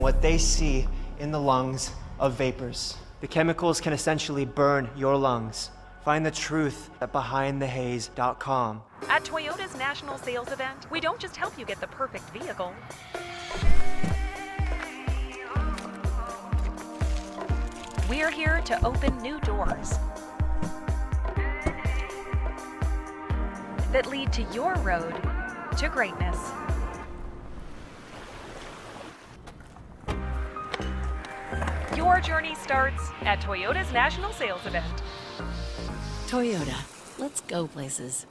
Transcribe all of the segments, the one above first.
what they see in the lungs of vapors. The chemicals can essentially burn your lungs. Find the truth at BehindTheHaze.com. At Toyota's national sales event, we don't just help you get the perfect vehicle. We're here to open new doors that lead to your road to greatness. Your journey starts at Toyota's national sales event. Toyota, let's go places.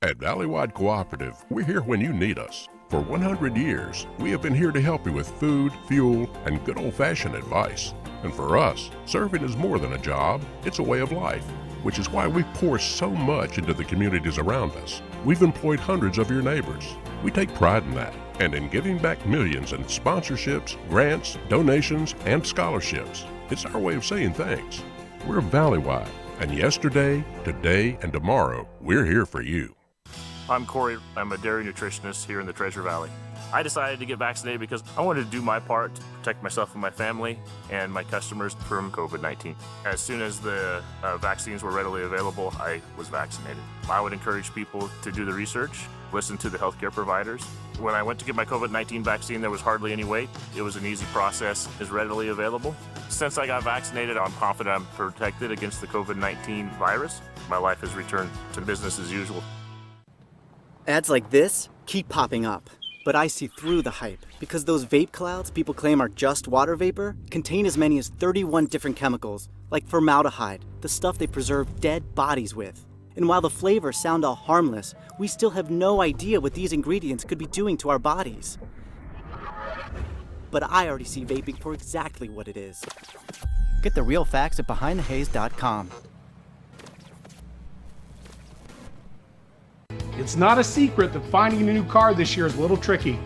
At Valleywide Cooperative, we're here when you need us. For 100 years, we have been here to help you with food, fuel, and good old-fashioned advice. And for us, serving is more than a job, it's a way of life, which is why we pour so much into the communities around us. We've employed hundreds of your neighbors. We take pride in that, and in giving back millions in sponsorships, grants, donations, and scholarships. It's our way of saying thanks. We're Valleywide, and yesterday, today, and tomorrow, we're here for you. I'm Corey. I'm a dairy nutritionist here in the Treasure Valley. I decided to get vaccinated because I wanted to do my part to protect myself and my family and my customers from COVID-19. As soon as the vaccines were readily available, I was vaccinated. I would encourage people to do the research, listen to the healthcare providers. When I went to get my COVID-19 vaccine, there was hardly any wait. It was an easy process, is readily available. Since I got vaccinated, I'm confident I'm protected against the COVID-19 virus. My life has returned to business as usual. Ads like this keep popping up, but I see through the hype because those vape clouds people claim are just water vapor contain as many as 31 different chemicals, like formaldehyde, the stuff they preserve dead bodies with. And while the flavors sound all harmless, we still have no idea what these ingredients could be doing to our bodies. But I already see vaping for exactly what it is. Get the real facts at BehindTheHaze.com. It's not a secret that finding a new car this year is a little tricky.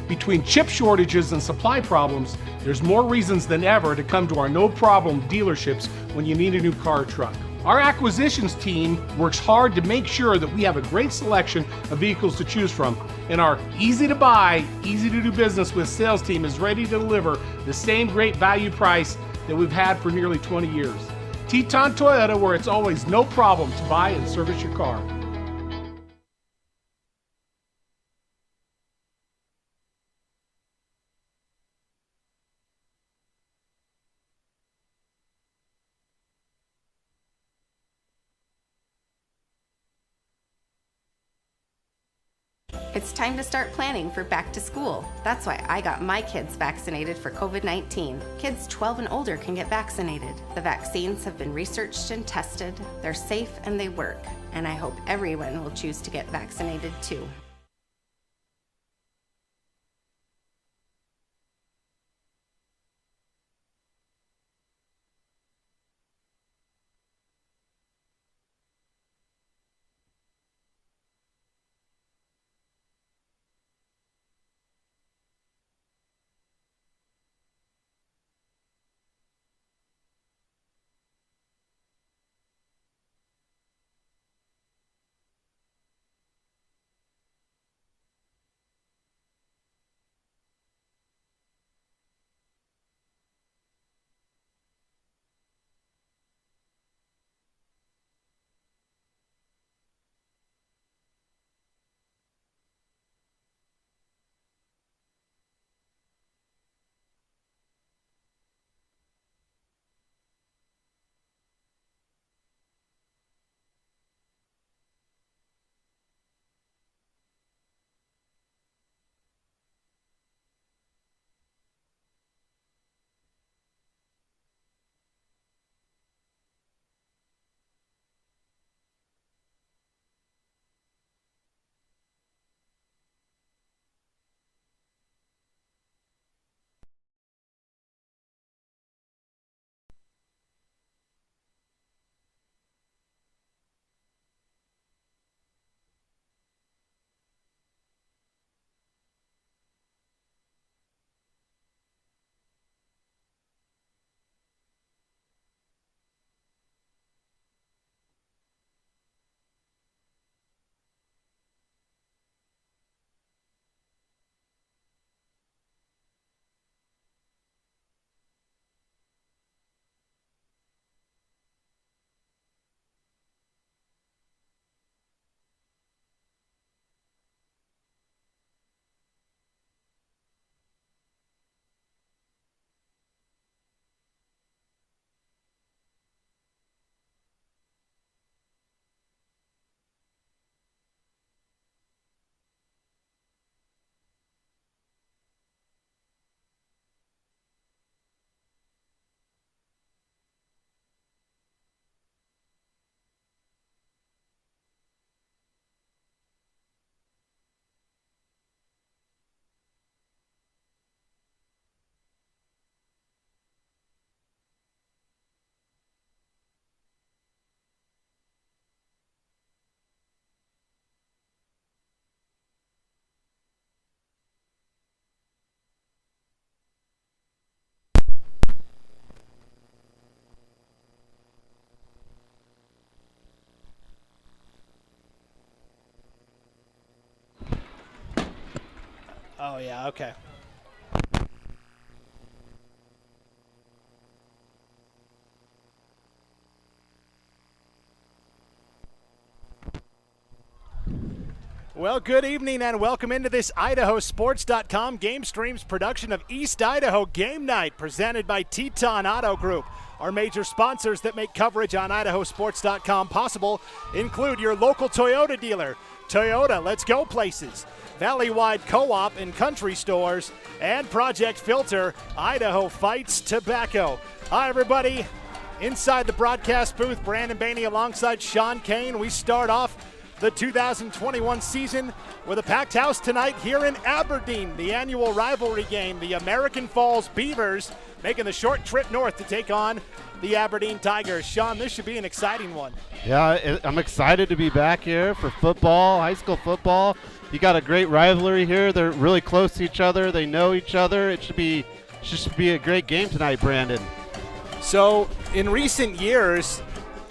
Between chip shortages and supply problems, there's more reasons than ever to come to our no-problem dealerships when you need a new car or truck. Our acquisitions team works hard to make sure that we have a great selection of vehicles to choose from, and our easy-to-buy, easy-to-do business with sales team is ready to deliver the same great value price that we've had for nearly 20 years. Teton Toyota, where it's always no problem to buy and service your car. It's time to start planning for back to school. That's why I got my kids vaccinated for COVID-19. Kids 12 and older can get vaccinated. The vaccines have been researched and tested. They're safe and they work. And I hope everyone will choose to get vaccinated too. Oh, yeah, okay. Well, good evening and welcome into this IdahoSports.com Game Streams production of East Idaho Game Night, presented by Teton Auto Group. Our major sponsors that make coverage on IdahoSports.com possible include your local Toyota dealer, Toyota, let's go places, Valley-wide Co-op and country stores, and Project Filter, Idaho Fights Tobacco. Hi, everybody. Inside the broadcast booth, Brandon Bainey alongside Sean Kane. We start off the 2021 season with a packed house tonight here in Aberdeen. The annual rivalry game, the AmericanFalls Beavers making the short trip north to take on the Aberdeen Tigers. Sean, this should be an exciting one. Yeah, I'm excited to be back here for football, high school football. You got a great rivalry here. They're really close to each other. They know each other. It should be a great game tonight, Brandon. So, in recent years,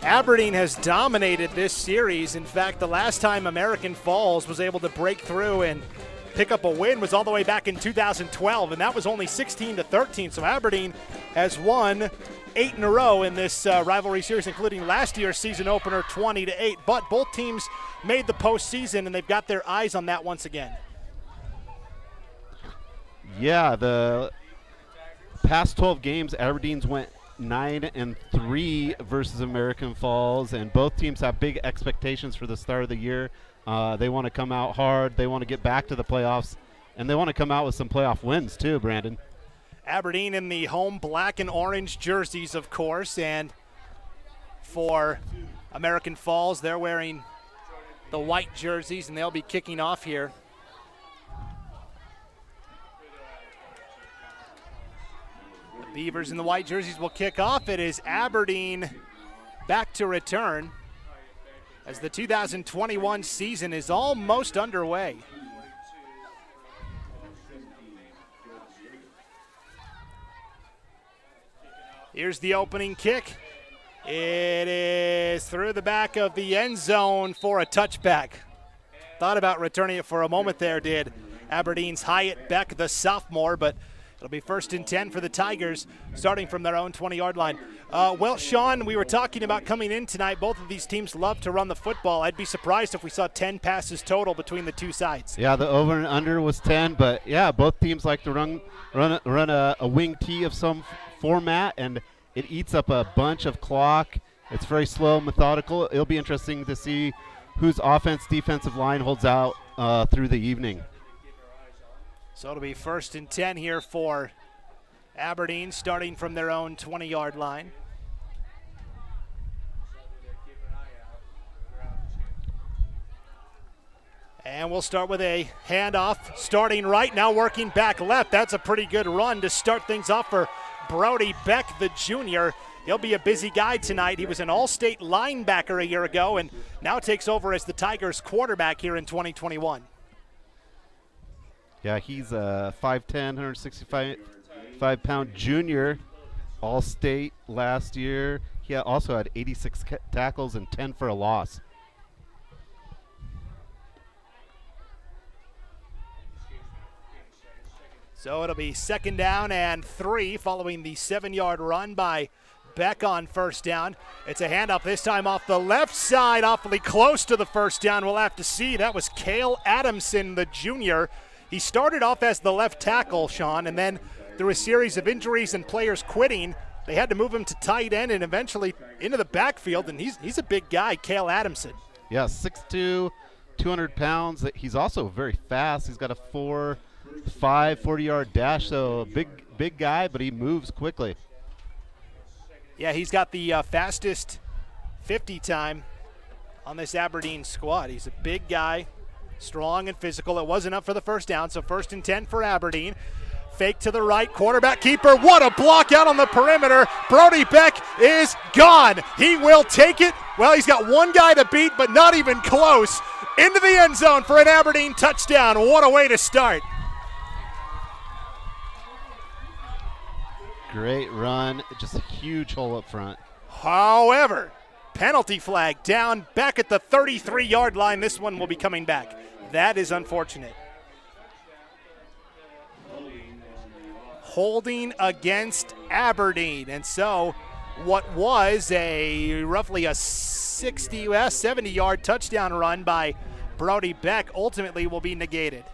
Aberdeen has dominated this series. In fact, the last time AmericanFalls was able to break through and pick up a win was all the way back in 2012, and that was only 16-13. So Aberdeen has won 8 in a row in this rivalry series, including last year's season opener 20-8. But both teams made the postseason, and they've got their eyes on that once again. Yeah, the past 12 games, Aberdeen's went 9-3 versus AmericanFalls, and both teams have big expectations for the start of the year. They want to come out hard. They want to get back to the playoffs, and they want to come out with some playoff wins too, Brandon. Aberdeen in the home black and orange jerseys, of course, and for AmericanFalls, they're wearing the white jerseys, and they'll be kicking off here. Beavers in the white jerseys will kick off. It is Aberdeen back to return as the 2021 season is almost underway. Here's the opening kick. It is through the back of the end zone for a touchback. Thought about returning it for a moment there, did Aberdeen's Hyatt Beck, the sophomore, but it'll be 1st and 10 for the Tigers, starting from their own 20-yard line. Well, Sean, we were talking about coming in tonight. Both of these teams love to run the football. I'd be surprised if we saw 10 passes total between the two sides. Yeah, the over and under was 10, but yeah, both teams like to run a wing tee of some format, and it eats up a bunch of clock. It's very slow, methodical. It'll be interesting to see whose defensive line holds out through the evening. So it'll be 1st and 10 here for Aberdeen, starting from their own 20-yard line. And we'll start with a handoff, starting right, now working back left. That's a pretty good run to start things off for Brody Beck, the junior. He'll be a busy guy tonight. He was an all-state linebacker a year ago and now takes over as the Tigers quarterback here in 2021. Yeah, he's a 5'10", 165-pound junior, all-state last year. He also had 86 tackles and 10 for a loss. So it'll be 2nd down and 3 following the 7-yard run by Beck on 1st down. It's a handoff this time off the left side, awfully close to the 1st down. We'll have to see. That was Cale Adamson, the junior. He started off as the left tackle, Sean, and then through a series of injuries and players quitting, they had to move him to tight end and eventually into the backfield, and he's a big guy, Cale Adamson. Yeah, 6'2", 200 pounds. He's also very fast. He's got a 40-yard dash, so a big guy, but he moves quickly. Yeah, he's got the fastest 50 time on this Aberdeen squad. He's a big guy, strong and physical. It was enough for the 1st down, so 1st and 10 for Aberdeen. Fake to the right, quarterback keeper. What a block out on the perimeter. Brody Beck is gone. He will take it. Well, he's got one guy to beat, but not even close. Into the end zone for an Aberdeen touchdown. What a way to start. Great run, just a huge hole up front. However, penalty flag down back at the 33-yard line. This one will be coming back. That is unfortunate. holding against Aberdeen. And so what was a roughly a 70-yard touchdown run by Brody Beck ultimately will be negated.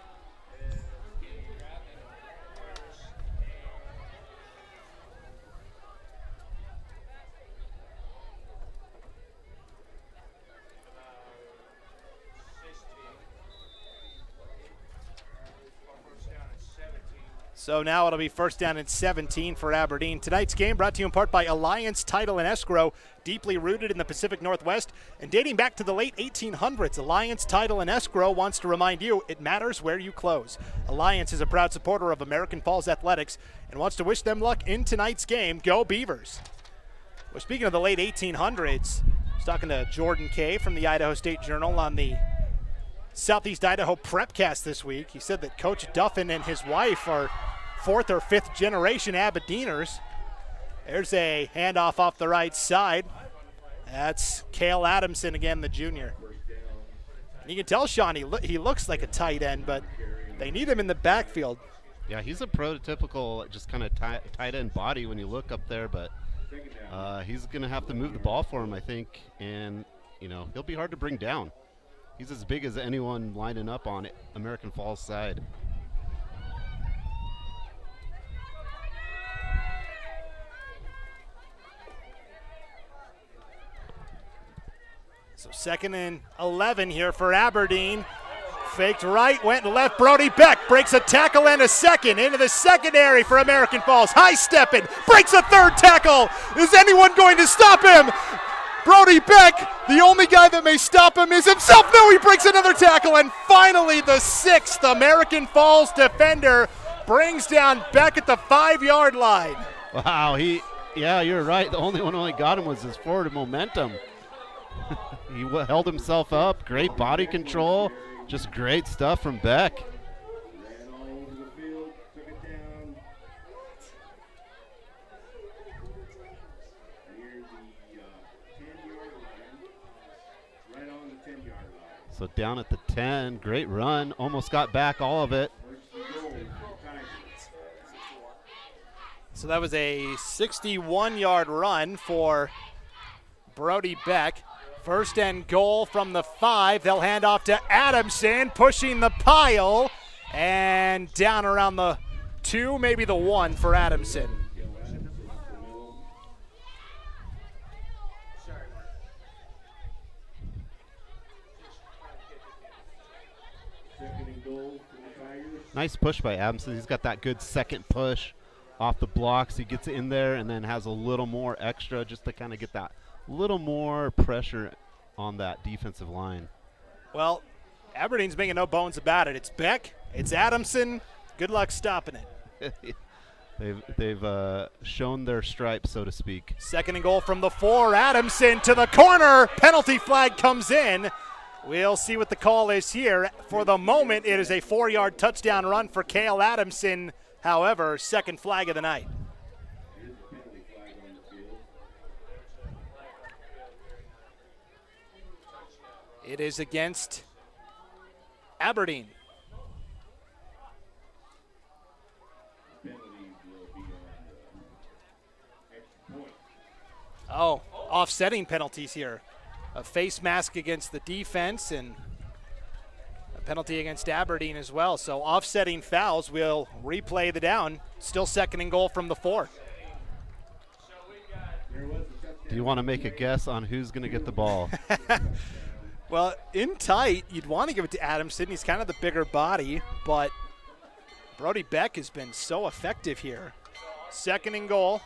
So now it'll be first down and 17 for Aberdeen. Tonight's game brought to you in part by Alliance Title and Escrow, deeply rooted in the Pacific Northwest and dating back to the late 1800s. Alliance Title and Escrow wants to remind you it matters where you close. Alliance is a proud supporter of American Falls Athletics and wants to wish them luck in tonight's game. Go Beavers. Well, speaking of the late 1800s, I was talking to Jordan Kay from the Idaho State Journal on the Southeast Idaho Prepcast this week. He said that Coach Duffin and his wife are fourth or fifth generation Aberdeeners. There's a handoff off the right side. That's Cale Adamson again, the junior. And you can tell, Sean, he looks like a tight end, but they need him in the backfield. Yeah, he's a prototypical just kind of tight end body when you look up there, but he's going to have to move the ball for him, I think, and, you know, he'll be hard to bring down. He's as big as anyone lining up on American Falls side. So second and 11 here for Aberdeen. Faked right, went left. Brody Beck breaks a tackle and a second into the secondary for American Falls. High stepping, breaks a third tackle. Is anyone going to stop him? Brody Beck, the only guy that may stop him is himself. No, he breaks another tackle. And finally, the sixth American Falls defender brings down Beck at the 5-yard line. Wow, yeah, you're right. The only one who only got him was his forward momentum. He held himself up. Great body control. Just great stuff from Beck. So down at the 10. Great run. Almost got back all of it. So that was a 61-yard run for Brody Beck. First and goal from the 5. They'll hand off to Adamson, pushing the pile, and down around the 2, maybe the 1 for Adamson. Nice push by Adamson. He's got that good second push off the blocks. He gets in there and then has a little more extra just to kind of get that little more pressure on that defensive line. Well, Aberdeen's making no bones about it. It's Beck, it's Adamson. Good luck stopping it. They've shown their stripes, so to speak. Second and goal from the 4. Adamson to the corner. Penalty flag comes in. We'll see what the call is here. For the moment, it is a 4-yard touchdown run for Cale Adamson. However, second flag of the night. It is against Aberdeen. Oh, offsetting penalties here. A face mask against the defense and a penalty against Aberdeen as well. So offsetting fouls. Will replay the down. Still second and goal from the 4. Do you want to make a guess on who's going to get the ball? Well, in tight, you'd want to give it to Adamson. He's kind of the bigger body, but Brody Beck has been so effective here. Second and goal.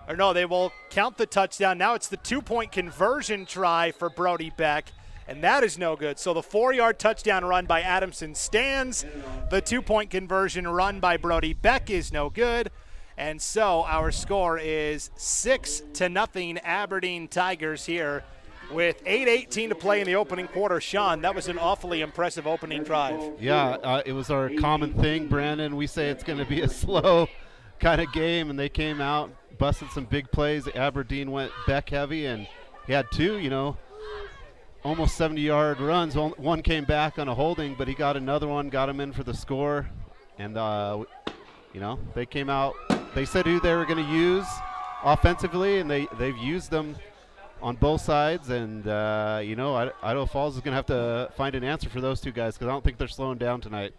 Or no, they will count the touchdown. Now it's the 2-point conversion try for Brody Beck, and that is no good. So the 4-yard touchdown run by Adamson stands. The 2-point conversion run by Brody Beck is no good. And so our score is 6-0 Aberdeen Tigers here with 8:18 to play in the opening quarter. Sean, that was an awfully impressive opening drive. Yeah, it was our common thing, Brandon. We say it's going to be a slow kind of game, and they came out, busted some big plays. Aberdeen went Beck heavy, and he had 2, almost 70-yard runs. One came back on a holding, but he got another one, got him in for the score. And They came out, they said who they were going to use offensively, and they've used them on both sides. And, Idaho Falls is going to have to find an answer for those two guys because I don't think they're slowing down tonight.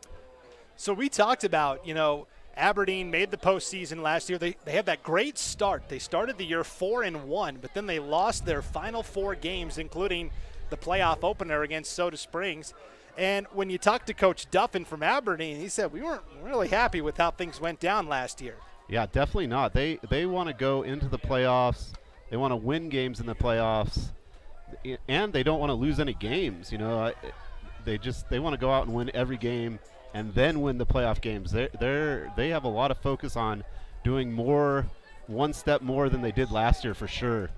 So we talked about, Aberdeen made the postseason last year. They had that great start. They started the year 4-1, but then they lost their final 4 games, including the playoff opener against Soda Springs. And when you talk to Coach Duffin from Aberdeen, he said we weren't really happy with how things went down last year. Yeah, definitely not. They want to go into the playoffs. They want to win games in the playoffs, and they don't want to lose any games. They want to go out and win every game and then win the playoff games. They have a lot of focus on doing one step more than they did last year for sure.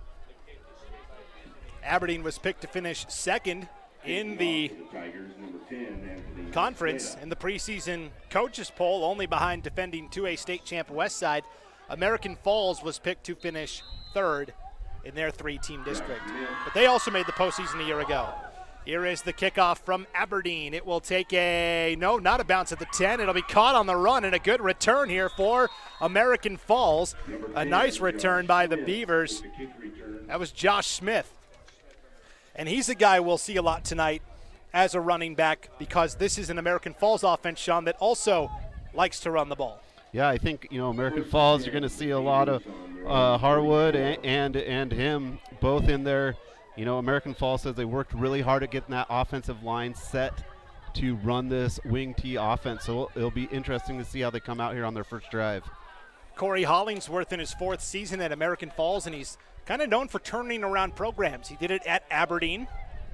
Aberdeen was picked to finish second in the conference in the preseason coaches poll, only behind defending 2A state champ Westside. American Falls was picked to finish third in their 3-team district, but they also made the postseason a year ago. Here is the kickoff from Aberdeen. It will take not a bounce at the 10. It'll be caught on the run, and a good return here for American Falls. A nice return by the Beavers. That was Josh Smith. And he's a guy we'll see a lot tonight as a running back because this is an American Falls offense, Sean, that also likes to run the ball. Yeah, I think, American Falls, you're going to see a lot of Harwood and him both in there. American Falls says they worked really hard at getting that offensive line set to run this wing T offense. So it'll be interesting to see how they come out here on their first drive. Corey Hollingsworth in his 4th season at American Falls, and he's kind of known for turning around programs. He did it at Aberdeen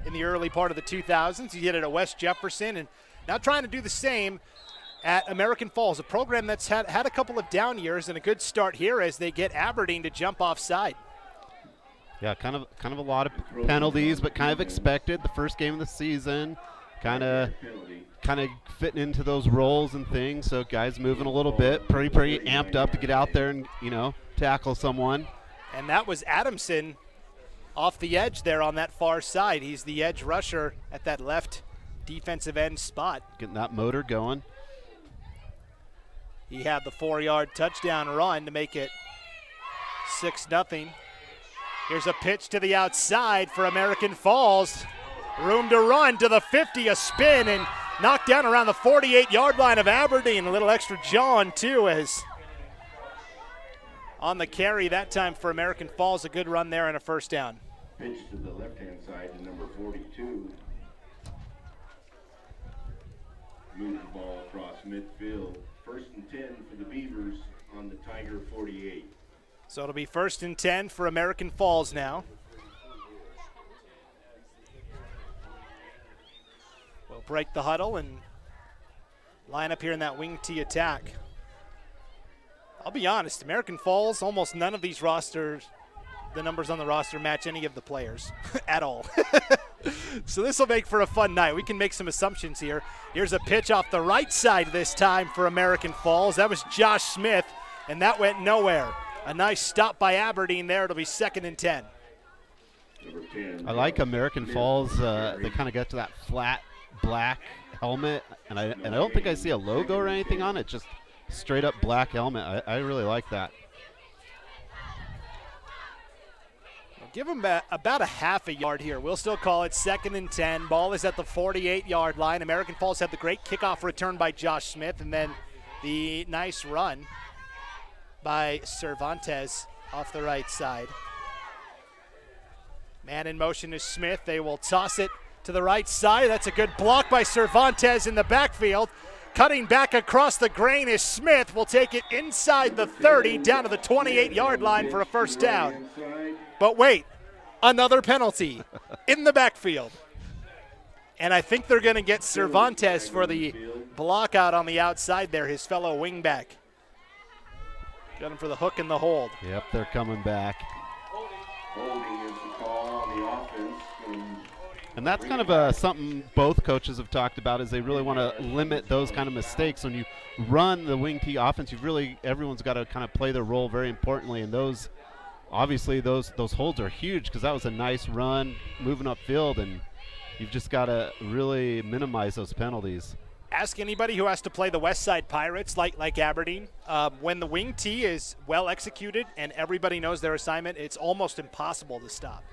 in the early part of the 2000s. He did it at West Jefferson, and now trying to do the same at American Falls, a program that's had a couple of down years and a good start here as they get Aberdeen to jump offside. Yeah, kind of a lot of penalties, but kind of expected. The first game of the season, kind of fitting into those roles and things. So guys moving a little bit, pretty amped up to get out there and tackle someone. And that was Adamson off the edge there on that far side. He's the edge rusher at that left defensive end spot. Getting that motor going. He had the 4-yard touchdown run to make it 6-0. Here's a pitch to the outside for American Falls. Room to run to the 50, a spin, and knocked down around the 48-yard line of Aberdeen. A little extra John, too, as on the carry that time for American Falls. A good run there and a first down. Pitch to the left-hand side to number 42. Move the ball across midfield. 1st and 10 for the Beavers on the Tiger 48. So it'll be 1st and 10 for American Falls now. We'll break the huddle and line up here in that wing T attack. I'll be honest, American Falls, almost none of these rosters, the numbers on the roster match any of the players at all. So this will make for a fun night. We can make some assumptions here. Here's a pitch off the right side this time for American Falls. That was Josh Smith, and that went nowhere. A nice stop by Aberdeen there. It'll be 2nd and 10. I like American Falls. They kind of got to that flat black helmet, and I don't think I see a logo or anything on it. Just straight up black helmet. I really like that. Give him about a half a yard here. We'll still call it 2nd and 10. Ball is at the 48-yard line. American Falls had the great kickoff return by Josh Smith, and then the nice run by Cervantes off the right side. Man in motion is Smith. They will toss it to the right side. That's a good block by Cervantes in the backfield. Cutting back across the grain is Smith. Will take it inside the 30 down to the 28-yard line for a first down. But wait, another penalty in the backfield. And I think they're going to get Cervantes for the block out on the outside there, his fellow wingback. Got him for the hook and the hold. Yep, they're coming back. Holding is the call on the offense. And that's kind of something both coaches have talked about, is they really want to limit those kind of mistakes. When you run the wing T offense, everyone's got to kind of play their role very importantly. And those holds are huge because that was a nice run moving upfield, and you've just got to really minimize those penalties. ask anybody who has to play the West Side Pirates like Aberdeen. When the wing tee is well executed and everybody knows their assignment, it's almost impossible to stop.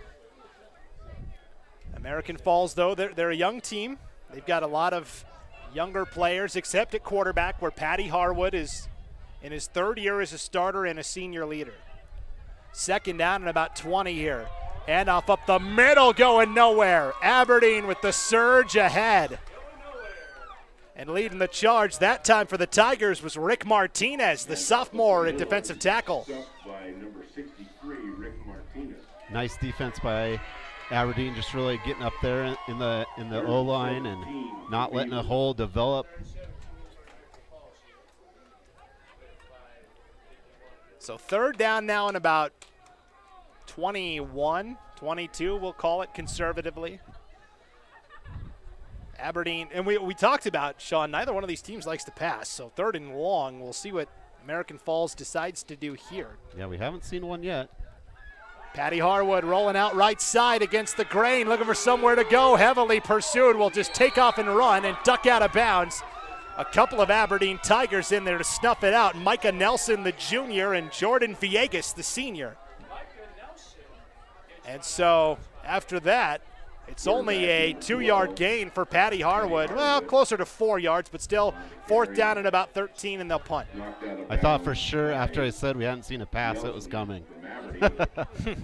American Falls, though, they're a young team. They've got a lot of younger players, except at quarterback, where Patty Harwood is in his third year as a starter and a senior leader. Second down and about 20 here. Handoff up the middle, going nowhere. Aberdeen with the surge ahead. And leading the charge that time for the Tigers was Rick Martinez, the sophomore at defensive tackle. By number 63, Rick Martinez. Nice defense by Aberdeen, just really getting up there in the O-line and not letting a hole develop. So third down now and about 21, 22, we'll call it conservatively. Aberdeen, and we talked about, Sean, neither one of these teams likes to pass. So third and long, we'll see what American Falls decides to do here. Yeah, we haven't seen one yet. Patty Harwood rolling out right side against the grain, looking for somewhere to go. Heavily pursued, will just take off and run and duck out of bounds. A couple of Aberdeen Tigers in there to snuff it out. Micah Nelson, the junior, and Jordan Villegas, the senior. And so after that, it's only a 2-yard gain for Patty Harwood. Well, closer to 4 yards, but still fourth down and about 13, and they'll punt. I thought for sure after I said we hadn't seen a pass, it was coming. 4th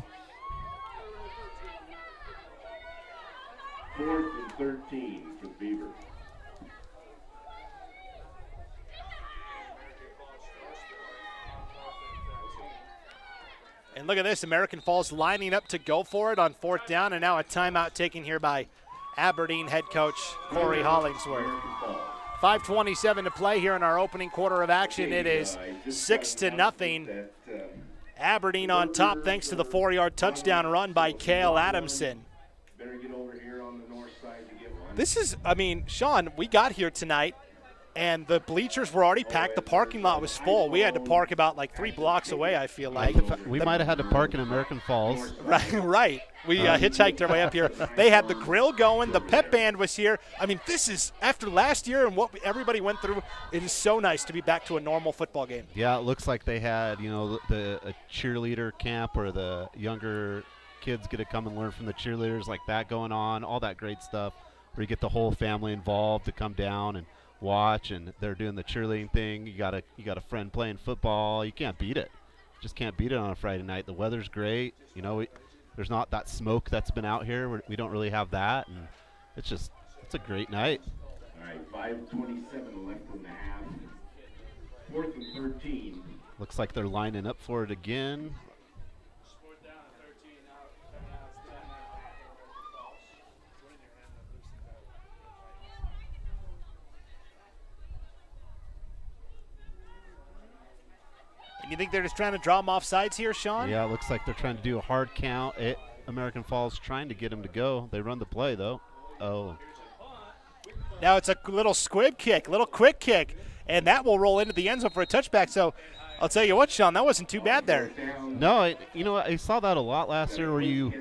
and 13 for the Beavers. And look at this, American Falls lining up to go for it on fourth down, and now a timeout taken here by Aberdeen head coach Corey Hollingsworth. 5:27 to play here in our opening quarter of action. It is 6-0. Aberdeen on top thanks to the 4-yard touchdown run by Cale Adamson. Better get over here on the north side to get one. This is, I mean, Sean, we got here tonight, and the bleachers were already packed. The parking lot was full. We had to park about like 3 blocks away, I feel like. We might have had to park in American Falls. Right. We hitchhiked our way up here. They had the grill going. The pep band was here. I mean, this is, after last year and what everybody went through, it is so nice to be back to a normal football game. Yeah, it looks like they had, a cheerleader camp where the younger kids get to come and learn from the cheerleaders, like that going on, all that great stuff, where you get the whole family involved to come down and watch, and they're doing the cheerleading thing. You got a friend playing football. You can't beat it. Just can't beat it on a Friday night. The weather's great. There's not that smoke that's been out here. We don't really have that, and it's a great night. All right, 5:27 left in the half. 4th and 13. Looks like they're lining up for it again. You think they're just trying to draw them off sides here, Sean? Yeah, it looks like they're trying to do a hard count. American Falls trying to get him to go. They run the play, though. Oh. Now it's a little squib kick, little quick kick, and that will roll into the end zone for a touchback. So I'll tell you what, Sean, that wasn't too bad there. No, I saw that a lot last year where you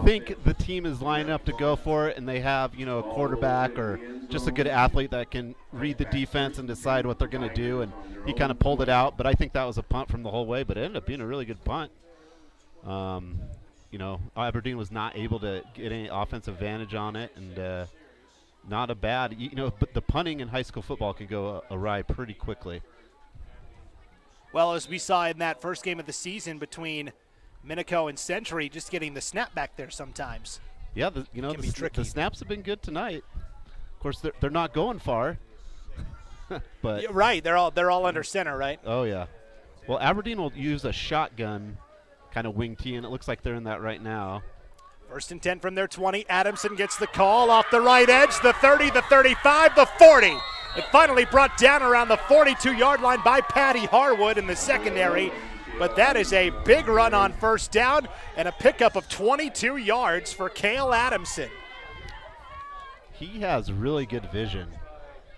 think the team is lining up to go for it, and they have, a quarterback or just a good athlete that can read the defense and decide what they're going to do, and he kind of pulled it out. But I think that was a punt from the whole way, but it ended up being a really good punt. Aberdeen was not able to get any offensive advantage on it, and not a bad, but the punting in high school football can go awry pretty quickly. Well, as we saw in that first game of the season between Minico and Century, just getting the snap back there sometimes. Yeah, the snaps have been good tonight. Of course, they're not going far. But yeah, right, they're all under center, right? Oh yeah. Well, Aberdeen will use a shotgun kind of wing tee, and it looks like they're in that right now. 1st and 10 from their 20. Adamson gets the call off the right edge, the 30, the 35, the 40. It finally brought down around the 42-yard line by Patty Harwood in the secondary. But that is a big run on first down and a pickup of 22 yards for Cale Adamson. He has really good vision.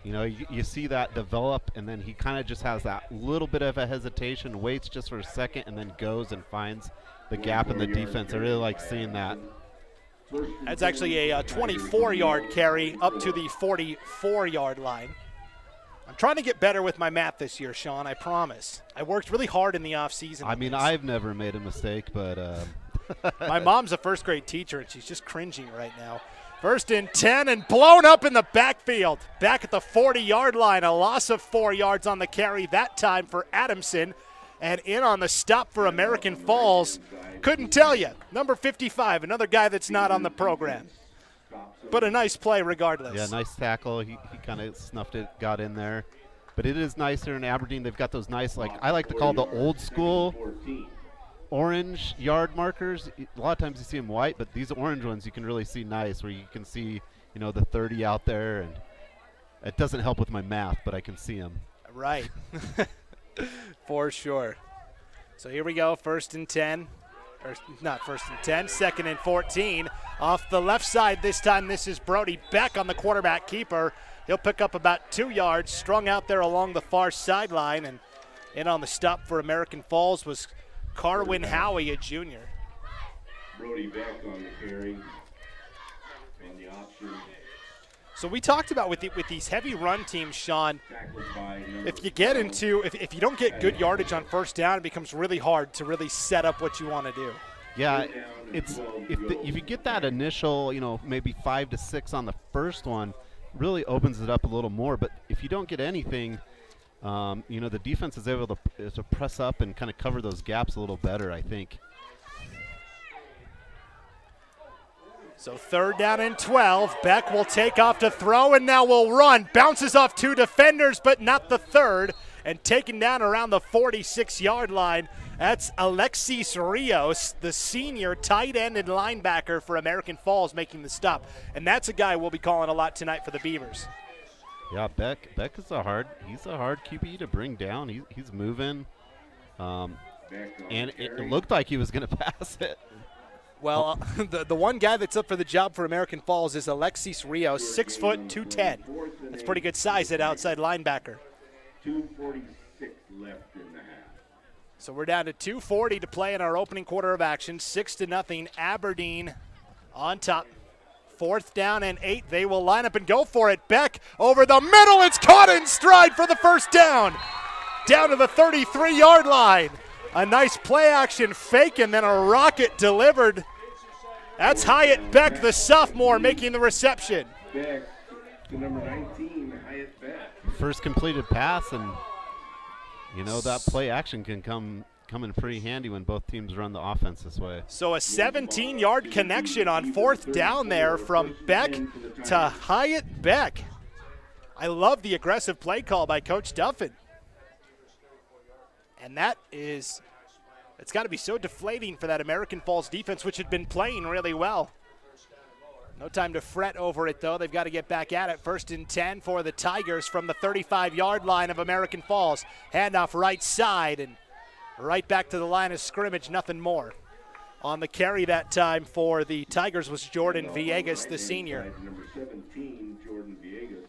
You see that develop, and then he kind of just has that little bit of a hesitation, waits just for a second, and then goes and finds the gap in the defense. I really like seeing that. That's actually a 24-yard carry up to the 44-yard line. I'm trying to get better with my math this year, Sean, I promise. I worked really hard in the offseason. I mean, I've never made a mistake, but my mom's a first-grade teacher, and she's just cringing right now. 1st and 10, and blown up in the backfield. Back at the 40-yard line, a loss of 4 yards on the carry that time for Adamson. And in on the stop for American Falls. Couldn't tell you. Number 55, another guy that's not on the program. But a nice play regardless. Yeah, nice tackle. He kind of snuffed it, got in there. But it is nice here in Aberdeen. They've got those nice, like I like to call the old school orange yard markers. A lot of times you see them white, but these orange ones you can really see nice, where you can see, you know, the 30 out there. And it doesn't help with my math, but I can see them. Right. For sure. So here we go, 1st and 10. Or not 1st and 10, 2nd and 14. Off the left side this time, this is Brody Beck on the quarterback keeper. He'll pick up about 2 yards, strung out there along the far sideline. And in on the stop for American Falls was Carwin Howie, a junior. Brody Beck on the carry. On the option. So we talked about with these heavy run teams, Sean, if you get into, if you don't get good yardage on 1st down, it becomes really hard to really set up what you want to do. Yeah, it's if you get that initial, you know, maybe 5 to 6 on the first one, really opens it up a little more. But if you don't get anything, you know, the defense is able to press up and kind of cover those gaps a little better, I think. So 3rd down and 12. Beck will take off to throw and now will run. Bounces off 2 defenders, but not the 3rd. And taken down around the 46-yard line. That's Alexis Rios, the senior tight end and linebacker for American Falls, making the stop. And that's a guy we'll be calling a lot tonight for the Beavers. Yeah, Beck is he's a hard QB to bring down. He's moving. And it looked like he was going to pass it. Well, the one guy that's up for the job for American Falls is Alexis Rios, 6 foot, 210. That's pretty good size at outside linebacker. 2:46 left in the half. So we're down to 2:40 to play in our opening quarter of action. 6-0, Aberdeen on top. 4th down and 8. They will line up and go for it. Beck over the middle. It's caught in stride for the 1st down. Down to the 33-yard line. A nice play action fake and then a rocket delivered. That's Hyatt Beck, the sophomore, making the reception. Beck to number 19, Hyatt Beck. First completed pass, and you know that play action can come in pretty handy when both teams run the offense this way. So a 17-yard connection on 4th down there from Beck to Hyatt Beck. I love the aggressive play call by Coach Duffin. And it's got to be so deflating for that American Falls defense, which had been playing really well. No time to fret over it, though. They've got to get back at it. 1st and 10 for the Tigers from the 35-yard line of American Falls. Handoff right side and right back to the line of scrimmage, nothing more. On the carry that time for the Tigers was Jordan Villegas, the senior. Number 17, Jordan Villegas.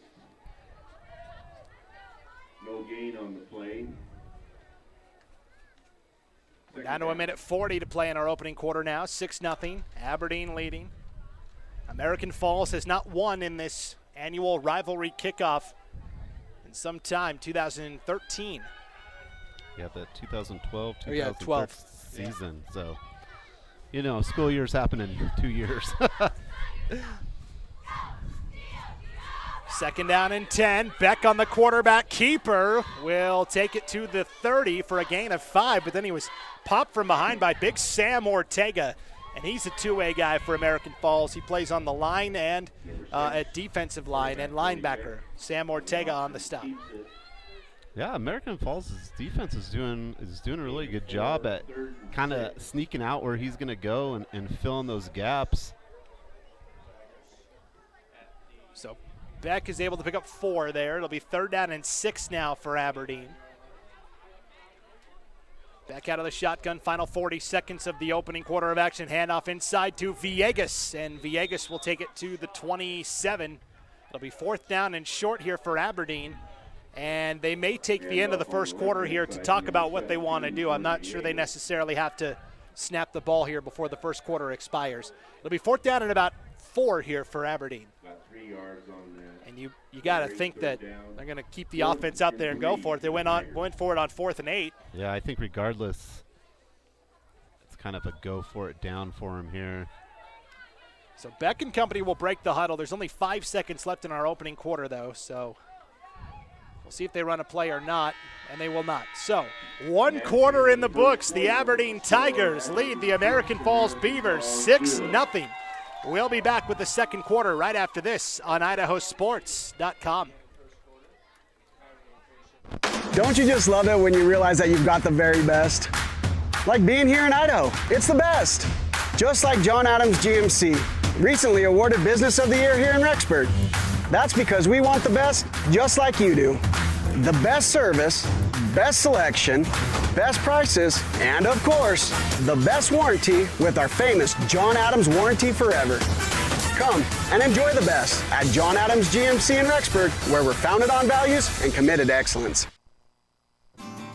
No gain on the play. Down to 1:40 to play in our opening quarter now. 6-0, Aberdeen leading. American Falls has not won in this annual rivalry kickoff in some time, 2013. Yeah, the 2012, 12 season. Yeah. So, you know, school years happen in 2 years. 2nd down and 10. Beck on the quarterback keeper will take it to the 30 for a gain of 5, but then he was popped from behind by big Sam Ortega, and he's a two-way guy for American Falls. He plays on the line and at defensive line and linebacker. Sam Ortega on the stop. Yeah, American Falls' defense is doing a really good job at kind of sneaking out where he's going to go and filling those gaps. So Beck is able to pick up 4 there. It'll be 3rd down and 6 now for Aberdeen. Back out of the shotgun, final 40 seconds of the opening quarter of action. Handoff inside to Villegas, and Villegas will take it to the 27. It'll be 4th down and short here for Aberdeen. And they may take the end of the first quarter here to talk about what they want to do. I'm not sure they necessarily have to snap the ball here before the first quarter expires. It'll be 4th down and about 4 here for Aberdeen. About 3 yards on that. And you got to think that they're going to keep the offense out there and go for it. They went for it on 4th and 8. Yeah, I think regardless, it's kind of a go for it down for him here. So Beck and company will break the huddle. There's only 5 seconds left in our opening quarter, though, so we'll see if they run a play or not, and they will not. So 1 quarter in the books. The Aberdeen Tigers lead the American Falls Beavers 6-0. We'll be back with the second quarter right after this on IdahoSports.com. Don't you just love it when you realize that you've got the very best? Like being here in Idaho, it's the best. Just like John Adams GMC, recently awarded Business of the Year here in Rexburg. That's because we want the best just like you do. The best service, best selection, best prices, and of course, the best warranty with our famous John Adams Warranty Forever. Come and enjoy the best at John Adams GMC in Rexburg, where we're founded on values and committed excellence.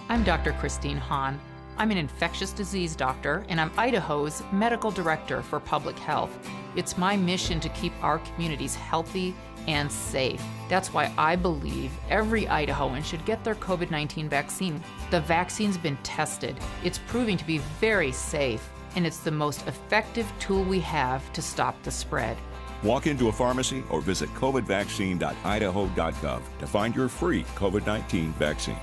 I'm Dr. Christine Hahn. I'm an infectious disease doctor, and I'm Idaho's medical director for public health. It's my mission to keep our communities healthy and safe. That's why I believe every Idahoan should get their COVID-19 vaccine. The vaccine's been tested. It's proving to be very safe, and it's the most effective tool we have to stop the spread. Walk into a pharmacy or visit covidvaccine.idaho.gov to find your free COVID-19 vaccine.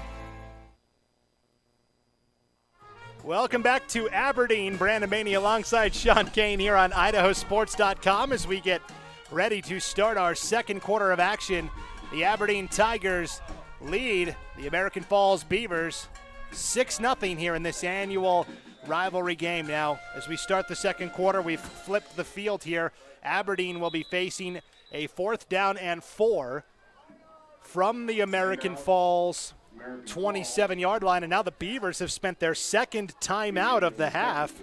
Welcome back to Aberdeen. Brandon Maney alongside Sean Kane here on IdahoSports.com as we get ready to start our second quarter of action. The Aberdeen Tigers lead the American Falls Beavers 6-0 here in this annual rivalry game. Now, as we start the second quarter, we've flipped the field here. Aberdeen will be facing a 4th down and 4 from the American Falls 27-yard line, and now the Beavers have spent their second timeout of the half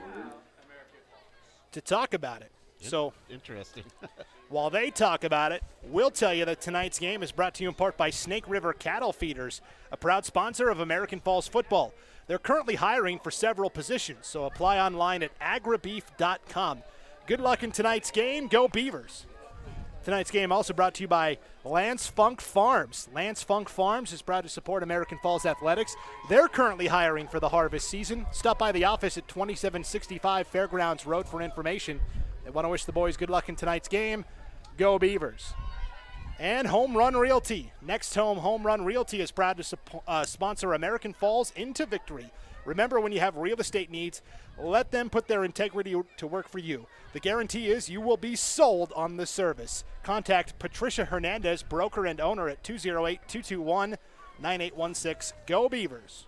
to talk about it. So interesting. While they talk about it, we'll tell you that tonight's game is brought to you in part by Snake River Cattle Feeders, a proud sponsor of American Falls football. They're currently hiring for several positions, so apply online at agribeef.com. Good luck in tonight's game. Go Beavers. Tonight's game also brought to you by Lance Funk Farms. Lance Funk Farms is proud to support American Falls Athletics. They're currently hiring for the harvest season. Stop by the office at 2765 Fairgrounds Road for information. They want to wish the boys good luck in tonight's game. Go Beavers. And Home Run Realty. Next Home Run Realty is proud to sponsor American Falls into victory. Remember, when you have real estate needs, let them put their integrity to work for you. The guarantee is you will be sold on the service. Contact Patricia Hernandez, broker and owner, at 208-221-9816. Go Beavers.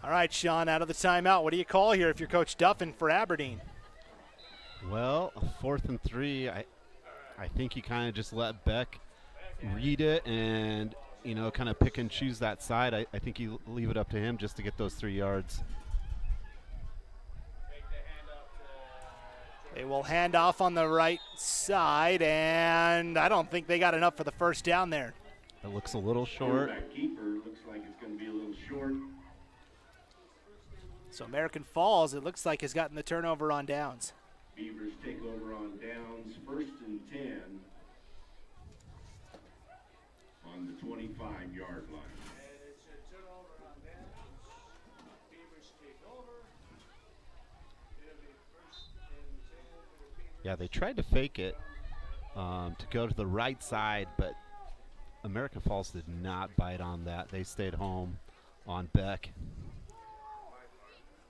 All right, Sean, out of the timeout, what do you call here if you're Coach Duffin for Aberdeen? Well, 4th and 3, I think you kind of just let Beck read it and – kind of pick and choose that side. I think you leave it up to him just to get those 3 yards. They will hand off on the right side, and I don't think they got enough for the first down there. It looks a little short. Keeper looks like it's going to be a little short. So American Falls, it looks like, has gotten the turnover on downs. Beavers take over on downs, 1st and 10. On the 25-yard line. Yeah, they tried to fake it to go to the right side, but American Falls did not bite on that. They stayed home on Beck.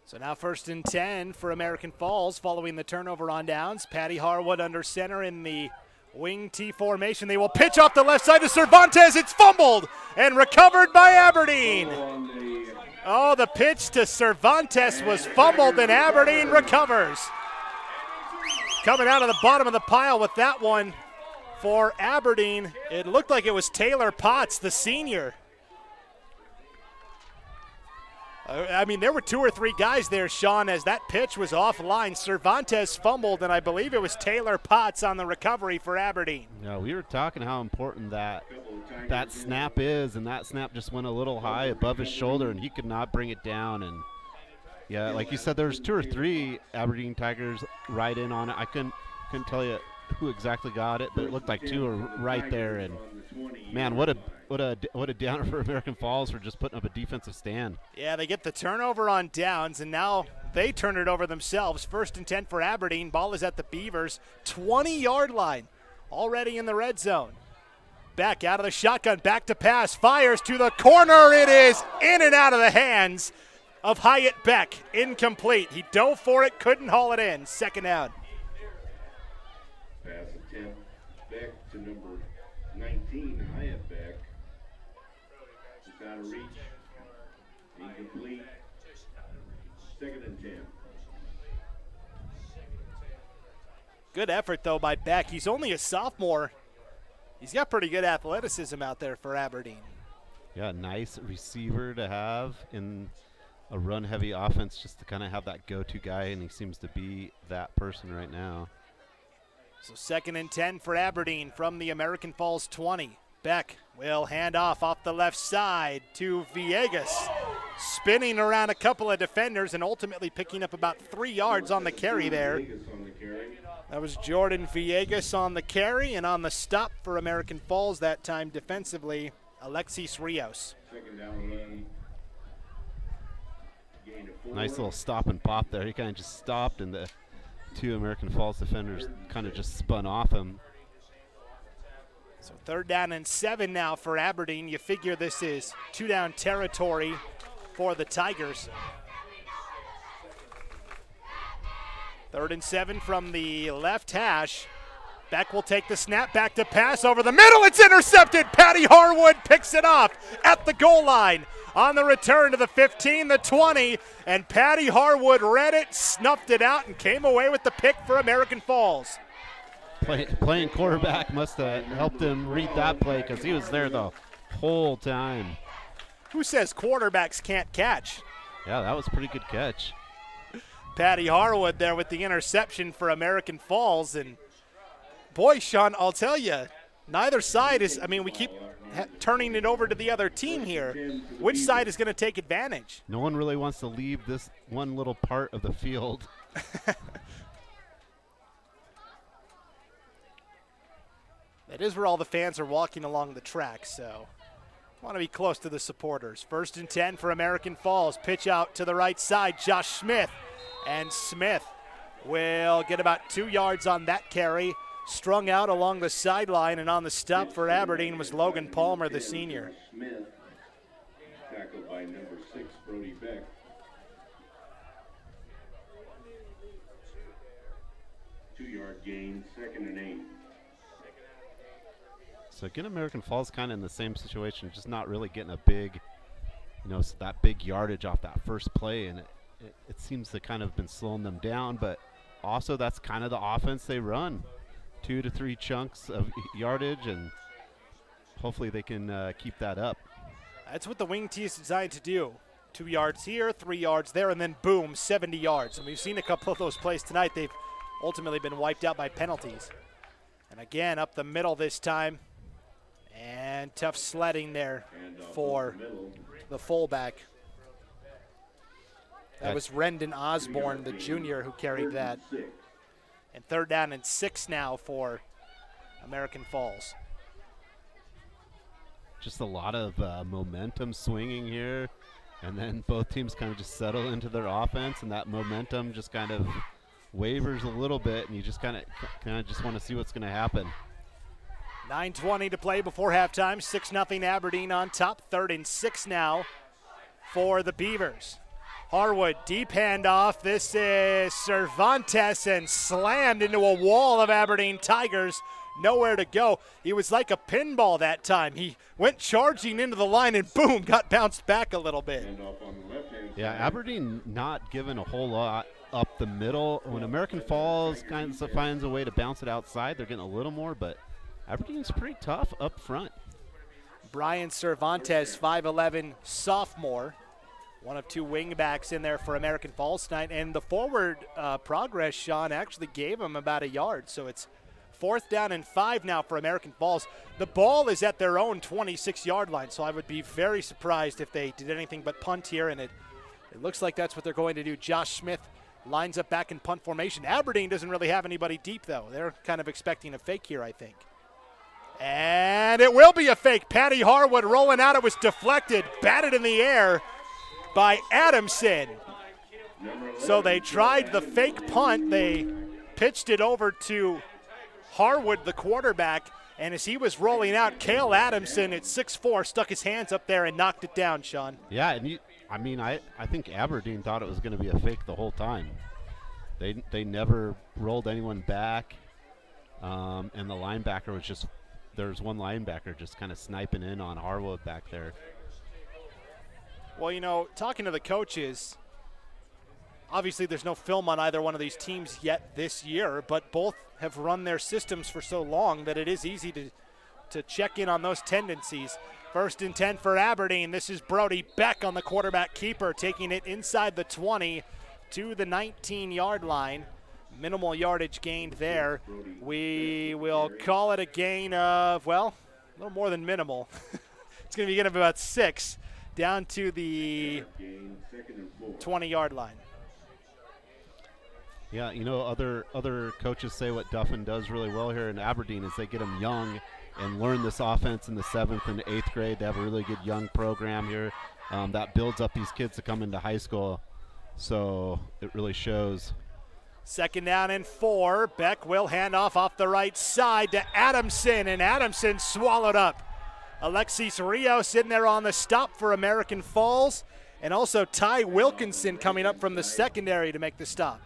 So now 1st and 10 for American Falls following the turnover on downs. Patty Harwood under center in the wing T formation. They will pitch off the left side to Cervantes. It's fumbled and recovered by Aberdeen. Oh, the pitch to Cervantes was fumbled and Aberdeen recovers. Coming out of the bottom of the pile with that one for Aberdeen, it looked like it was Taylor Potts, the senior. I mean, there were 2 or 3 guys there, Sean, as that pitch was offline. Cervantes fumbled, and I believe it was Taylor Potts on the recovery for Aberdeen. Yeah, we were talking how important that snap is, and that snap just went a little high above his shoulder, and he could not bring it down. And Yeah, like you said, there's 2 or 3 Aberdeen Tigers right in on it. I couldn't tell you who exactly got it, but it looked like 2 were right there. And man, what a downer for American Falls for just putting up a defensive stand. Yeah, they get the turnover on downs, and now they turn it over themselves. 1st and 10 for Aberdeen. Ball is at the Beavers' 20-yard line, already in the red zone. Beck out of the shotgun, back to pass, fires to the corner. It is in and out of the hands of Hyatt Beck. Incomplete. He dove for it, couldn't haul it in. 2nd down. Pass attempt, Beck to number 19, Hyatt Beck. Just out of reach. Incomplete. 2nd and 10. Good effort, though, by Beck. He's only a sophomore. He's got pretty good athleticism out there for Aberdeen. Yeah, nice receiver to have in a run-heavy offense, just to kind of have that go-to guy, and he seems to be that person right now. So 2nd and 10 for Aberdeen from the American Falls 20. Beck will hand off the left side to Villegas, spinning around a couple of defenders and ultimately picking up about 3 yards on the carry there. That was Jordan Villegas on the carry, and on the stop for American Falls that time defensively, Alexis Rios. Nice little stop and pop there. He kind of just stopped, and the 2 American Falls defenders kind of just spun off him. So 3rd down and 7 now for Aberdeen. You figure this is 2-down territory for the Tigers. 3rd and 7 from the left hash. Beck will take the snap, back to pass over the middle. It's intercepted. Patty Harwood picks it off at the goal line. On the return to the 15, the 20, and Patty Harwood read it, snuffed it out, and came away with the pick for American Falls. Playing quarterback must have helped him read that play, because he was there the whole time. Who says quarterbacks can't catch? Yeah, that was a pretty good catch. Patty Harwood there with the interception for American Falls. And boy, Sean, I'll tell you, neither side is, we keep turning it over to the other team here. Which side is going to take advantage? No one really wants to leave this one little part of the field. That is where all the fans are walking along the track, so want to be close to the supporters. 1st and 10 for American Falls. Pitch out to the right side, Josh Smith. And Smith will get about 2 yards on that carry. Strung out along the sideline, and on the stop for Aberdeen was Logan Palmer, the senior. Smith, tackled by number 6, Brody Beck. Two-yard gain, 2nd and 8. So again, American Falls kind of in the same situation, just not really getting a big, that big yardage off that first play, and it seems to kind of been slowing them down, but also that's kind of the offense they run. 2 to 3 chunks of yardage, and hopefully they can keep that up. That's what the wing tee is designed to do. 2 yards here, 3 yards there, and then boom, 70 yards. And we've seen a couple of those plays tonight. They've ultimately been wiped out by penalties. And again, up the middle this time. And tough sledding there for the fullback. That was Rendon Osborne, the junior, who carried that. And 3rd down and 6 now for American Falls. Just a lot of momentum swinging here, and then both teams kind of just settle into their offense, and that momentum just kind of wavers a little bit, and you just kind of just want to see what's going to happen. 9:20 to play before halftime. 6-0 Aberdeen on top. 3rd and 6 now for the Beavers. Harwood, deep handoff. This is Cervantes, and slammed into a wall of Aberdeen Tigers. Nowhere to go. He was like a pinball that time. He went charging into the line and boom, got bounced back a little bit. Yeah, Aberdeen not giving a whole lot up the middle. When American Falls kind of finds a way to bounce it outside, they're getting a little more, but Aberdeen's pretty tough up front. Brian Cervantes, 5'11", sophomore. One of 2 wingbacks in there for American Falls tonight. And the forward progress, Sean, actually gave him about a yard. So it's 4th down and 5 now for American Falls. The ball is at their own 26-yard line, so I would be very surprised if they did anything but punt here, and it It looks like that's what they're going to do. Josh Smith lines up back in punt formation. Aberdeen doesn't really have anybody deep, though. They're kind of expecting a fake here, I think. And it will be a fake. Patty Harwood rolling out. It was deflected, batted in the air by Adamson. So they tried the fake punt. They pitched it over to Harwood, the quarterback, and as he was rolling out, Cale Adamson at 6'4", stuck his hands up there and knocked it down, Sean. Yeah, and I think Aberdeen thought it was going to be a fake the whole time. They never rolled anyone back, and the linebacker was just, there's one linebacker just kind of sniping in on Harwood back there. Well, talking to the coaches, obviously there's no film on either one of these teams yet this year, but both have run their systems for so long that it is easy to check in on those tendencies. 1st and 10 for Aberdeen. This is Brody Beck on the quarterback keeper, taking it inside the 20 to the 19-yard line. Minimal yardage gained there. We will call it a gain of, well, a little more than minimal. It's going to be getting about 6 down to the 20-yard line. Yeah, other coaches say what Duffin does really well here in Aberdeen is they get them young and learn this offense in the 7th and 8th grade. They have a really good young program here that builds up these kids to come into high school. So it really shows. 2nd down and 4. Beck will hand off the right side to Adamson, and Adamson swallowed up. Alexis Rios in there on the stop for American Falls, and also Ty Wilkinson coming up from the secondary to make the stop.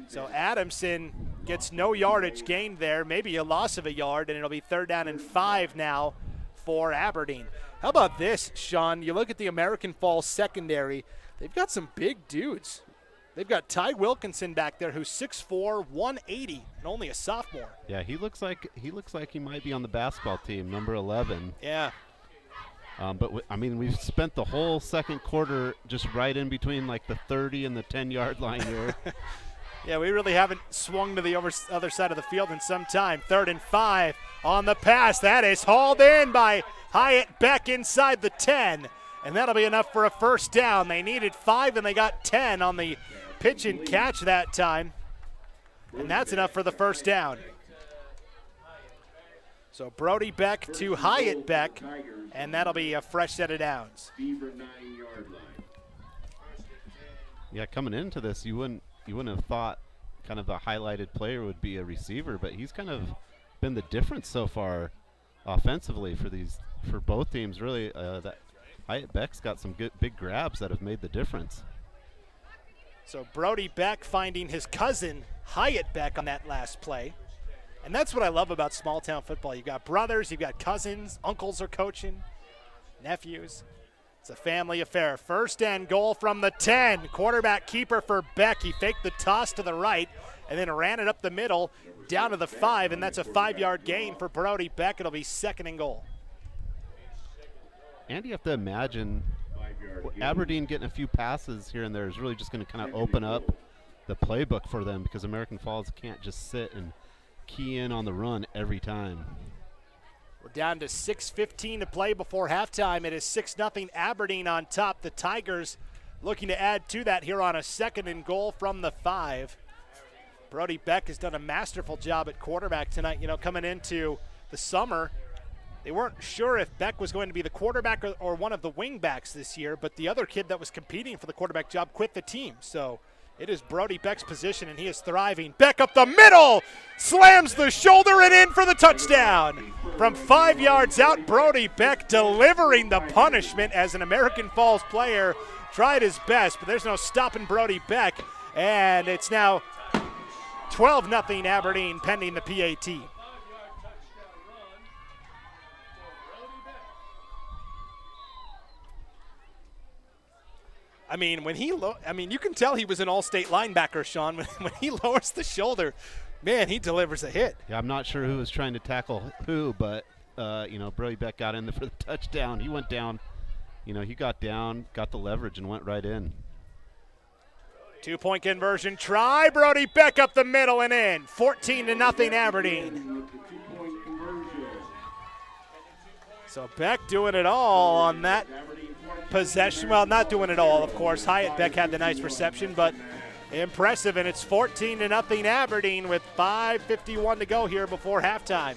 So Adamson gets no yardage gained there, maybe a loss of a yard, and it'll be 3rd down and 5 now for Aberdeen. How about this, Sean? You look at the American Falls secondary, they've got some big dudes. They've got Ty Wilkinson back there, who's 6'4", 180, and only a sophomore. Yeah, he looks like he might be on the basketball team, number 11. Yeah. But we've spent the whole second quarter just right in between like the 30 and the 10-yard line here. Yeah, we really haven't swung to the other side of the field in some time. 3rd and 5 on the pass. That is hauled in by Hyatt Beck inside the 10, and that'll be enough for a 1st down. They needed 5, and they got 10 on the pitch and catch that time, and that's enough for the 1st down. So Brody Beck to Hyatt Beck, and that'll be a fresh set of downs. Yeah, coming into this, you wouldn't have thought kind of a highlighted player would be a receiver, but he's kind of been the difference so far offensively for both teams. Really, that Hyatt Beck's got some good big grabs that have made the difference. So Brody Beck finding his cousin Hyatt Beck on that last play. And that's what I love about small town football. You've got brothers, you've got cousins, uncles are coaching, nephews. It's a family affair. 1st and goal from the 10. Quarterback keeper for Beck. He faked the toss to the right and then ran it up the middle down to the 5, and that's a 5-yard gain for Brody Beck. It'll be 2nd and goal. And you have to imagine Aberdeen getting a few passes here and there is really just going to kind of open up the playbook for them, because American Falls can't just sit and key in on the run every time. We're down to 6:15 to play before halftime. It is 6-0 Aberdeen on top. The Tigers looking to add to that here on a 2nd and goal from the 5. Brody Beck has done a masterful job at quarterback tonight. Coming into the summer, they weren't sure if Beck was going to be the quarterback or one of the wing backs this year, but the other kid that was competing for the quarterback job quit the team. So it is Brody Beck's position, and he is thriving. Beck up the middle, slams the shoulder and in for the touchdown. From 5 yards out, Brody Beck delivering the punishment as an American Falls player. Tried his best, but there's no stopping Brody Beck. And it's now 12-0 Aberdeen pending the PAT. You can tell he was an all-state linebacker, Sean. When he lowers the shoulder, man, he delivers a hit. Yeah, I'm not sure who was trying to tackle who, but Brody Beck got in there for the touchdown. He went down. He got down, got the leverage, and went right in. 2-point conversion try. Brody Beck up the middle and in. 14-0 Aberdeen. So Beck doing it all on that possession. Well, not doing it all, of course. Hyatt Beck had the nice reception, but impressive, and it's 14-0 Aberdeen with 5:51 to go here before halftime.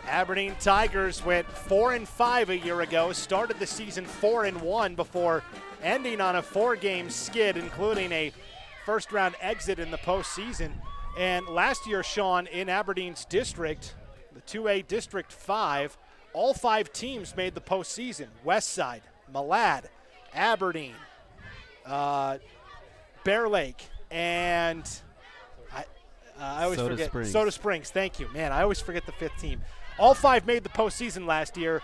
Aberdeen Tigers went 4-5 a year ago, started the season 4-1 before ending on a 4-game skid, including a first-round exit in the postseason. And last year, Sean, in Aberdeen's district, the 2A District 5, all 5 teams made the postseason. Westside, Malad, Aberdeen, Bear Lake, and I always forget. Soda Springs, thank you. Man, I always forget the 5th team. All 5 made the postseason last year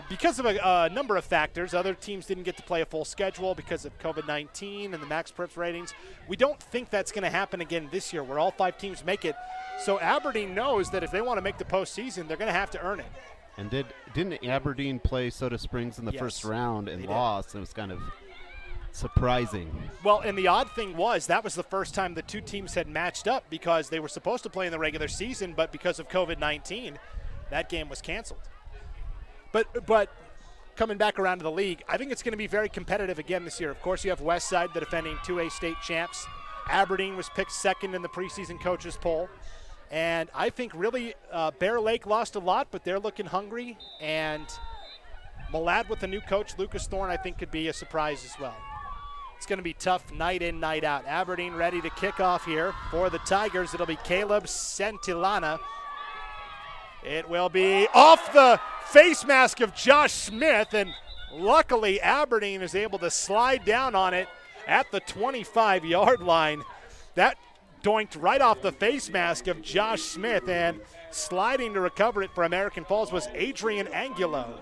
because of a number of factors. Other teams didn't get to play a full schedule because of COVID-19 and the max preps ratings. We don't think that's going to happen again this year where all 5 teams make it. So Aberdeen knows that if they want to make the postseason, they're going to have to earn it. And didn't Aberdeen play Soda Springs in the first round and lost? It was kind of surprising. Well, and the odd thing was that was the first time the 2 teams had matched up because they were supposed to play in the regular season, but because of COVID-19, that game was canceled. But coming back around to the league, I think it's going to be very competitive again this year. Of course, you have Westside, the defending 2A state champs. Aberdeen was picked 2nd in the preseason coaches poll. And I think really Bear Lake lost a lot, but they're looking hungry. And Malad with the new coach, Lucas Thorne, I think could be a surprise as well. It's going to be tough night in, night out. Aberdeen ready to kick off here for the Tigers. It'll be Caleb Santillana. It will be off the face mask of Josh Smith, and luckily Aberdeen is able to slide down on it at the 25-yard line. That doinked right off the face mask of Josh Smith, and sliding to recover it for American Falls was Adrian Angulo.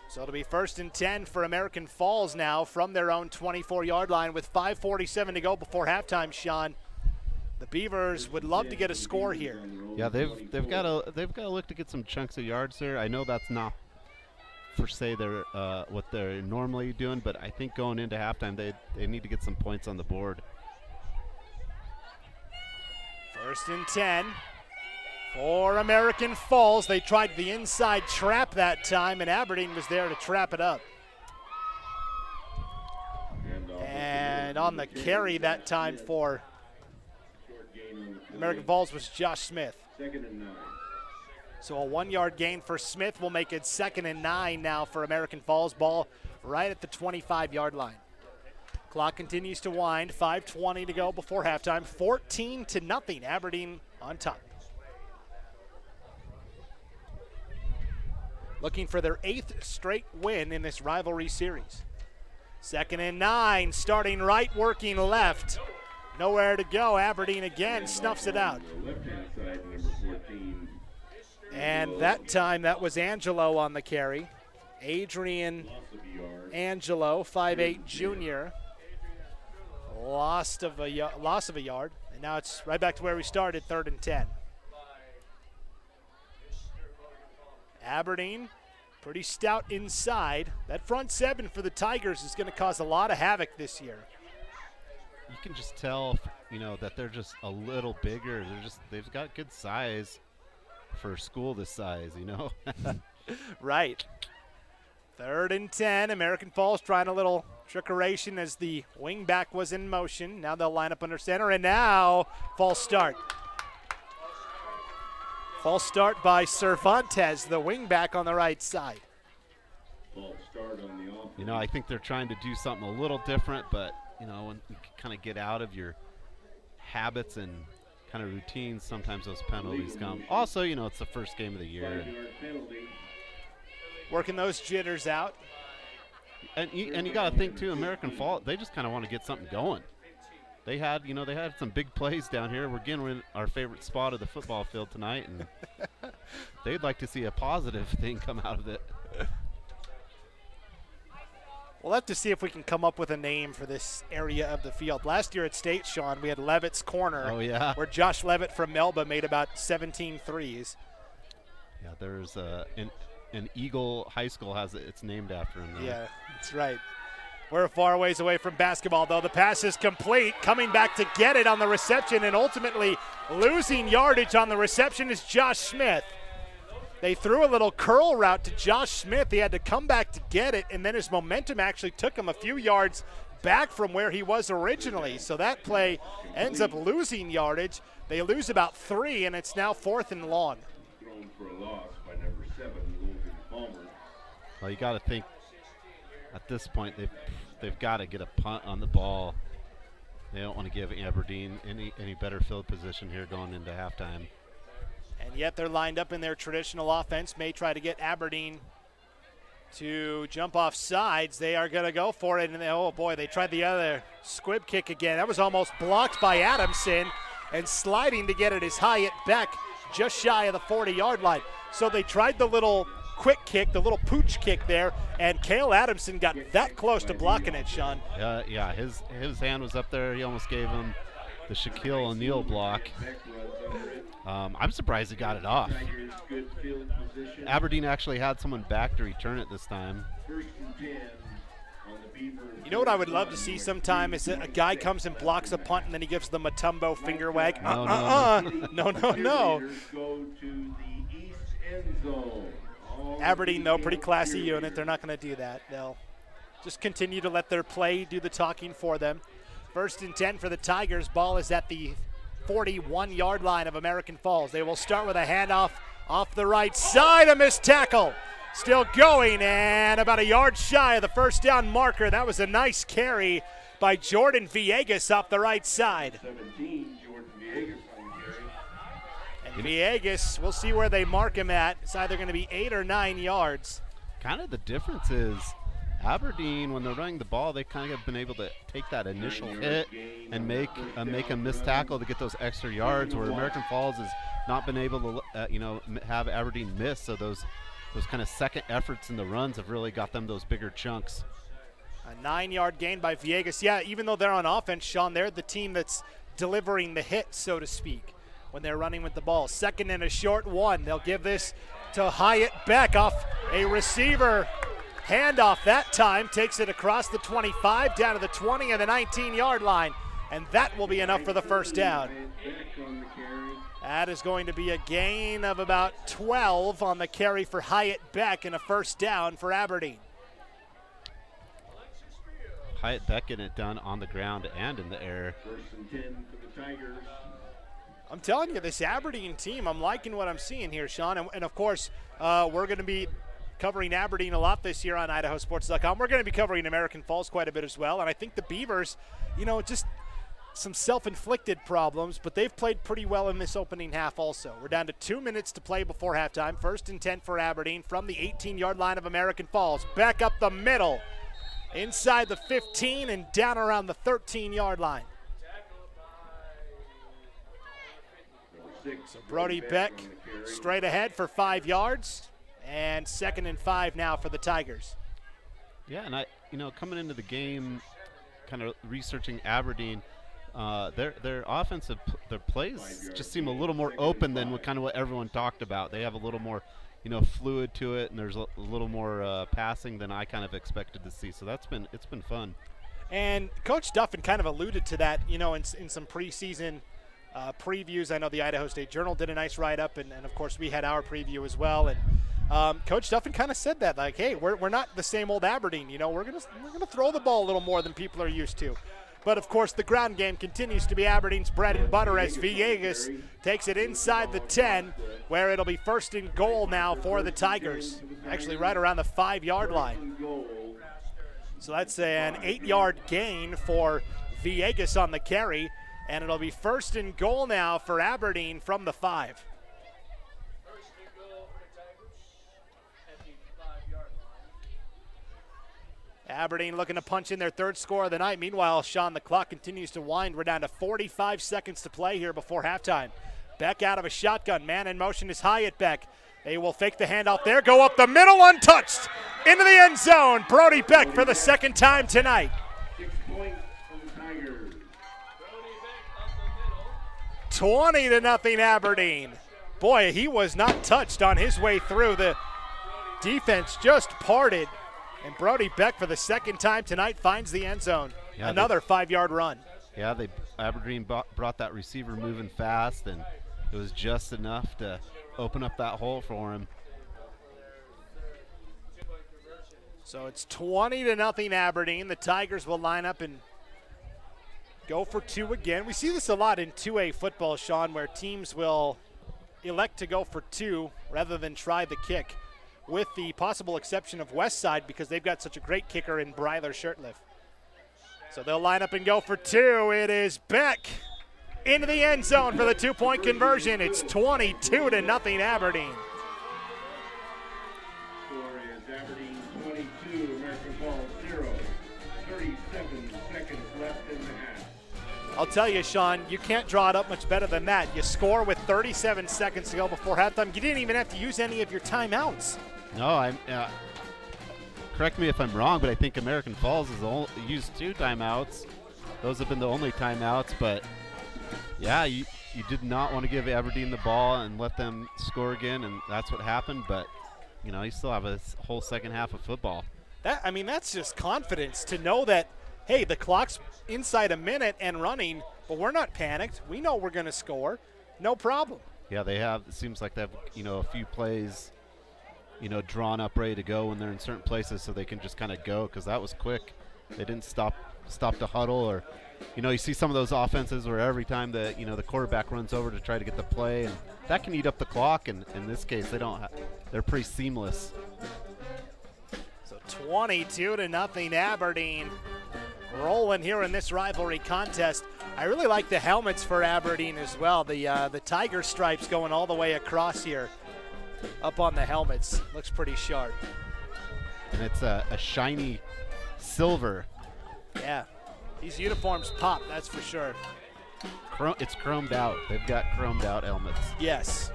So it'll be 1st and 10 for American Falls now from their own 24-yard line with 5:47 to go before halftime, Sean. The Beavers would love to get a score here. Yeah, they've got to look to get some chunks of yards there. I know that's not for say they're what they're normally doing, but I think going into halftime they need to get some points on the board. 1st and 10 for American Falls. They tried the inside trap that time, and Aberdeen was there to trap it up. And on the carry that time for American Falls was Josh Smith. 2nd and 9. So a 1-yard gain for Smith will make it 2nd and 9 now for American Falls. Ball right at the 25-yard line. Clock continues to wind. 5:20 to go before halftime. 14-0. Aberdeen on top. Looking for their 8th straight win in this rivalry series. 2nd and 9. Starting right, working left. Nowhere to go. Aberdeen again snuffs it out. And that time that was Angelo on the carry. Adrian Angelo, 5'8" junior. Loss of a yard. And now it's right back to where we started, 3rd and 10. Aberdeen, pretty stout inside. That front 7 for the Tigers is going to cause a lot of havoc this year. You can just tell, that they're just a little bigger. They've got good size for a school this size, Right. 3rd and 10. American Falls trying a little trickeration as the wing back was in motion. Now they'll line up under center, and now false start. False start by Cervantes, the wing back on the right side. False start on the offense. I think they're trying to do something a little different, but when you kind of get out of your habits and kind of routines, sometimes those penalties come. Also, it's the first game of the year. Working those jitters out. And you got to think, too, American Falls, they just kind of want to get something going. They had some big plays down here. We're getting our favorite spot of the football field tonight, and they'd like to see a positive thing come out of it. We'll have to see if we can come up with a name for this area of the field. Last year at State, Sean, we had Levitt's Corner. Oh, yeah. Where Josh Levitt from Melba made about 17 threes. Yeah, there's an Eagle High School it's named after him. Yeah, that's right. We're far ways away from basketball, though. The pass is complete. Coming back to get it on the reception and ultimately losing yardage on the reception is Josh Smith. They threw a little curl route to Josh Smith. He had to come back to get it, and then his momentum actually took him a few yards back from where he was originally. So that play ends up losing yardage. They lose about 3, and it's now 4th and long. Thrown for a loss by number 7, Logan Palmer. Well, you got to think at this point they've got to get a punt on the ball. They don't want to give Aberdeen any better field position here going into halftime. And yet they're lined up in their traditional offense. May try to get Aberdeen to jump off sides. They are going to go for it. And oh boy, they tried the other squib kick again. That was almost blocked by Adamson, and sliding to get it is Hyatt Beck, just shy of the 40-yard line. So they tried the little quick kick, the little pooch kick there, and Cale Adamson got that close to blocking it, Sean. Yeah, his hand was up there. He almost gave him the Shaquille O'Neal block. I'm surprised he got it off. Aberdeen actually had someone back to return it this time. You know what I would love to see sometime is that a guy comes and blocks a punt and then he gives the Matumbo finger wag. No. Aberdeen, though, pretty classy unit. They're not going to do that. They'll just continue to let their play do the talking for them. 1st and 10 for the Tigers. Ball is at the 41-yard line of American Falls. They will start with a handoff off the right side. A missed tackle. Still going, and about a yard shy of the first down marker. That was a nice carry by Jordan Villegas off the right side. 17, Jordan Villegas on the carry. And Villegas, we'll see where they mark him at. It's either going to be 8 or 9 yards. Kind of the difference is Aberdeen, when they're running the ball, they kind of have been able to take that initial hit and make a missed tackle to get those extra yards, where American Falls has not been able to have Aberdeen miss. So those kind of second efforts in the runs have really got them those bigger chunks. A 9-yard gain by Villegas. Yeah, even though they're on offense, Sean, they're the team that's delivering the hit, so to speak, when they're running with the ball. 2nd and a short 1. They'll give this to Hyatt Beck off a receiver. Handoff that time, takes it across the 25, down to the 20 and the 19-yard line, and that will be enough for the first down. That is going to be a gain of about 12 on the carry for Hyatt Beck and a first down for Aberdeen. Hyatt Beck getting it done on the ground and in the air. 1st and 10 for the Tigers. I'm telling you, this Aberdeen team, I'm liking what I'm seeing here, Sean. And of course, we're going to be covering Aberdeen a lot this year on IdahoSports.com. We're going to be covering American Falls quite a bit as well. And I think the Beavers, just some self-inflicted problems, but they've played pretty well in this opening half also. We're down to 2 minutes to play before halftime. 1st and 10 for Aberdeen from the 18-yard line of American Falls. Back up the middle, inside the 15 and down around the 13-yard line. So Brody Beck straight ahead for 5 yards, and 2nd and 5 now for the Tigers. Yeah, and coming into the game, kind of researching Aberdeen, their offensive their plays just seem a little more open than what everyone talked about. They have a little more, fluid to it, and there's a little more passing than I kind of expected to see. So it's been fun. And Coach Duffin kind of alluded to that, in some preseason previews. I know the Idaho State Journal did a nice write-up, and of course we had our preview as well. And Coach Duffin kind of said that, like, hey, we're not the same old Aberdeen. We're gonna throw the ball a little more than people are used to. But of course the ground game continues to be Aberdeen's bread and butter as Villegas takes it inside the 10, where it'll be 1st and goal now for the Tigers. Actually right around the 5-yard line. So that's an 8-yard gain for Villegas on the carry. And it'll be 1st and goal now for Aberdeen from the 5. Aberdeen looking to punch in their 3rd score of the night. Meanwhile, Sean, the clock continues to wind. We're down to 45 seconds to play here before halftime. Beck out of a shotgun. Man in motion is Hyatt Beck. They will fake the handoff there, go up the middle untouched. Into the end zone. Brody Beck for the 2nd time tonight. 6 points for the Tigers. 20-0 Aberdeen. Boy, he was not touched on his way through. The defense just parted And Brody Beck, for the second time tonight, finds the end zone. Yeah, Another 5-yard run. Yeah, Aberdeen brought that receiver moving fast, and it was just enough to open up that hole for him. So it's 20-0 Aberdeen. The Tigers will line up and go for 2 again. We see this a lot in 2A football, Sean, where teams will elect to go for 2 rather than try the kick, with the possible exception of Westside because they've got such a great kicker in Bryler Shirtliff. So they'll line up and go for 2. It is Beck into the end zone for the 2-point conversion. It's 22-0 Aberdeen. Score is Aberdeen 22, AmericanFalls 0. 37 seconds left in the half. I'll tell you, Sean, you can't draw it up much better than that. You score with 37 seconds to go before halftime. You didn't even have to use any of your timeouts. No, correct me if I'm wrong, but I think AmericanFalls has used 2 timeouts. Those have been the only timeouts, but yeah, you did not want to give Aberdeen the ball and let them score again, and that's what happened, but you still have a whole second half of football. That's just confidence to know that, hey, the clock's inside a minute and running, but we're not panicked. We know we're going to score. No problem. Yeah, it seems like they have, a few plays, drawn up, ready to go when they're in certain places so they can just kind of go, because that was quick. They didn't stop to huddle, or, you see some of those offenses where every time the quarterback runs over to try to get the play, and that can eat up the clock, and in this case, they're pretty seamless. So 22-0 Aberdeen. Rolling here in this rivalry contest. I really like the helmets for Aberdeen as well. The tiger stripes going all the way across here up on the helmets. Looks pretty sharp. And it's a shiny silver. Yeah, these uniforms pop, that's for sure. It's chromed out. They've got chromed out helmets. Yes.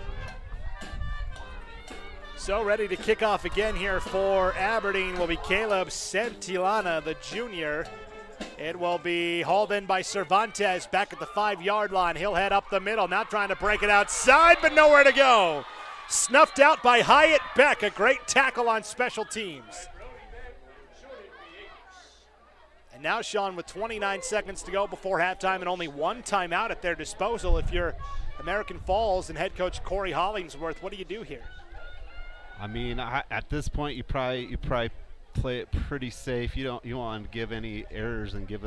So ready to kick off again here for Aberdeen will be Caleb Santilana, the junior. It will be hauled in by Cervantes back at the 5-yard line. He'll head up the middle, now trying to break it outside, but nowhere to go. Snuffed out by Hyatt Beck, a great tackle on special teams. And now, Sean, with 29 seconds to go before halftime and only 1 timeout at their disposal, if you're American Falls and head coach Corey Hollingsworth, what do you do here? At this point, you probably play it pretty safe. You don't want to give any errors and give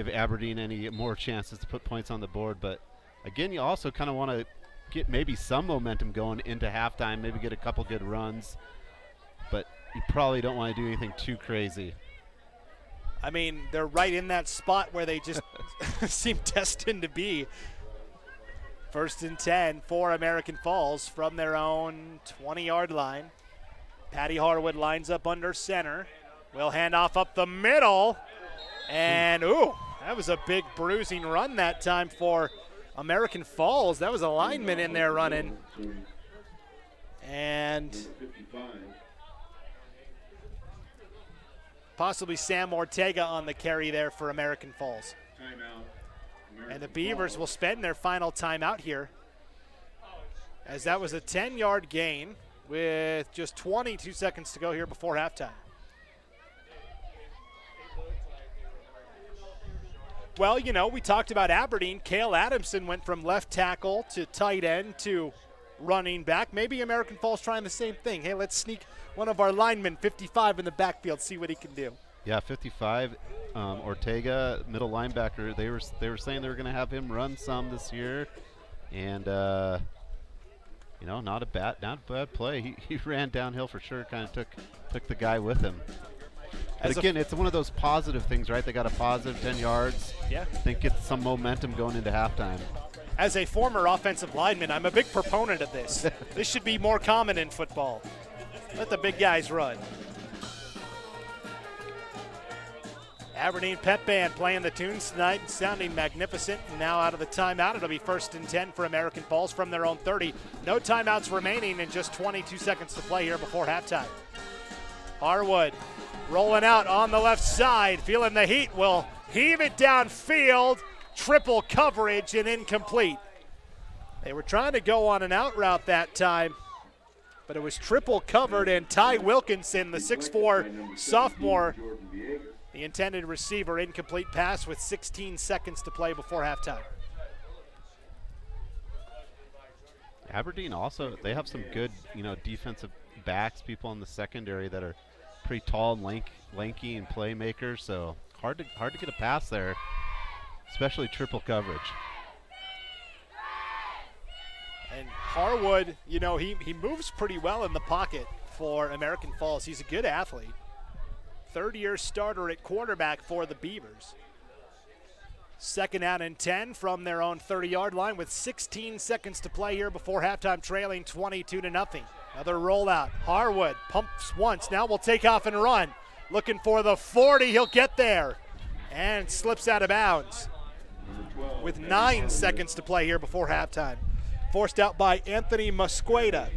Aberdeen any more chances to put points on the board. But again, you also kind of want to get maybe some momentum going into halftime, maybe get a couple good runs. But you probably don't want to do anything too crazy. They're right in that spot where they just seem destined to be. 1st and 10 for American Falls from their own 20-yard line. Patty Harwood lines up under center. Will hand off up the middle. And, that was a big bruising run that time for American Falls. That was a lineman in there running. And possibly Sam Ortega on the carry there for American Falls. And the Beavers will spend their final timeout here, as that was a 10-yard gain with just 22 seconds to go here before halftime. Well, we talked about Aberdeen. Cale Adamson went from left tackle to tight end to running back. Maybe American Falls trying the same thing. Hey, let's sneak one of our linemen, 55, in the backfield, see what he can do. Yeah, 55, Ortega, middle linebacker. They were saying they were going to have him run some this year, and not a bad play. He ran downhill for sure. Kind of took the guy with him. But again, it's one of those positive things, right? They got a positive 10 yards. Yeah. I think it's some momentum going into halftime. As a former offensive lineman, I'm a big proponent of this. This should be more common in football. Let the big guys run. Aberdeen Pep Band playing the tunes tonight, sounding magnificent. And now out of the timeout, it'll be 1st and 10 for American Falls from their own 30. No timeouts remaining and just 22 seconds to play here before halftime. Harwood rolling out on the left side, feeling the heat, will heave it downfield. Triple coverage and incomplete. They were trying to go on an out route that time. but it was triple covered, and Ty Wilkinson, the 6'4 sophomore, the intended receiver, incomplete pass with 16 seconds to play before halftime. Aberdeen also, they have some good, defensive backs, people in the secondary that are pretty tall and lanky and playmakers, so hard to get a pass there, especially triple coverage. And Harwood, he moves pretty well in the pocket for American Falls. He's a good athlete. Third-year starter at quarterback for the Beavers. Second out and 10 from their own 30-yard line with 16 seconds to play here before halftime, trailing 22-0. Another rollout. Harwood pumps once. Now will take off and run. Looking for the 40. He'll get there. And slips out of bounds with 9 seconds to play here before halftime. Forced out by Anthony Mosqueda.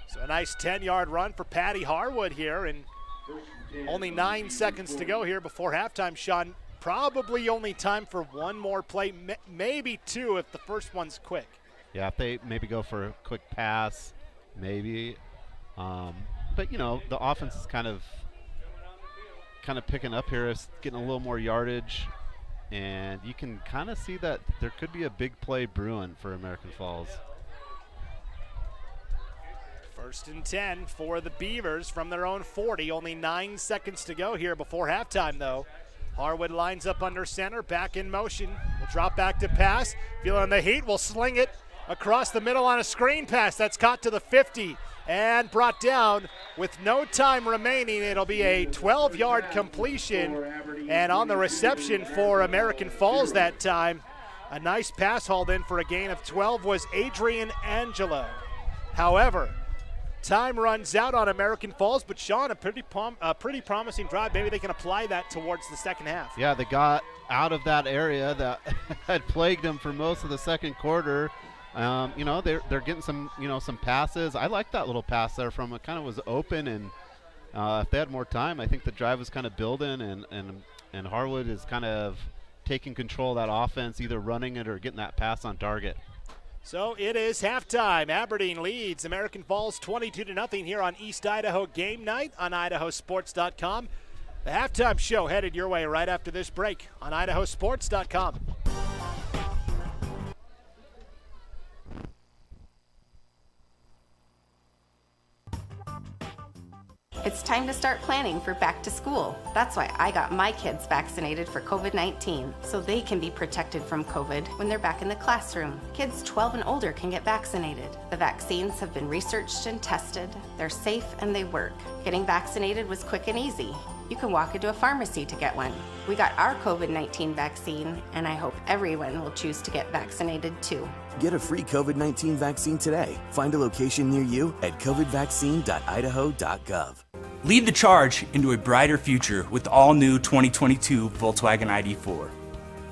So a nice 10-yard run for Patty Harwood here, and only 9 seconds to go here before halftime, Sean. Probably only time for one more play, maybe two if the first one's quick. Yeah, if they maybe go for a quick pass, maybe. But, the offense is kind of picking up here. It's getting a little more yardage, and you can kind of see that there could be a big play brewing for American Falls. First and 10 for the Beavers from their own 40. Only 9 seconds to go here before halftime, though. Harwood lines up under center, back in motion. Will drop back to pass. Feeling the heat, will sling it across the middle on a screen pass. That's caught to the 50 and brought down with no time remaining. It'll be a 12-yard completion. And on the reception for American Falls that time, a nice pass hauled in for a gain of 12 was Adrian Angelo. However, time runs out on American Falls, but Sean, a pretty promising drive. Maybe they can apply that towards the second half. Yeah, they got out of that area that had plagued them for most of the second quarter. They're getting some passes. I like that little pass there from it. Kind of was open, and if they had more time, I think the drive was kind of building, and Harwood is kind of taking control of that offense, either running it or getting that pass on target. So it is halftime. Aberdeen leads American Falls 22-0 here on East Idaho Game Night on IdahoSports.com. The halftime show headed your way right after this break on IdahoSports.com. It's time to start planning for back to school. That's why I got my kids vaccinated for COVID-19, so they can be protected from COVID when they're back in the classroom. Kids 12 and older can get vaccinated. The vaccines have been researched and tested. They're safe and they work. Getting vaccinated was quick and easy. You can walk into a pharmacy to get one. We got our COVID-19 vaccine, and I hope everyone will choose to get vaccinated too. Get a free COVID-19 vaccine today. Find a location near you at covidvaccine.idaho.gov. Lead the charge into a brighter future with the all-new 2022 Volkswagen ID4.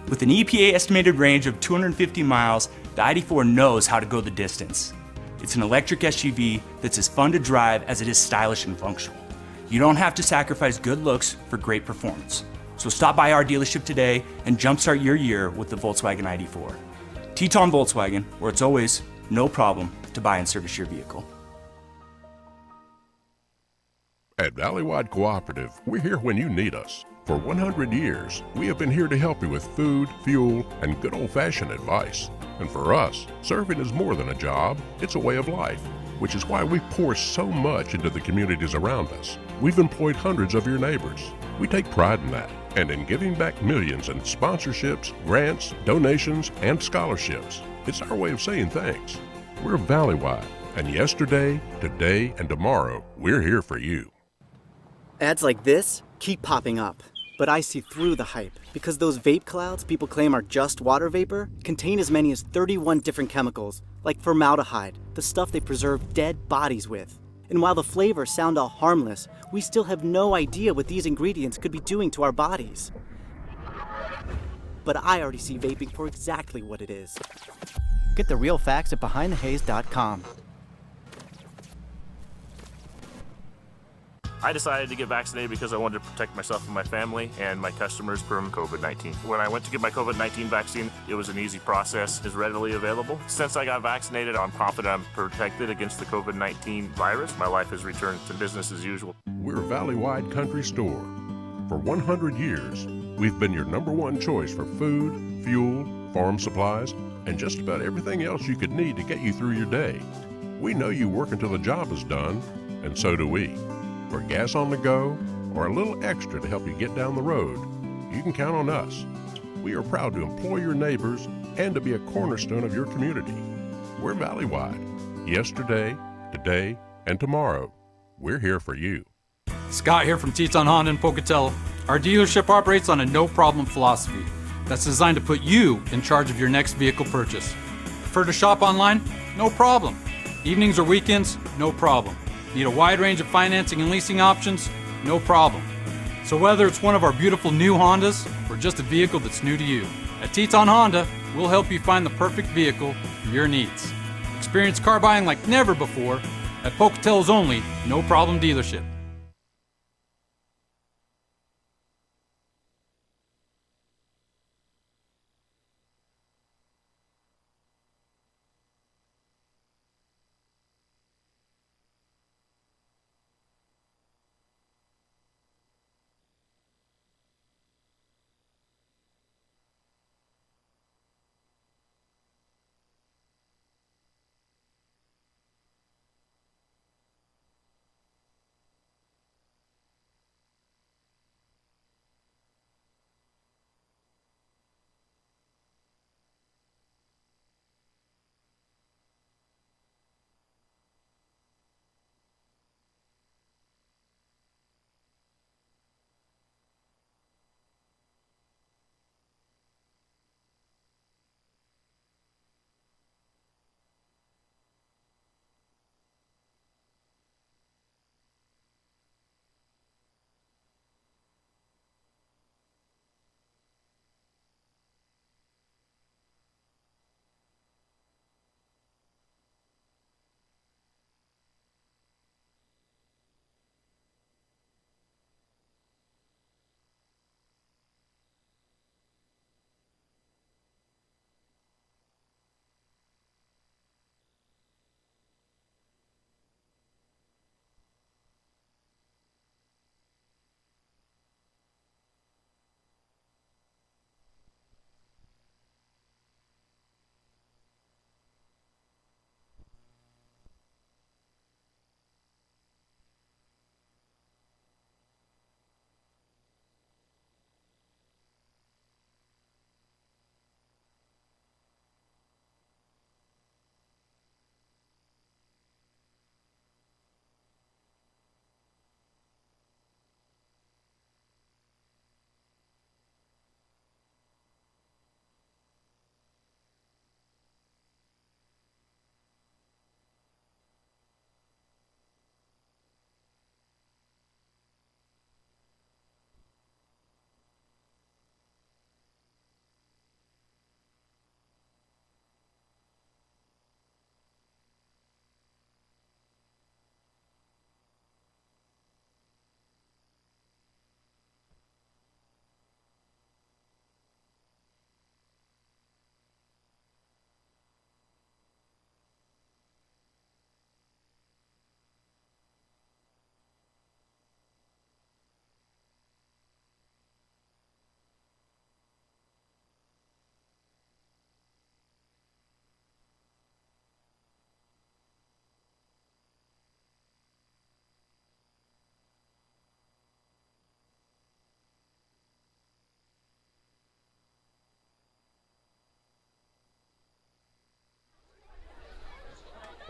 With an EPA estimated range of 250 miles, the ID4 knows how to go the distance. It's an electric SUV that's as fun to drive as it is stylish and functional. You don't have to sacrifice good looks for great performance. So stop by our dealership today and jumpstart your year with the Volkswagen ID4. Teton Volkswagen, where it's always no problem to buy and service your vehicle. At Valleywide Cooperative, we're here when you need us. For 100 years, we have been here to help you with food, fuel, and good old-fashioned advice. And for us, serving is more than a job, it's a way of life, which is why we pour so much into the communities around us. We've employed hundreds of your neighbors. We take pride in that, and in giving back millions in sponsorships, grants, donations, and scholarships. It's our way of saying thanks. We're Valleywide, and yesterday, today, and tomorrow, we're here for you. Ads like this keep popping up, but I see through the hype because those vape clouds people claim are just water vapor contain as many as 31 different chemicals, like formaldehyde, the stuff they preserve dead bodies with. And while the flavors sound all harmless, we still have no idea what these ingredients could be doing to our bodies. But I already see vaping for exactly what it is. Get the real facts at BehindTheHaze.com. I decided to get vaccinated because I wanted to protect myself and my family and my customers from COVID-19. When I went to get my COVID-19 vaccine, it was an easy process, is readily available. Since I got vaccinated, I'm confident I'm protected against the COVID-19 virus. My life has returned to business as usual. We're Valley-wide Country Store. For 100 years, we've been your #1 choice for food, fuel, farm supplies, and just about everything else you could need to get you through your day. We know you work until the job is done, and so do we. For gas on the go, or a little extra to help you get down the road, you can count on us. We are proud to employ your neighbors and to be a cornerstone of your community. We're Valley-wide. Yesterday, today, and tomorrow, we're here for you. Scott here from Teton Honda in Pocatello. Our dealership operates on a no-problem philosophy that's designed to put you in charge of your next vehicle purchase. Prefer to shop online? No problem. Evenings or weekends? No problem. Need a wide range of financing and leasing options? No problem. So whether it's one of our beautiful new Hondas or just a vehicle that's new to you, at Teton Honda, we'll help you find the perfect vehicle for your needs. Experience car buying like never before at Pocatello's only No Problem dealership.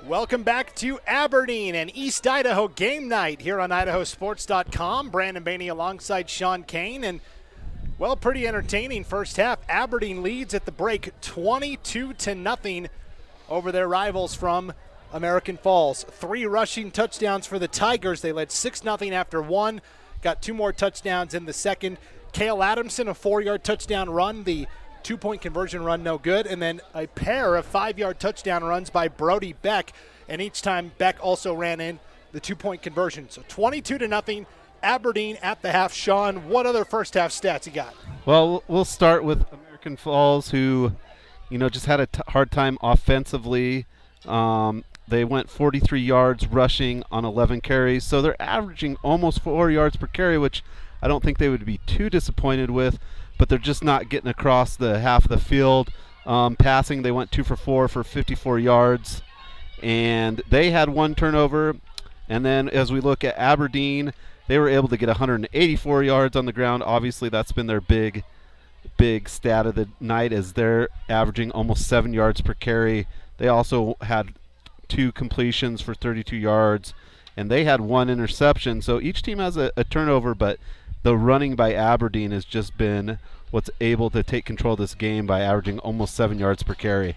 Welcome back to Aberdeen and East Idaho game night here on IdahoSports.com. Brandon Baney alongside Sean Kane, and well, pretty entertaining first half. Aberdeen leads at the break 22-0 over their rivals from American Falls. 3 rushing touchdowns for the Tigers. They led 6-0 after 1. Got 2 more touchdowns in the second. Cale Adamson, a 4-yard touchdown run. The 2-point conversion run, no good. And then a pair of 5-yard touchdown runs by Brody Beck. And each time Beck also ran in the 2-point conversion. So 22-0, Aberdeen at the half. Sean, what other first half stats you got? Well, we'll start with American Falls, who, just had a hard time offensively. They went 43 yards rushing on 11 carries, so they're averaging almost 4 yards per carry, which I don't think they would be too disappointed with, but they're just not getting across the half of the field. Passing, they went 2 for 4 for 54 yards, and they had 1 turnover. And then as we look at Aberdeen, they were able to get 184 yards on the ground. Obviously, that's been their big stat of the night, as they're averaging almost 7 yards per carry. They also had 2 completions for 32 yards, and they had 1 interception. So each team has a turnover, but the running by Aberdeen has just been what's able to take control of this game by averaging almost 7 yards per carry.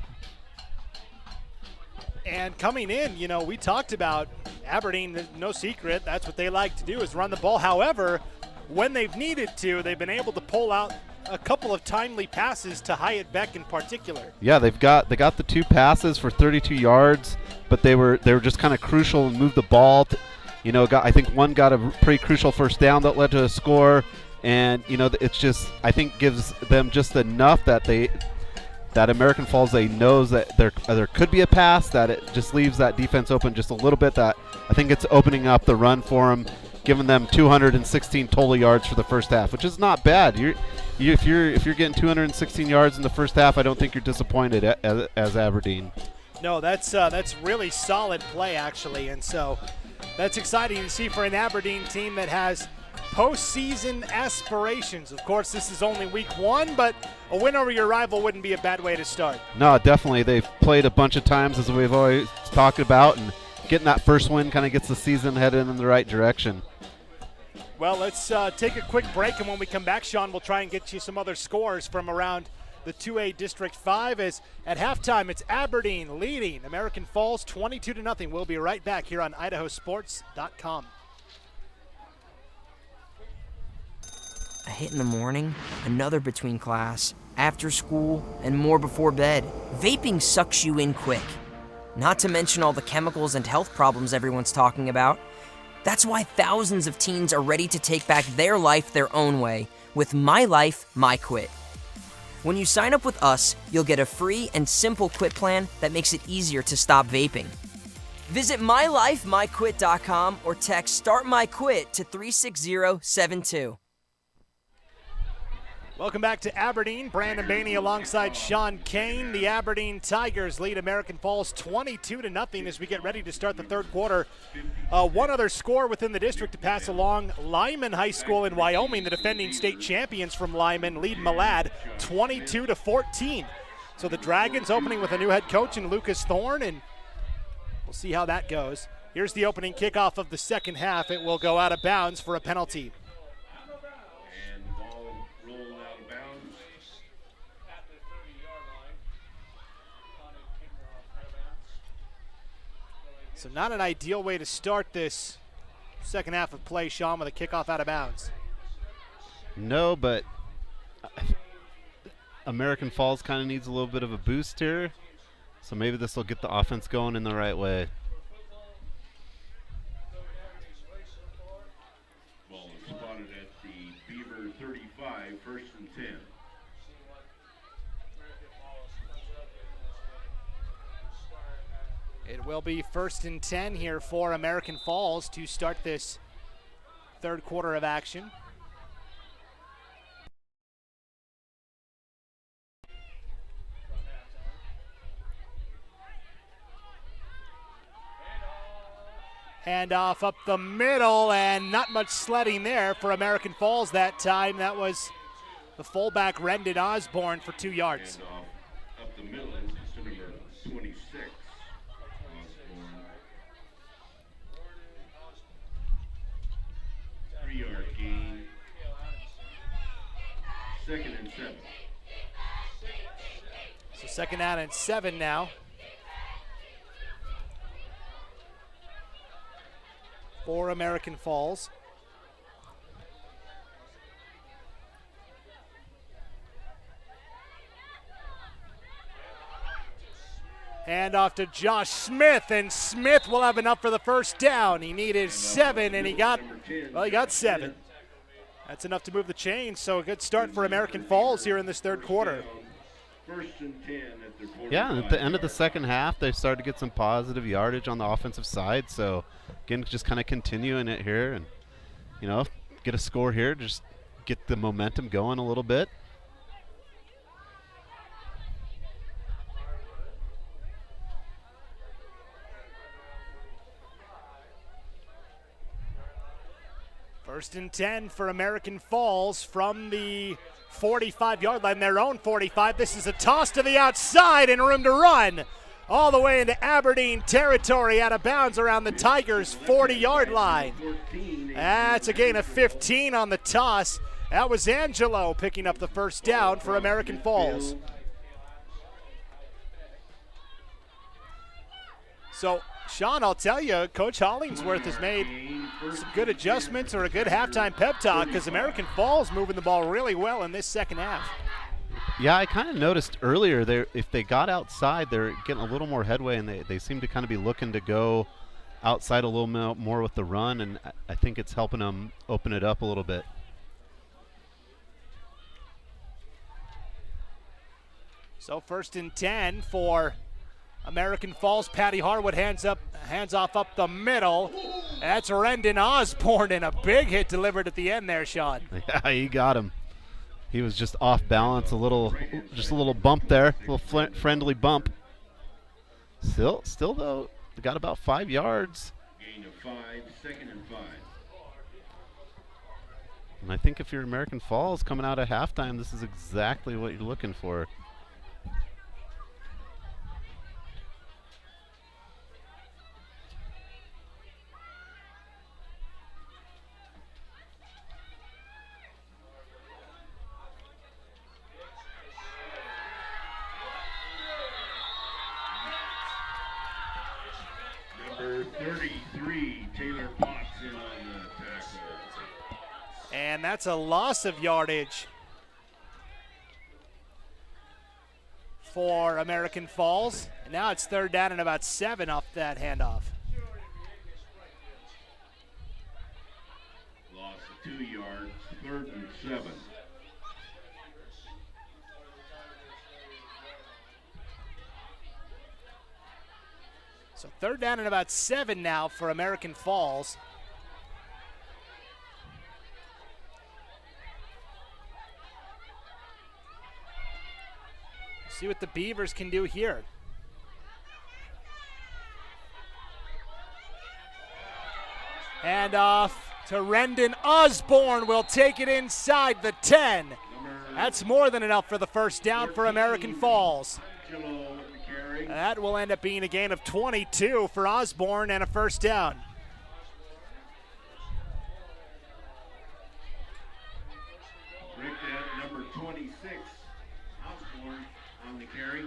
And coming in, we talked about Aberdeen, no secret, that's what they like to do, is run the ball. However, when they've needed to, they've been able to pull out a couple of timely passes to Hyatt Beck in particular. Yeah, they got the 2 passes for 32 yards, but they were just kind of crucial and moved the ball. I think one got a pretty crucial first down that led to a score, and it's just, I think, gives them just enough that American Falls, they knows that there could be a pass, that it just leaves that defense open just a little bit. That I think it's opening up the run for them, giving them 216 total yards for the first half, which is not bad. If you're getting 216 yards in the first half, I don't think you're disappointed as Aberdeen. No, that's really solid play, actually, and so that's exciting to see for an Aberdeen team that has postseason aspirations. Of course, this is only week 1, but a win over your rival wouldn't be a bad way to start. No, definitely. They've played a bunch of times, as we've always talked about, and getting that first win kind of gets the season headed in the right direction. Well, let's take a quick break, and when we come back, Sean, we'll try and get you some other scores from around the 2A District 5, as at halftime it's Aberdeen leading American Falls 22-0. We'll be right back here on IdahoSports.com. A hit in the morning, another between class, after school, and more before bed. Vaping sucks you in quick. Not to mention all the chemicals and health problems everyone's talking about. That's why thousands of teens are ready to take back their life their own way with My Life, My Quit. When you sign up with us, you'll get a free and simple quit plan that makes it easier to stop vaping. Visit mylifemyquit.com or text Start My Quit to 36072. Welcome back to Aberdeen. Brandon Bainey alongside Sean Kane. The Aberdeen Tigers lead American Falls 22-0 as we get ready to start the third quarter. One other score within the district to pass along. Lyman High School in Wyoming, the defending state champions from Lyman, lead Malad 22-14. So the Dragons opening with a new head coach in Lucas Thorne, and we'll see how that goes. Here's the opening kickoff of the second half. It will go out of bounds for a penalty. So not an ideal way to start this second half of play, Sean, with a kickoff out of bounds. No, but American Falls kind of needs a little bit of a boost here. So maybe this will get the offense going in the right way. Ball is spotted at the Beaver 35, first and 10. It will be first and 10 here for American Falls to start this third quarter of action. Handoff up the middle, and not much sledding there for American Falls that time. That was the fullback, Rendon Osborne, for 2 yards. Handoff up the middle is to number 26. Osborne. 3-yard gain. Second and 7. So second out and 7 now. For American Falls. Hand off to Josh Smith, and Smith will have enough for the first down. He needed 7, and he got 7. That's enough to move the chains, so a good start for American Falls here in this third quarter. First and 10 at their quarter. Yeah, and at the end of the second half, they started to get some positive yardage on the offensive side. So, again, just kind of continuing it here and, get a score here, just get the momentum going a little bit. First and 10 for American Falls from the 45-yard line, their own 45. This is a toss to the outside and room to run all the way into Aberdeen territory, out of bounds around the Tigers' 40-yard line. That's a gain of 15 on the toss. That was Angelo picking up the first down for American Falls. So, Sean, I'll tell you, Coach Hollingsworth has made some good adjustments or a good halftime pep talk, because American Falls moving the ball really well in this second half. Yeah, I kind of noticed earlier if they got outside, they're getting a little more headway, and they seem to kind of be looking to go outside a little more with the run, and I think it's helping them open it up a little bit. So first and 10 for American Falls. Patty Harwood hands off up the middle. That's Rendon Osborne, and a big hit delivered at the end there, Sean. Yeah, he got him. He was just off balance, just a little bump there, a little friendly bump. Still though, they got about 5 yards. Gain of 5, second and 5. And I think if you're American Falls coming out of halftime, this is exactly what you're looking for. Number 33, Taylor Potts in on the tackle. And that's a loss of yardage for American Falls. And now it's third down and about 7 off that handoff. Loss of 2 yards, third and 7. So third down and about 7 now for American Falls. See what the Beavers can do here. Hand off to Rendon Osborne. Will take it inside the 10. That's more than enough for the first down for American Falls. That will end up being a gain of 22 for Osborne and a first down. Rick, number 26, Osborne on the carry.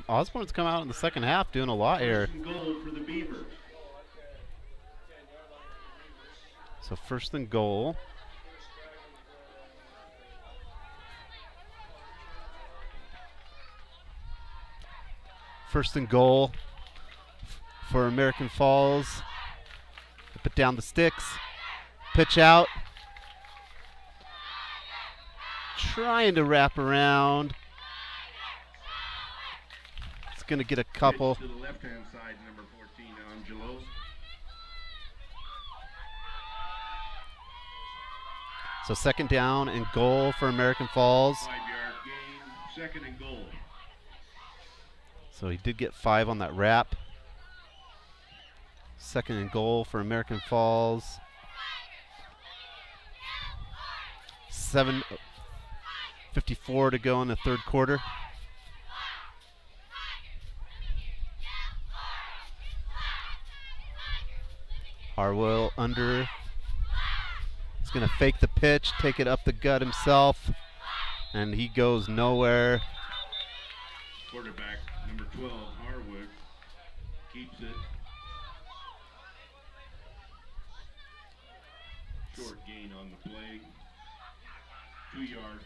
Osborne's come out in the second half doing a lot here. First and goal for the Beavers. So first and goal. First and goal for American Falls. They put down the sticks. Pitch out. Trying to wrap around. It's going to get a couple. To the left-hand side, number 14, Angelo. So second down and goal for American Falls. 5-yard gain, second and goal. So he did get 5 on that wrap. Second and goal for American Falls. 7:54 to go in the third quarter. Harwell under. He's going to fake the pitch, take it up the gut himself, and he goes nowhere. Quarterback number 12, Harwood, keeps it. Short gain on the play. 2 yards.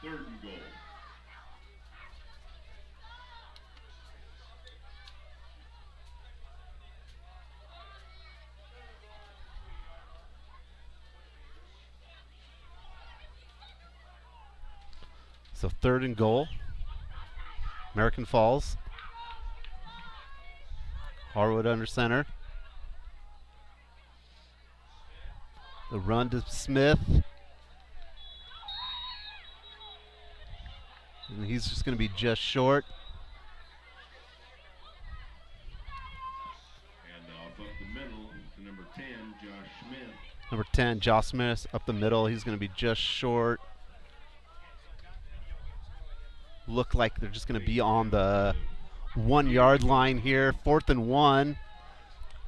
Third and goal. So 3rd and goal. American Falls. Harwood under center. The run to Smith. And he's just going to be just short. And off up the middle to number 10, Josh Smith. Number 10, Josh Smith up the middle. He's going to be just short. Look like they're just going to be on the 1 yard line here. 4th and 1.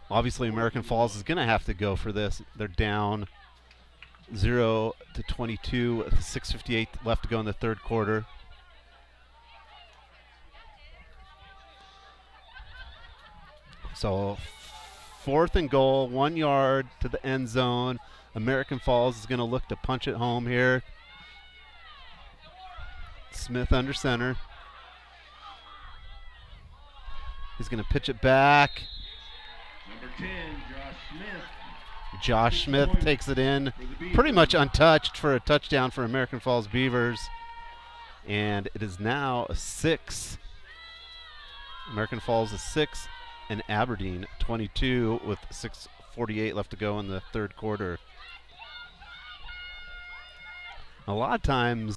Obviously, American Falls is going to have to go for this. They're down 0 to 22 with 6:58 left to go in the 3rd quarter. So 4th and goal, 1 yard to the end zone. American Falls is going to look to punch it home here. Smith under center. He's going to pitch it back. Number 10, Josh Smith. Josh Smith takes it in pretty much untouched for a touchdown for American Falls Beavers. And it is now a 6. American Falls is 6 and Aberdeen 22 with 6:48 left to go in the 3rd quarter. A lot of times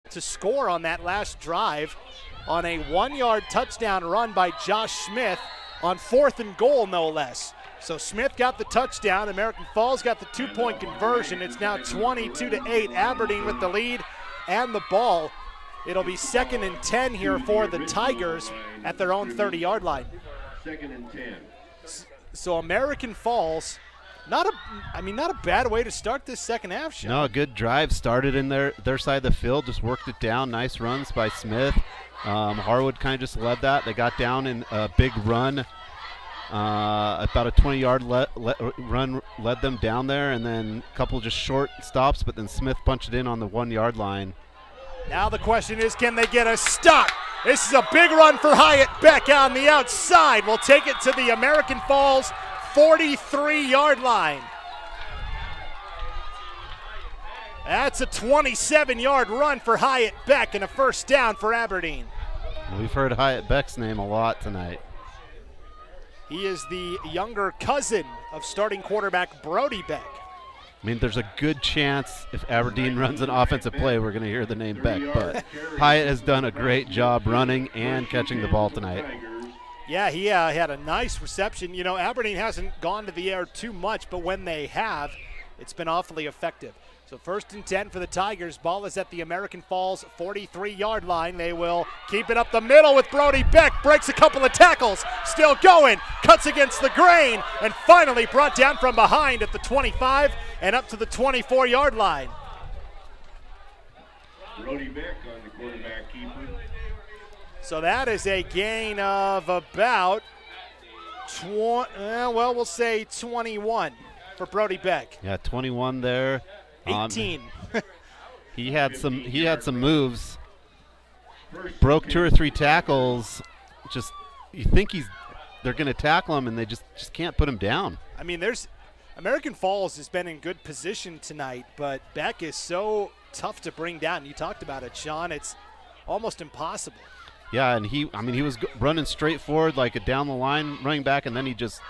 to score on that last drive on a 1-yard touchdown run by Josh Smith on 4th and goal, no less. So Smith got the touchdown. American Falls got the 2-point conversion. It's now 22-8. Aberdeen with the lead and the ball. It'll be 2nd and 10 here for the Tigers at their own 30-yard line. 2nd and 10. So American Falls, not a bad way to start this second half, Sean. No, a good drive started in their side of the field, just worked it down. Nice runs by Smith. Harwood kind of just led that. They got down in a big run. About a 20-yard run led them down there, and then a couple just short stops, but then Smith punched it in on the 1-yard line. Now the question is, can they get a stop? This is a big run for Hyatt Beck on the outside. We'll take it to the American Falls 43-yard line. That's a 27-yard run for Hyatt Beck and a first down for Aberdeen. We've heard Hyatt Beck's name a lot tonight. He is the younger cousin of starting quarterback Brody Beck. I mean, there's a good chance if Aberdeen runs an offensive play, we're going to hear the name Beck. But Hyatt has done a great job running and catching the ball tonight. Yeah, he had a nice reception. You know, Aberdeen hasn't gone to the air too much, but when they have, it's been awfully effective. So 1st and 10 for the Tigers. Ball is at the American Falls 43-yard line. They will keep it up the middle with Brody Beck. Breaks a couple of tackles. Still going. Cuts against the grain. And finally brought down from behind at the 25 and up to the 24-yard line. Brody Beck on the quarterback keeper. So that is a gain of about, we'll say 21 for Brody Beck. Yeah, 21 there. 18. He had some moves. Broke 2 or 3 tackles. Just you think they're going to tackle him, and they just can't put him down. I mean, American Falls has been in good position tonight, but Beck is so tough to bring down. You talked about it, Sean. It's almost impossible. Yeah, and he was running straight forward like a down the line running back, and then he just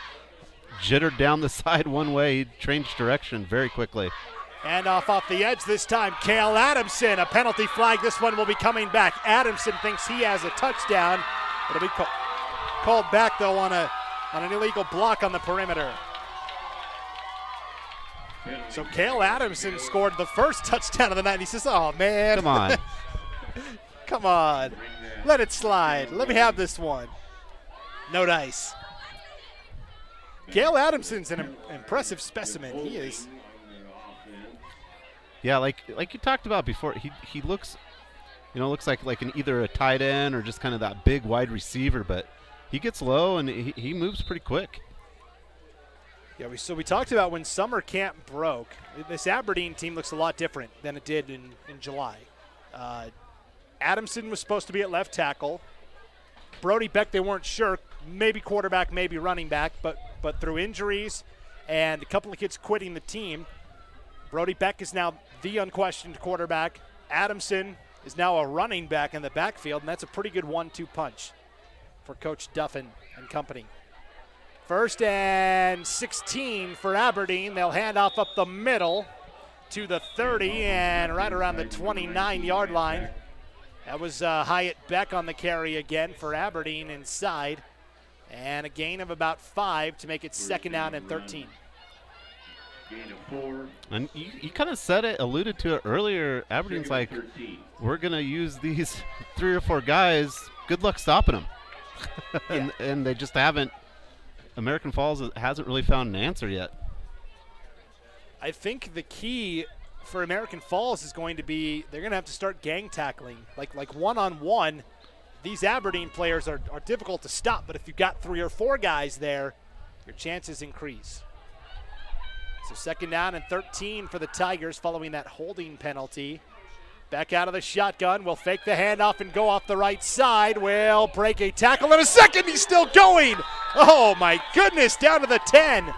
jittered down the side one way. He changed direction very quickly. And off the edge this time, Cale Adamson, a penalty flag. This one will be coming back. Adamson thinks he has a touchdown. It'll be called back, though, on an illegal block on the perimeter. So Cale Adamson scored the first touchdown of the night. He says, oh, man. Come on. Come on. Let it slide. Let me have this one. No dice. Cale Adamson's an impressive specimen. He is. Yeah, like you talked about before, he looks, looks like either a tight end or just kind of that big wide receiver, but he gets low and he moves pretty quick. Yeah, so we talked about when summer camp broke, this Aberdeen team looks a lot different than it did in July. Adamson was supposed to be at left tackle. Brody Beck, they weren't sure, maybe quarterback, maybe running back, but through injuries and a couple of kids quitting the team, Brody Beck is now the unquestioned quarterback. Adamson is now a running back in the backfield, and that's a pretty good 1-2 punch for Coach Duffin and company. 1st and 16 for Aberdeen. They'll hand off up the middle to the 30 and right around the 29-yard line. That was Hyatt Beck on the carry again for Aberdeen inside. And a gain of about 5 to make it 2nd down and 13. And you kind of alluded to it earlier. Aberdeen's like, we're going to use these 3 or 4 guys. Good luck stopping them. and they just haven't. American Falls hasn't really found an answer yet. I think the key for American Falls is going to be they're going to have to start gang tackling. Like one-on-one, these Aberdeen players are difficult to stop, but if you've got 3 or 4 guys there, your chances increase. So 2nd down and 13 for the Tigers following that holding penalty. Back out of the shotgun, will fake the handoff and go off the right side. Will break a tackle in a second. He's still going. Oh, my goodness, down to the 10.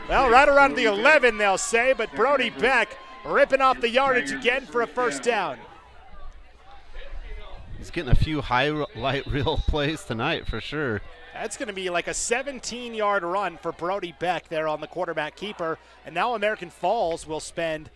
Well, right around the 11, they'll say, but Brody Beck ripping off the yardage again for a 1st down. He's getting a few highlight reel plays tonight for sure. That's going to be like a 17-yard run for Brody Beck there on the quarterback keeper. And now American Falls will spend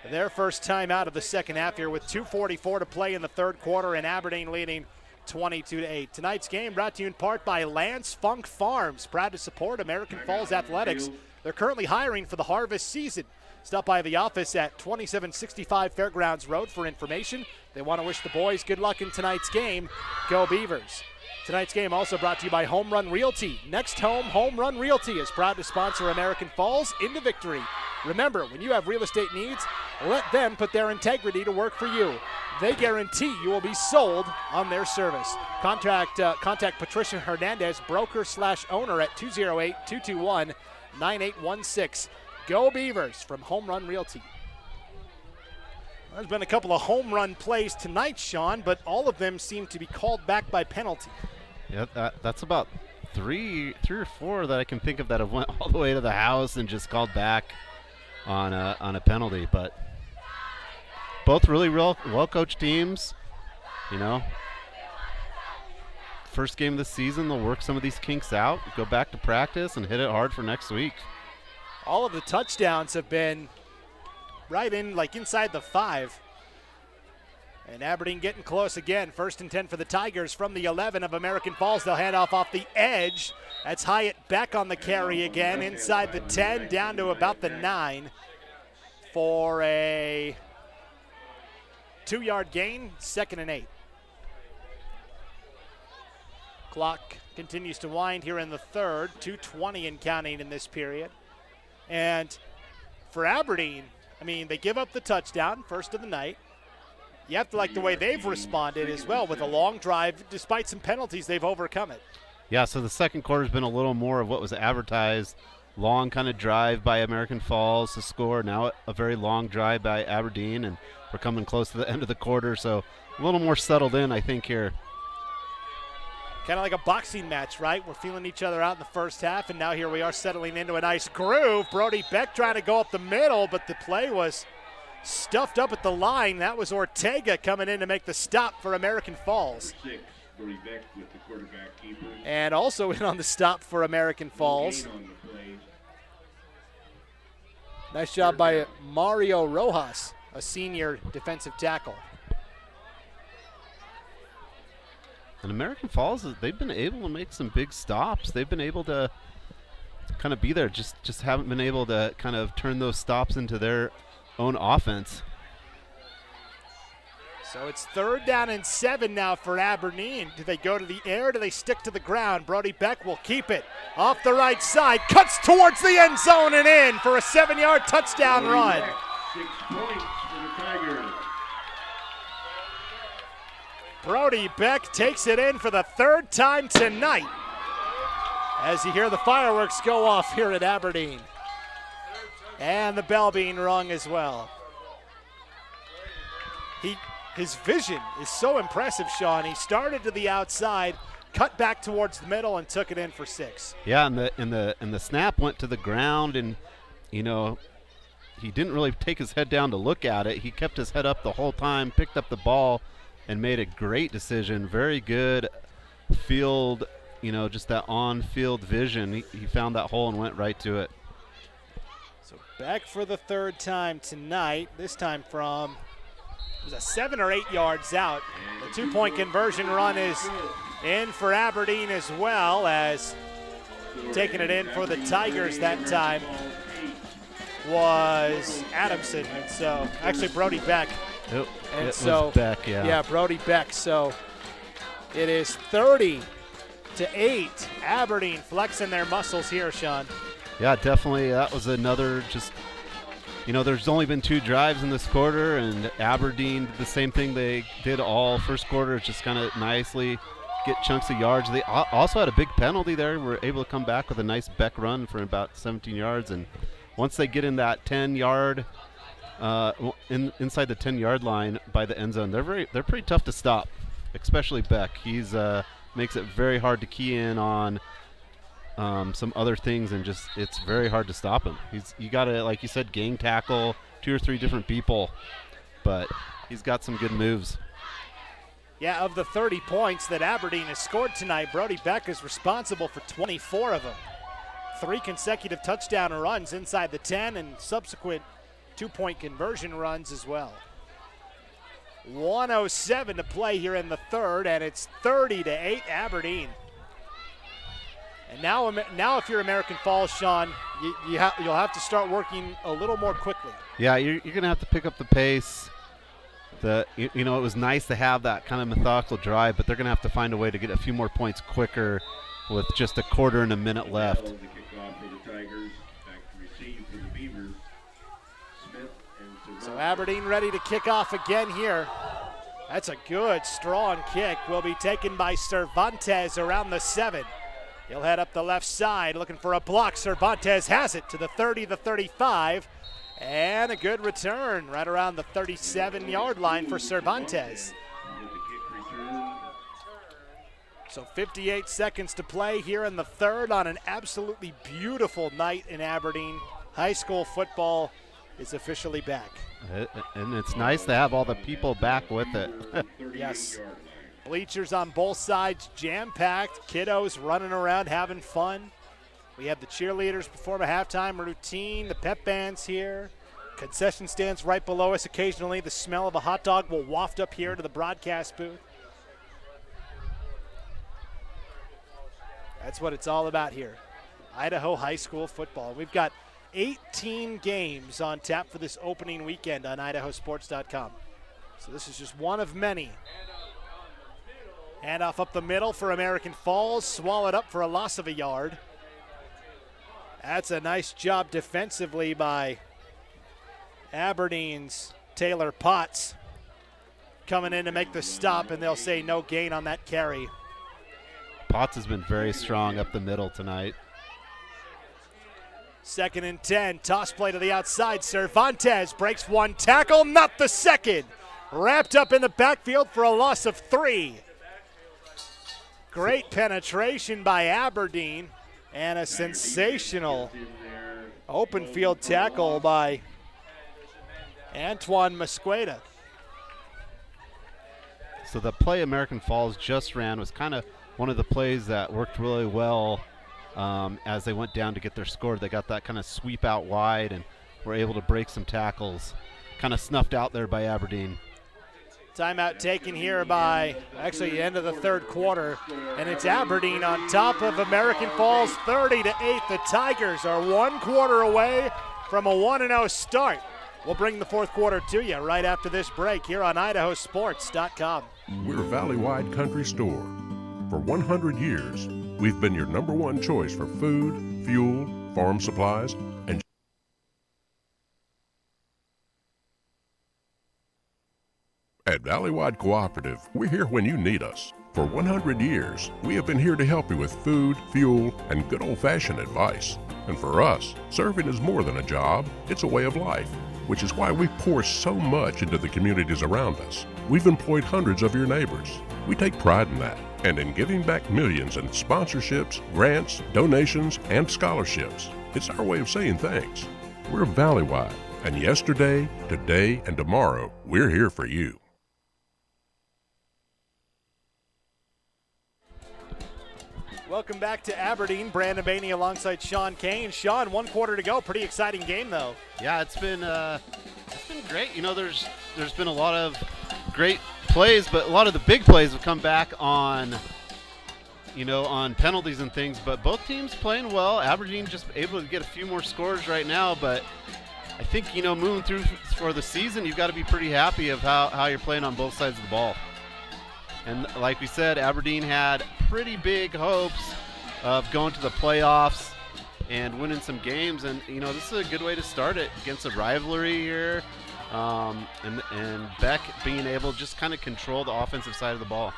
their first time out of the second half here with 2:44 to play in the 3rd quarter and Aberdeen leading 22-8. Tonight's game brought to you in part by Lance Funk Farms, proud to support American Falls Athletics. They're currently hiring for the harvest season. Stop by the office at 2765 Fairgrounds Road for information. They want to wish the boys good luck in tonight's game. Go Beavers. Tonight's game also brought to you by Home Run Realty. Next Home Run Realty is proud to sponsor American Falls into victory. Remember, when you have real estate needs, let them put their integrity to work for you. They guarantee you will be sold on their service. Contact Patricia Hernandez, broker/owner at 208-221-9816. Go Beavers from Home Run Realty. There's been a couple of home run plays tonight, Sean, but all of them seem to be called back by penalty. Yeah, that's about three or four that I can think of that have went all the way to the house and just called back on a penalty. But both really well-coached teams, First game of the season, they'll work some of these kinks out, go back to practice, and hit it hard for next week. All of the touchdowns have been right in, inside the 5. And Aberdeen getting close again. 1st and 10 for the Tigers from the 11 of American Falls. They'll hand off the edge. That's Hyatt Beck on the carry again. Inside the 10, down to about the 9 for a 2-yard gain. 2nd and 8. Clock continues to wind here in the 3rd. 2:20 and counting in this period. And for Aberdeen, they give up the touchdown, first of the night. You have to like the way they've responded as well with a long drive. Despite some penalties, they've overcome it. Yeah, so the second quarter's been a little more of what was advertised. Long kind of drive by American Falls to score. Now a very long drive by Aberdeen, and we're coming close to the end of the quarter, so a little more settled in, I think, here. Kind of like a boxing match, right? We're feeling each other out in the first half, and now here we are settling into a nice groove. Brody Beck trying to go up the middle, but the play was stuffed up at the line. That was Ortega coming in to make the stop for American Falls. Brody Beck with the quarterback keeper. And also in on the stop for American Falls. Nice job by Mario Rojas, a senior defensive tackle. And American Falls, they've been able to make some big stops. They've been able to kind of be there, just haven't been able to kind of turn those stops into their own offense. So it's 3rd down and 7 now for Aberdeen. Do they go to the air? Do they stick to the ground? Brody Beck will keep it off the right side, cuts towards the end zone and in for a 7-yard touchdown run. 6 points for the Tigers. Brody Beck takes it in for the 3rd time tonight as you hear the fireworks go off here at Aberdeen. And the bell being rung as well. His vision is so impressive, Sean. He started to the outside, cut back towards the middle, and took it in for 6. Yeah, and the snap went to the ground, and he didn't really take his head down to look at it. He kept his head up the whole time, picked up the ball, and made a great decision. Very good field, just that on-field vision. He found that hole and went right to it. So back for the 3rd time tonight, this time from it was a 7 or 8 yards out. The 2-point conversion run is in for Aberdeen as well, as taking it in for the Tigers that time was Adamson. And so, actually Brody Beck. Oh, and it so, was Beck, yeah. Yeah, Brody Beck. So it is 30-8. Aberdeen flexing their muscles here, Sean. Yeah, definitely. That was another there's only been 2 drives in this quarter, and Aberdeen did the same thing they did all first quarter, just kind of nicely get chunks of yards. They also had a big penalty there. Were able to come back with a nice Beck run for about 17 yards, and once they get in that 10-yard, inside the 10-yard line by the end zone, they're pretty tough to stop, especially Beck. He's makes it very hard to key in on some other things, and it's very hard to stop him. You got to, like you said, gang tackle 2 or 3 different people, but he's got some good moves. Yeah, of the 30 points that Aberdeen has scored tonight, Brody Beck is responsible for 24 of them. 3 consecutive touchdown runs inside the 10 and subsequent 2-point conversion runs as well. 1:07 to play here in the 3rd, and it's 30-8 Aberdeen. And now if you're American Falls, Sean, you'll have to start working a little more quickly. Yeah, you're going to have to pick up the pace. It was nice to have that kind of methodical drive, but they're going to have to find a way to get a few more points quicker with just a quarter and a minute left. So Aberdeen ready to kick off again here. That's a good, strong kick. Will be taken by Cervantes around the 7. He'll head up the left side looking for a block. Cervantes has it to the 30, the 35, and a good return right around the 37-yard line for Cervantes. So 58 seconds to play here in the 3rd on an absolutely beautiful night in Aberdeen. High school football is officially back. And it's nice to have all the people back with it. Yes. Bleachers on both sides, jam-packed, kiddos running around having fun. We have the cheerleaders perform a halftime routine, the pep band's here. Concession stands right below us. Occasionally the smell of a hot dog will waft up here to the broadcast booth. That's what it's all about here. Idaho high school football. We've got 18 games on tap for this opening weekend on IdahoSports.com. So this is just one of many. Handoff up the middle for American Falls, swallowed up for a loss of a yard. That's a nice job defensively by Aberdeen's Taylor Potts. Coming in to make the stop, and they'll say no gain on that carry. Potts has been very strong up the middle tonight. 2nd and 10, toss play to the outside. Cervantes breaks 1 tackle, not the second. Wrapped up in the backfield for a loss of 3. Great penetration by Aberdeen, and a sensational open field tackle by Antoine Mosqueda. So the play American Falls just ran was kind of one of the plays that worked really well as they went down to get their score. They got that kind of sweep out wide and were able to break some tackles. Kind of snuffed out there by Aberdeen. Timeout taken here by actually the end of the third quarter, and it's Aberdeen on top of American Falls 30-8. The Tigers are 1 quarter away from a 1-0 start. We'll bring the fourth quarter to you right after this break here on IdahoSports.com. We're a valley-wide country store. For 100 years, we've been your #1 choice for food, fuel, farm supplies, and at Valley-Wide Cooperative, we're here when you need us. For 100 years, we have been here to help you with food, fuel, and good old-fashioned advice. And for us, serving is more than a job, it's a way of life, which is why we pour so much into the communities around us. We've employed hundreds of your neighbors. We take pride in that, and in giving back millions in sponsorships, grants, donations, and scholarships. It's our way of saying thanks. We're Valley-Wide, and yesterday, today, and tomorrow, we're here for you. Welcome back to Aberdeen. Brandon Bainey alongside Sean Kane. Sean, 1 quarter to go. Pretty exciting game, though. Yeah, it's been great. You know, there's been a lot of great plays, but a lot of the big plays have come back on, on penalties and things. But both teams playing well. Aberdeen just able to get a few more scores right now, but I think moving through for the season, you've got to be pretty happy of how you're playing on both sides of the ball. And like we said, Aberdeen had pretty big hopes of going to the playoffs and winning some games. And, this is a good way to start it against a rivalry here. And Beck being able to just kind of control the offensive side of the ball.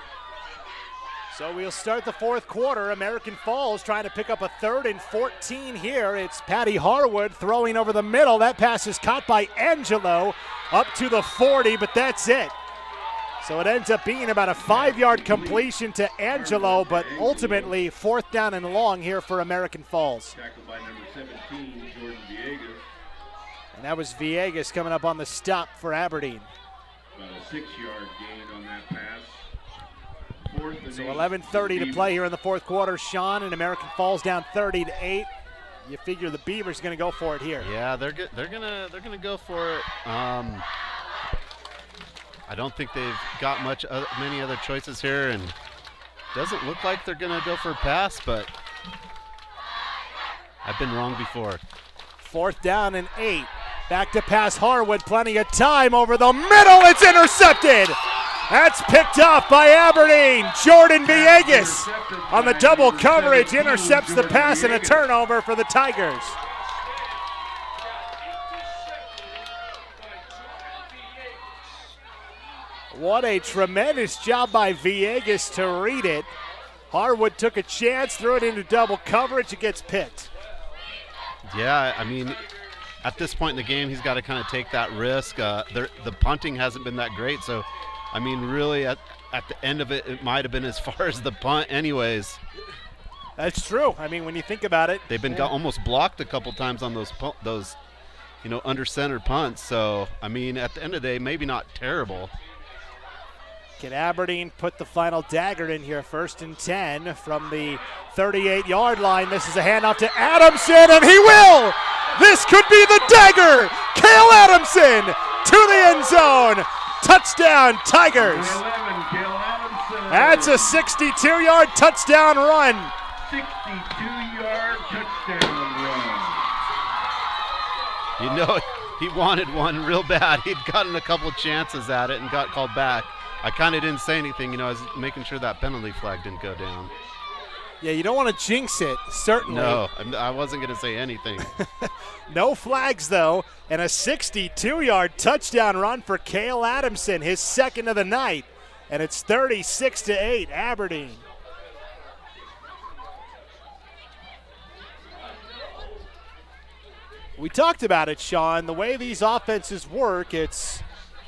So we'll start the fourth quarter. American Falls trying to pick up a 3rd and 14 here. It's Patty Harwood throwing over the middle. That pass is caught by Angelo up to the 40, but that's it. So it ends up being about a 5-yard completion to Angelo, but ultimately 4th down and long here for American Falls. Tackled by number 17, Jordan Villegas. And that was Villegas coming up on the stop for Aberdeen. About a 6-yard gain on that pass. 4th and So 8. 11:30 to play here in the fourth quarter. Sean, and American Falls down 30-8. You figure the Beavers going to go for it here. Yeah, they're gonna go for it. I don't think they've got many other choices here, and doesn't look like they're going to go for a pass, but I've been wrong before. 4th down and 8. Back to pass Harwood, plenty of time over the middle. It's intercepted. That's picked off by Aberdeen. Jordan Villegas on the double coverage intercepts the pass, and a turnover for the Tigers. What a tremendous job by Villegas to read it. Harwood took a chance, threw it into double coverage. It gets picked. Yeah, I mean, at this point in the game, he's got to kind of take that risk. The punting hasn't been that great, so, I mean, really, at the end of it, it might have been as far as the punt anyways. That's true. I mean, when you think about it. They've been almost blocked a couple times on those under center punts. So, I mean, at the end of the day, maybe not terrible. Can Aberdeen put the final dagger in here? 1st and 10 from the 38-yard line. This is a handoff to Adamson, and he will! This could be the dagger! Cale Adamson to the end zone. Touchdown, Tigers. That's a 62-yard touchdown run. 62-yard touchdown run. You know, he wanted one real bad. He'd gotten a couple chances at it and got called back. I kind of didn't say anything, I was making sure that penalty flag didn't go down. Yeah, you don't want to jinx it, certainly. No, I wasn't going to say anything. No flags, though, and a 62-yard touchdown run for Cale Adamson, his 2nd of the night, and it's 36-8, Aberdeen. We talked about it, Sean. The way these offenses work, it's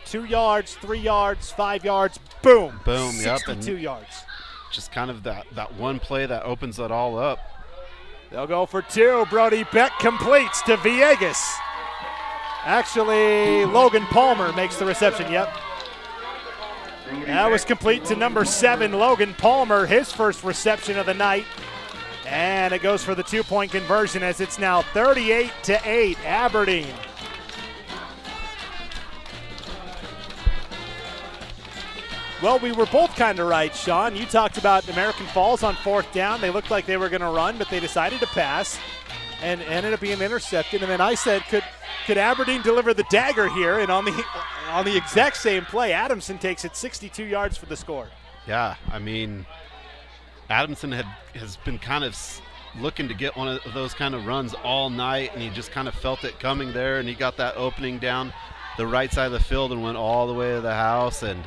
2 yards, 3 yards, 5 yards, boom. Boom, 62 yards. just kind of that one play that opens it all up. They'll go for two. Brody Beck completes to Villegas. Actually, Logan Palmer makes the reception, yep. That was complete to number 7, Logan Palmer, his first reception of the night. And it goes for the 2-point conversion as it's now 38-8, Aberdeen. Well, we were both kind of right, Sean. You talked about American Falls on 4th down. They looked like they were going to run, but they decided to pass and ended up being intercepted. And then I said, could Aberdeen deliver the dagger here? And on the exact same play, Adamson takes it 62 yards for the score. Yeah, I mean, Adamson has been kind of looking to get one of those kind of runs all night, and he just kind of felt it coming there, and he got that opening down the right side of the field and went all the way to the house. And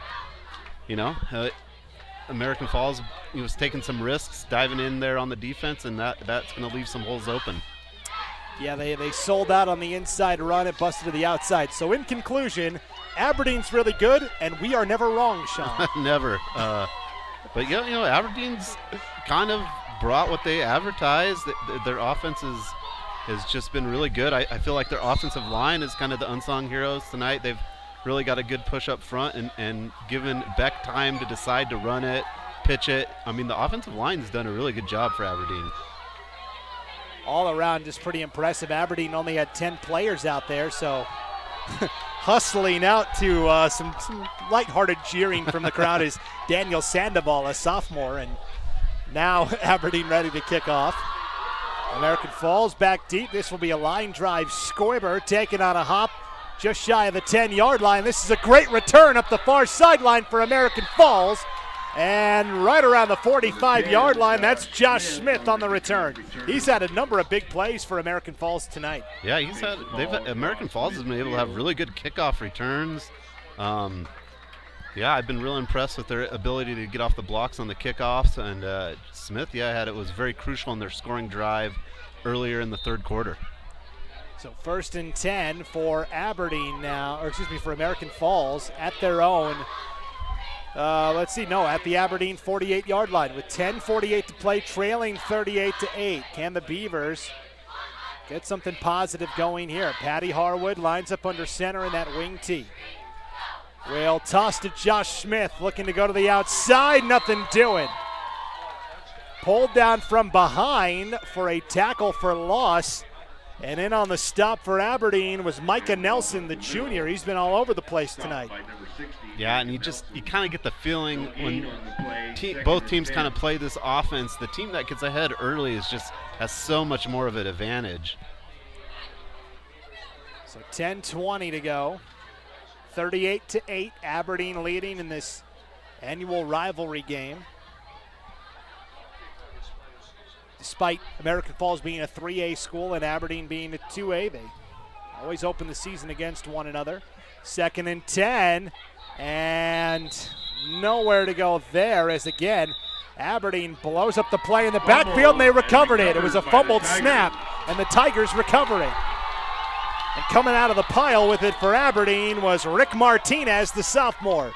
American Falls was taking some risks, diving in there on the defense, and that's going to leave some holes open. Yeah, they sold out on the inside run. It busted to the outside. So in conclusion, Aberdeen's really good, and we are never wrong, Sean. Never. But Aberdeen's kind of brought what they advertised. Their offense has just been really good. I feel like their offensive line is kind of the unsung heroes tonight. They've really got a good push up front and given Beck time to decide to run it, pitch it. I mean, the offensive line has done a really good job for Aberdeen. All around, just pretty impressive. Aberdeen only had 10 players out there, so hustling out to some lighthearted jeering from the crowd is Daniel Sandoval, a sophomore, and now Aberdeen ready to kick off. American Falls back deep. This will be a line drive. Skoiber taking on a hop just shy of the 10-yard line. This is a great return up the far sideline for American Falls. And right around the 45-yard line, that's Josh Smith on the return. He's had a number of big plays for American Falls tonight. Yeah, American Falls has been able to have really good kickoff returns. I've been real impressed with their ability to get off the blocks on the kickoffs. And Smith, was very crucial in their scoring drive earlier in the third quarter. So 1st and 10 for Aberdeen now, for American Falls at their own. At the Aberdeen 48-yard line with 10:48 to play, trailing 38-8. Can the Beavers get something positive going here? Patty Harwood lines up under center in that wing tee. Will toss to Josh Smith, looking to go to the outside, nothing doing. Pulled down from behind for a tackle for loss. And in on the stop for Aberdeen was Micah Nelson, the junior. He's been all over the place tonight. Yeah, and you kind of get the feeling when both teams kind of play this offense, the team that gets ahead early has so much more of an advantage. So 10:20 to go. 38-8, Aberdeen leading in this annual rivalry game. Despite American Falls being a 3A school and Aberdeen being a 2A, they always open the season against one another. 2nd and 10, and nowhere to go there as again, Aberdeen blows up the play in the backfield and they recovered it. It was a fumbled snap and the Tigers recover it. And coming out of the pile with it for Aberdeen was Rick Martinez, the sophomore.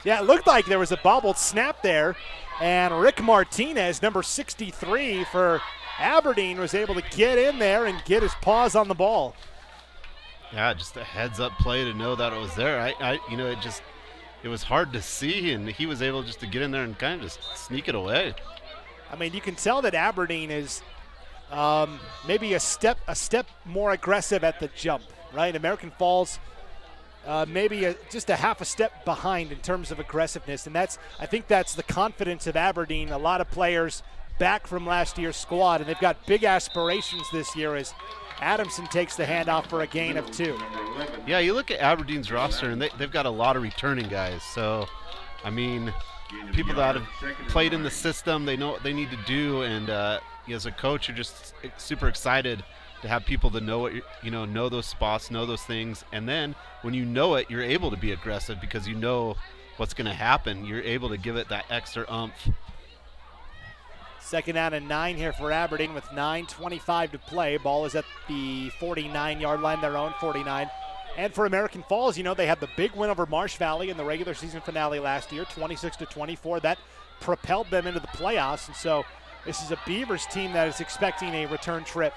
Yeah, it looked like there was a bobbled snap there. And Rick Martinez, number 63 for Aberdeen, was able to get in there and get his paws on the ball. Yeah, just a heads-up play to know that it was there. It was hard to see, and he was able just to get in there and kind of just sneak it away. I mean, you can tell that Aberdeen is maybe a step more aggressive at the jump, right? American Falls maybe just a half a step behind in terms of aggressiveness, and I think that's the confidence of Aberdeen. A lot of players back from last year's squad, and they've got big aspirations this year as Adamson takes the handoff for a gain of 2. Yeah, you look at Aberdeen's roster, and they've got a lot of returning guys. So, I mean, people that have played in the system, they know what they need to do, and as a coach, you're just super excited to have people that know what know those spots, know those things, and then when you know it, you're able to be aggressive because you know what's going to happen. You're able to give it that extra oomph. 2nd down and 9 here for Aberdeen with 9:25 to play. Ball is at the 49-yard line, their own 49. And for American Falls, they had the big win over Marsh Valley in the regular season finale last year, 26-24. That propelled them into the playoffs. And so this is a Beavers team that is expecting a return trip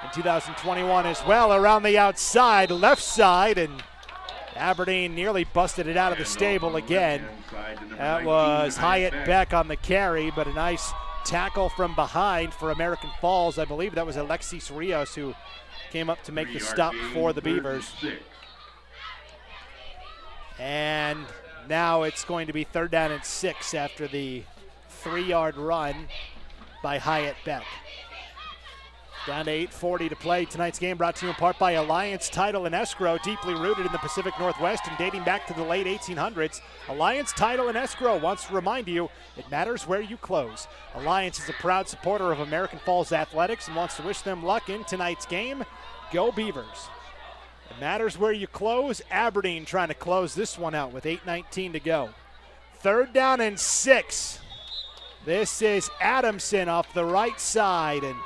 in 2021 as well. Around the outside, left side, and Aberdeen nearly busted it out of the stable again. That was Hyatt Beck on the carry, but a nice tackle from behind for American Falls. I believe that was Alexis Rios who came up to make the stop for the Beavers. And now it's going to be 3rd down and 6 after the 3-yard run by Hyatt Beck. Down to 8:40 to play. Tonight's game brought to you in part by Alliance Title and Escrow, deeply rooted in the Pacific Northwest and dating back to the late 1800s. Alliance Title and Escrow wants to remind you it matters where you close. Alliance is a proud supporter of American Falls Athletics and wants to wish them luck in tonight's game. Go Beavers. It matters where you close. Aberdeen trying to close this one out with 8:19 to go. 3rd down and 6. This is Adamson off the right side and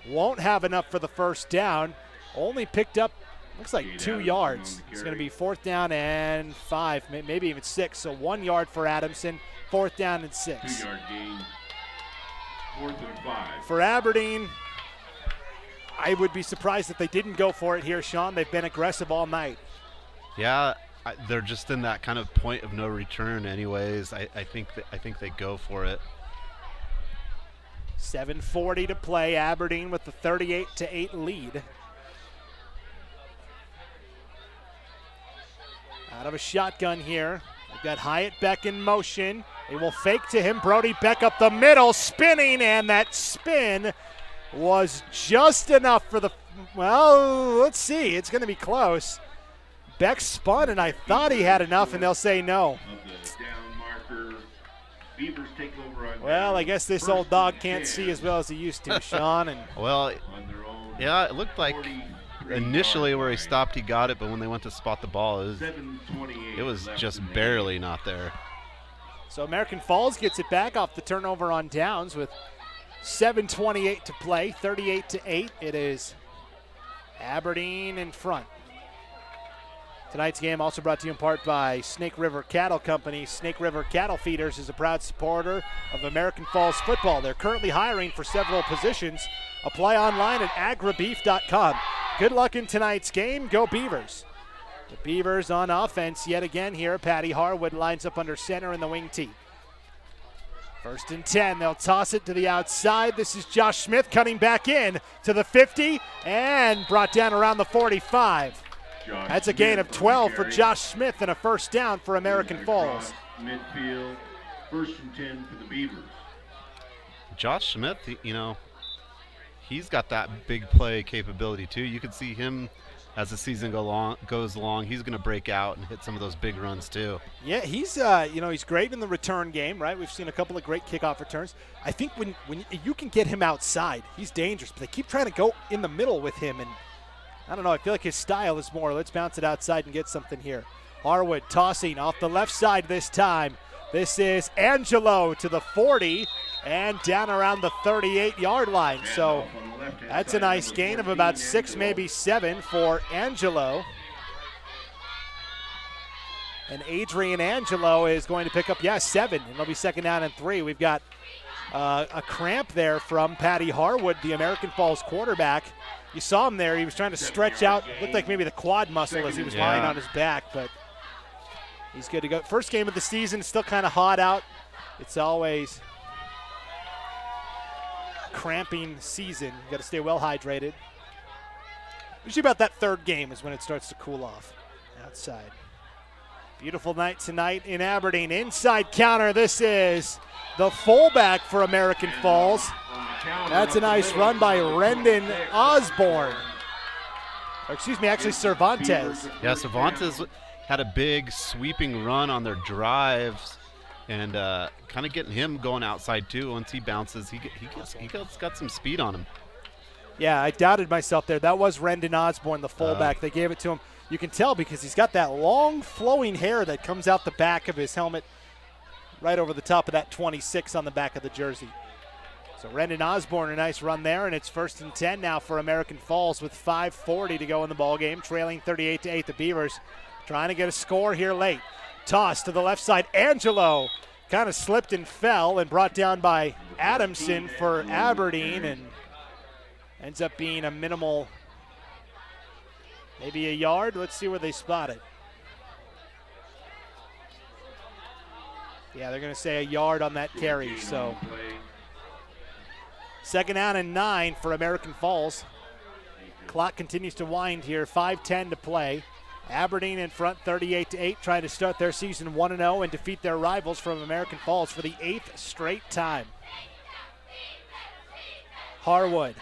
won't have enough for the first down. Only picked up, looks like 2 yards. It's going to be 4th down and 5, maybe even 6. So 1 yard for Adamson, 4th down and 6. 2-yard gain, 4th and 5. For Aberdeen, I would be surprised if they didn't go for it here, Sean. They've been aggressive all night. Yeah, they're just in that kind of point of no return anyways. I think they go for it. 7:40 to play. Aberdeen with the 38-8 lead. Out of a shotgun here. They've got Hyatt Beck in motion. They will fake to him. Brody Beck up the middle, spinning, and that spin was just enough for the, well, let's see. It's going to be close. Beck spun, and I thought he had enough, and they'll say no. Beavers take over on well, I guess this old dog can't see as well as he used to, Sean. And well, yeah, it looked like initially where he stopped, he got it, but when they went to spot the ball, it was just barely not there. So American Falls gets it back off the turnover on downs with 7:28 to play, 38-8. It is Aberdeen in front. Tonight's game also brought to you in part by Snake River Cattle Company. Snake River Cattle Feeders is a proud supporter of American Falls football. They're currently hiring for several positions. Apply online at agrabeef.com. Good luck in tonight's game. Go Beavers. The Beavers on offense yet again here. Patty Harwood lines up under center in the wing tee. 1st and 10. They'll toss it to the outside. This is Josh Smith cutting back in to the 50 and brought down around the 45. That's a gain of 12 for Josh Smith and a 1st down for American Falls. Midfield, 1st and 10 for the Beavers. Josh Smith, he's got that big play capability too. You could see him as the season goes along. He's going to break out and hit some of those big runs too. Yeah, he's he's great in the return game, right? We've seen a couple of great kickoff returns. I think when you can get him outside, he's dangerous. But they keep trying to go in the middle with him, and I don't know. I feel like his style is more, let's bounce it outside and get something here. Harwood tossing off the left side this time. This is Angelo to the 40 and down around the 38-yard line. So that's a nice gain of about 6, maybe 7 for Angelo. And Adrian Angelo is going to pick up, 7. And it'll be 2nd down and 3. We've got a cramp there from Patty Harwood, the American Falls quarterback. You saw him there. He was trying to stretch out. Looked like maybe the quad muscle as he was lying on his back, but he's good to go. First game of the season, still kind of hot out. It's always cramping season. You got to stay well hydrated. Usually about that 3rd game is when it starts to cool off outside. Beautiful night tonight in Aberdeen. Inside counter. This is the fullback for American Falls. That's a nice run by Rendon Osborne. Or excuse me, actually Cervantes. Yeah, Cervantes had a big sweeping run on their drives and kind of getting him going outside too. Once he bounces, he got some speed on him. Yeah, I doubted myself there. That was Rendon Osborne, the fullback. They gave it to him. You can tell because he's got that long flowing hair that comes out the back of his helmet right over the top of that 26 on the back of the jersey. So Rendon Osborne, a nice run there, and it's 1st and 10 now for American Falls with 5:40 to go in the ball game, trailing 38-8. The Beavers trying to get a score here late. Toss to the left side. Angelo kind of slipped and fell and brought down by Adamson for Aberdeen, and ends up being a minimal, maybe a yard. Let's see where they spot it. Yeah, they're going to say a yard on that carry. So 2nd down and 9 for American Falls. Clock continues to wind here, 5:10 to play. Aberdeen in front 38-8, trying to start their season 1-0 and defeat their rivals from American Falls for the 8th straight time. Harwood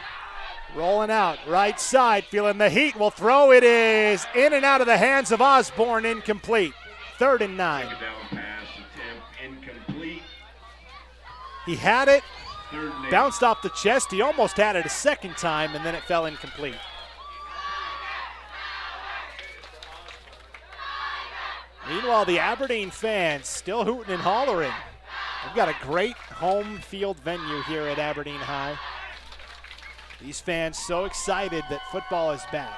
rolling out, right side, feeling the heat, will throw. It is in and out of the hands of Osborne, incomplete. 3rd and 9. Second down pass attempt incomplete. He had it, Third and 8. bounced off the chest. He almost had it a second time, and then it fell incomplete. Meanwhile, the Aberdeen fans still hooting and hollering. We've got a great home field venue here at Aberdeen High. These fans so excited that football is back.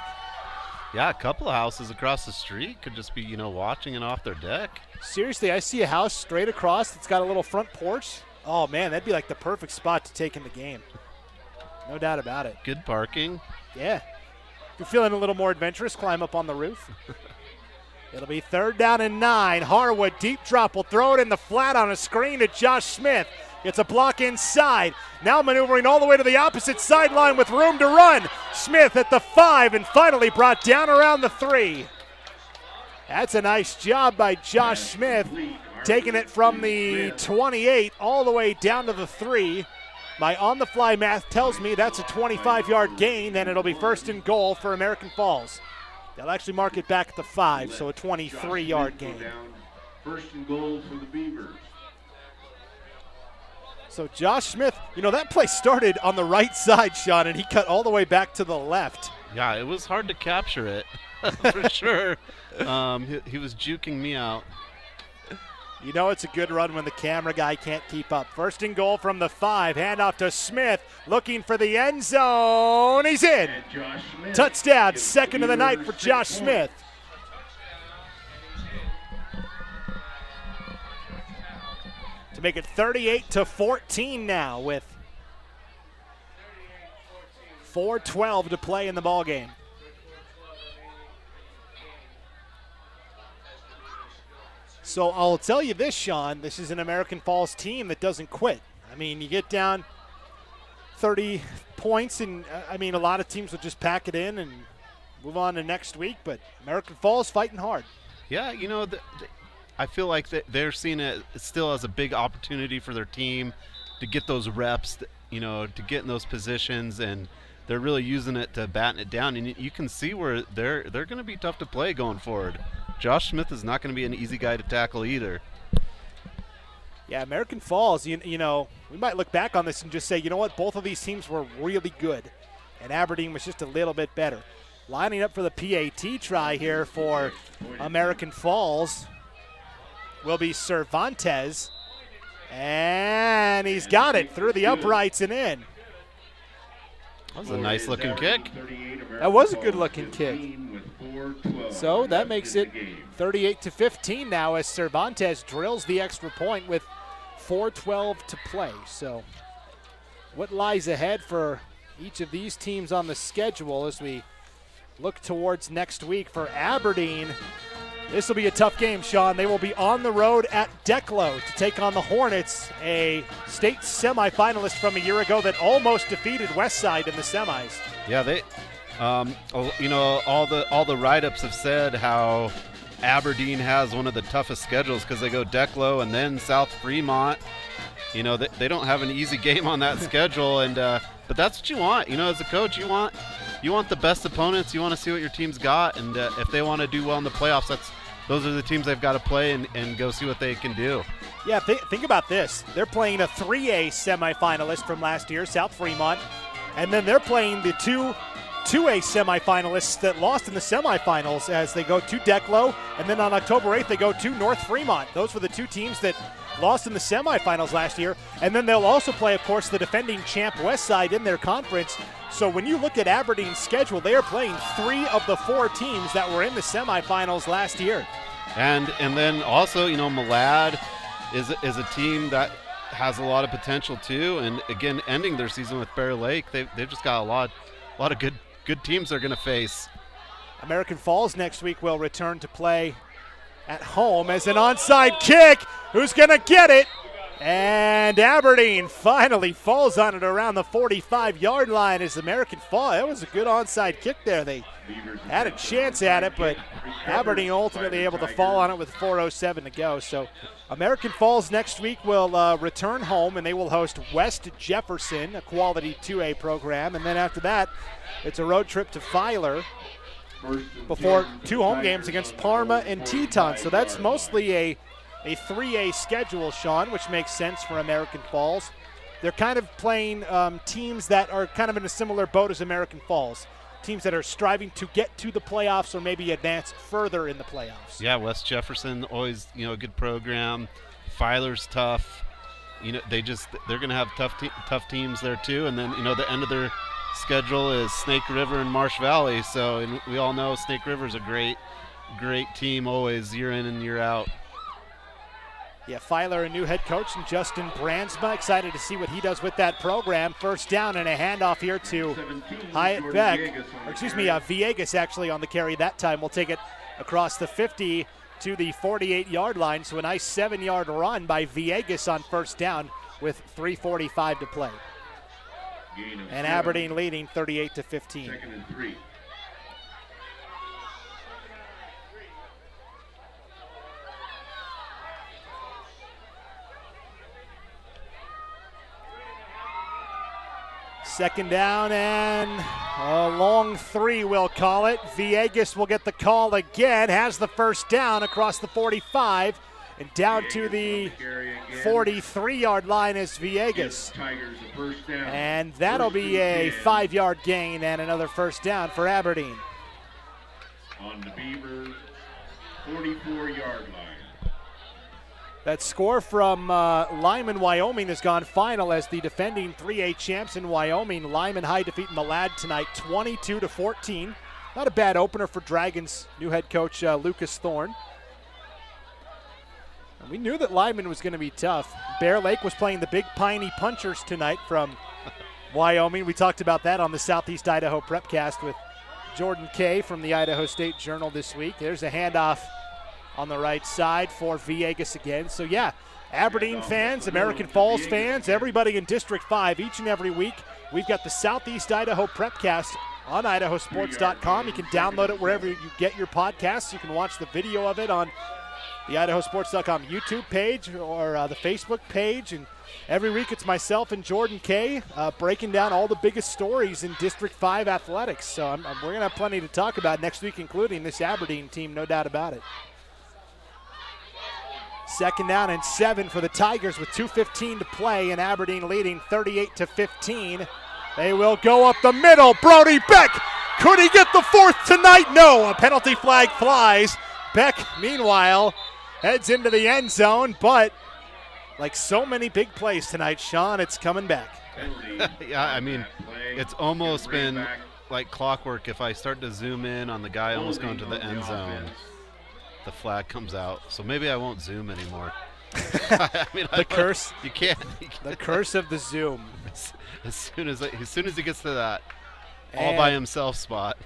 Yeah, a couple of houses across the street could just be, watching it off their deck. Seriously, I see a house straight across that's got a little front porch. Oh, man, that'd be like the perfect spot to take in the game. No doubt about it. Good parking. Yeah. If you're feeling a little more adventurous, climb up on the roof. It'll be 3rd down and 9. Harwood, deep drop, will throw it in the flat on a screen to Josh Smith. Gets a block inside. Now maneuvering all the way to the opposite sideline with room to run. Smith at the 5 and finally brought down around the 3. That's a nice job by Josh Smith, taking it from the 28 all the way down to the 3. My on-the-fly math tells me that's a 25-yard gain, and it'll be 1st and goal for American Falls. They'll actually mark it back at the 5, so a 23-yard gain. 1st and goal for the Beavers. So Josh Smith, that play started on the right side, Sean, and he cut all the way back to the left. Yeah, it was hard to capture it, for sure. He was juking me out. It's a good run when the camera guy can't keep up. 1st and goal from the 5. Handoff to Smith, looking for the end zone. He's in. Touchdown, 2nd of the night for Josh Smith. To make it 38-14 now with 4:12 to play in the ballgame. So I'll tell you this, Sean, this is an American Falls team that doesn't quit. I mean, you get down 30 points, and a lot of teams will just pack it in and move on to next week, but American Falls fighting hard. Yeah, I feel like they're seeing it still as a big opportunity for their team to get those reps, to get in those positions, and they're really using it to batten it down. And you can see where they're going to be tough to play going forward. Josh Smith is not going to be an easy guy to tackle either. Yeah, American Falls, we might look back on this and just say, both of these teams were really good, and Aberdeen was just a little bit better. Lining up for the PAT try here for American Falls will be Cervantes, and he's got it through the uprights and in. That was a nice-looking kick. That was a good-looking kick. So that makes it 38-15 now as Cervantes drills the extra point with 4:12 to play. So what lies ahead for each of these teams on the schedule as we look towards next week? For Aberdeen, this will be a tough game, Sean. They will be on the road at Declo to take on the Hornets, a state semifinalist from a year ago that almost defeated Westside in the semis. Yeah, they, all the write-ups have said how Aberdeen has one of the toughest schedules because they go Declo and then South Fremont. They don't have an easy game on that schedule, and but that's what you want. As a coach, you want the best opponents. You want to see what your team's got, and if they want to do well in the playoffs, those are the teams they've got to play and go see what they can do. Yeah, think about this. They're playing a 3A semifinalist from last year, South Fremont, and then they're playing the 2A semifinalists that lost in the semifinals as they go to Declo, and then on October 8th they go to North Fremont. Those were the two teams that lost in the semifinals last year, and then they'll also play, of course, the defending champ Westside in their conference. So when you look at Aberdeen's schedule, they are playing 3 of the 4 teams that were in the semifinals last year. And then also, Malad is a team that has a lot of potential too, and again, ending their season with Bear Lake, they've just got a lot of good teams they're going to face. American Falls next week will return to play at home as an onside kick. Who's going to get it? And Aberdeen finally falls on it around the 45-yard line as American Falls. That was a good onside kick there. They had a chance at it, but Aberdeen ultimately able to fall on it with 4:07 to go. So American Falls next week will return home, and they will host West Jefferson, a quality 2A program. And then after that, it's a road trip to Filer before 2 home games against Parma and Teton. So that's mostly a 3A schedule, Sean, which makes sense for American Falls. They're kind of playing teams that are kind of in a similar boat as American Falls. Teams that are striving to get to the playoffs or maybe advance further in the playoffs. Yeah, West Jefferson, always, a good program. Filer's tough. They're going to have tough teams there too. And then, the end of their schedule is Snake River and Marsh Valley. So and we all know Snake River's a great team always, year in and year out. Yeah, Filer, a new head coach, and Justin Brandsma, excited to see what he does with that program. First down and a handoff here to Hyatt Beck, Villegas actually on the carry that time. We'll take it across the 50 to the 48-yard line. So a nice 7-yard run by Villegas on first down with 3:45 to play. And Aberdeen leading 38-15. Second and 3. Second down and a long 3, we'll call it. Villegas will get the call again, has the first down across the 45 and down to the 43-yard line is Villegas. And that'll be a 5-yard gain and another first down for Aberdeen. On the Beavers, 44-yard line. That score from Lyman, Wyoming has gone final as the defending 3A champs in Wyoming. Lyman High defeating Malad tonight 22-14. Not a bad opener for Dragons new head coach Lucas Thorne. And we knew that Lyman was going to be tough. Bear Lake was playing the Big Piney Punchers tonight from Wyoming. We talked about that on the Southeast Idaho Prepcast with Jordan Kay from the Idaho State Journal this week. There's a handoff on the right side for Villegas again. So yeah, Aberdeen fans, American Falls fans, everybody in District 5, each and every week, we've got the Southeast Idaho Prepcast on IdahoSports.com. You can download it wherever you get your podcasts. You can watch the video of it on the IdahoSports.com YouTube page or the Facebook page. And every week it's myself and Jordan Kay breaking down all the biggest stories in District 5 athletics. So we're going to have plenty to talk about next week, including this Aberdeen team, no doubt about it. Second down and 7 for the Tigers with 2:15 to play, and Aberdeen leading 38-15. They will go up the middle. Brody Beck, could he get the 4th tonight? No, a penalty flag flies. Beck, meanwhile, heads into the end zone, but like so many big plays tonight, Sean, it's coming back. Yeah, I mean, it's almost been like clockwork. If I start to zoom in on the guy almost going to the end zone, the flag comes out. So maybe I won't zoom anymore. I mean, the curse. You can't. The curse of the zoom. As soon as he gets to that all by himself spot.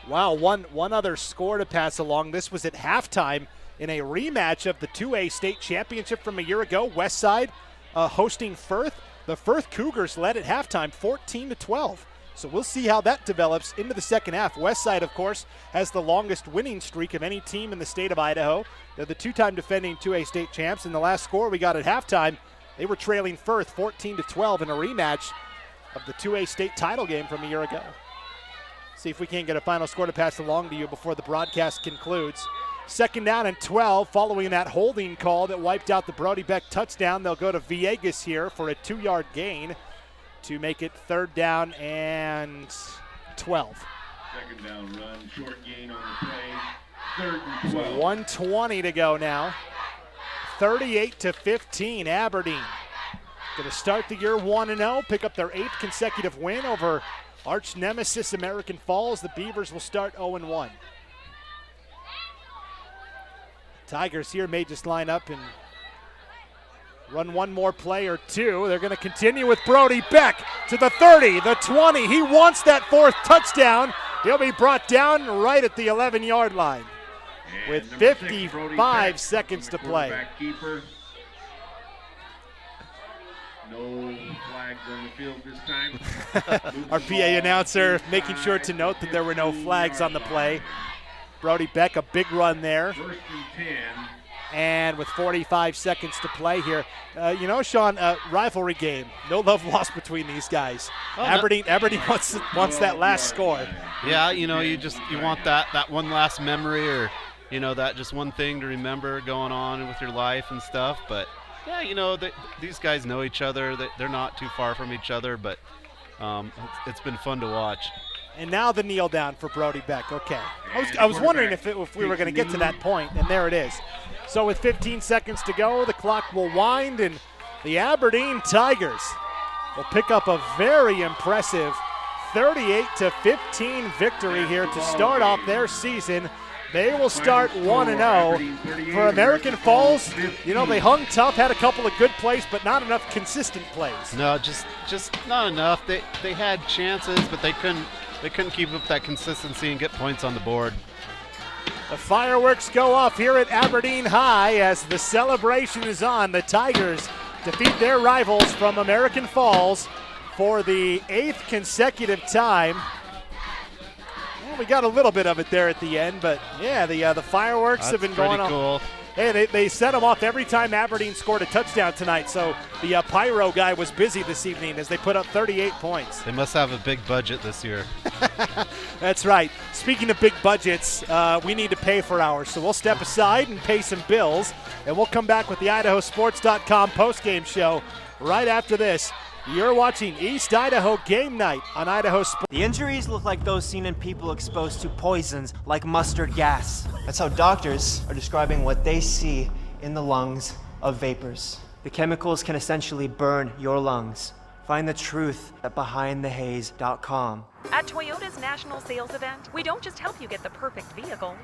Wow, one other score to pass along. This was at halftime in a rematch of the 2A state championship from a year ago. Westside hosting Firth. The Firth Cougars led at halftime 14-12. So we'll see how that develops into the second half. Westside, of course, has the longest winning streak of any team in the state of Idaho. They're the 2-time defending 2A state champs. And the last score we got at halftime, they were trailing Firth 14-12 in a rematch of the 2A state title game from a year ago. See if we can't get a final score to pass along to you before the broadcast concludes. Second down and 12 following that holding call that wiped out the Brody Beck touchdown. They'll go to Villegas here for a 2-yard gain to make it 3rd down and 12. Second down run, short gain on the play, 3rd and 12. 1:20 to go now. 38-15, Aberdeen. Going to start the year 1-0, pick up their 8th consecutive win over arch nemesis American Falls. The Beavers will start 0-1. Tigers here may just line up and run one more play or two. They're going to continue with Brody Beck to the 30, the 20. He wants that fourth touchdown. He'll be brought down right at the 11-yard line with 55 seconds to play. No flags on the field this time. Our PA announcer making sure to note that there were no flags on the play. Brody Beck, a big run there. First and 10. And with 45 seconds to play here, Sean, rivalry game. No love lost between these guys. Aberdeen wants that last score. Yeah, you want that one last memory, or that just one thing to remember going on with your life and stuff. But yeah, these guys know each other. They're not too far from each other, but it's been fun to watch. And now the kneel down for Brody Beck. Okay, I was wondering if we were going to get to that point, and there it is. So with 15 seconds to go, the clock will wind, and the Aberdeen Tigers will pick up a very impressive 38-15 victory here to start off their season. They will start 1-0. For American Falls, they hung tough, had a couple of good plays, but not enough consistent plays. No, just not enough. They had chances, but they couldn't keep up that consistency and get points on the board. The fireworks go off here at Aberdeen High as the celebration is on. The Tigers defeat their rivals from American Falls for the 8th consecutive time. Well, we got a little bit of it there at the end, but yeah, the fireworks have been going on. Cool. Hey, they set them off every time Aberdeen scored a touchdown tonight, so the pyro guy was busy this evening as they put up 38 points. They must have a big budget this year. That's right. Speaking of big budgets, we need to pay for ours, so we'll step aside and pay some bills, and we'll come back with the IdahoSports.com postgame show right after this. You're watching East Idaho Game Night on Idaho Sports. The injuries look like those seen in people exposed to poisons like mustard gas. That's how doctors are describing what they see in the lungs of vapors. The chemicals can essentially burn your lungs. Find the truth at BehindTheHaze.com. At Toyota's national sales event, we don't just help you get the perfect vehicle.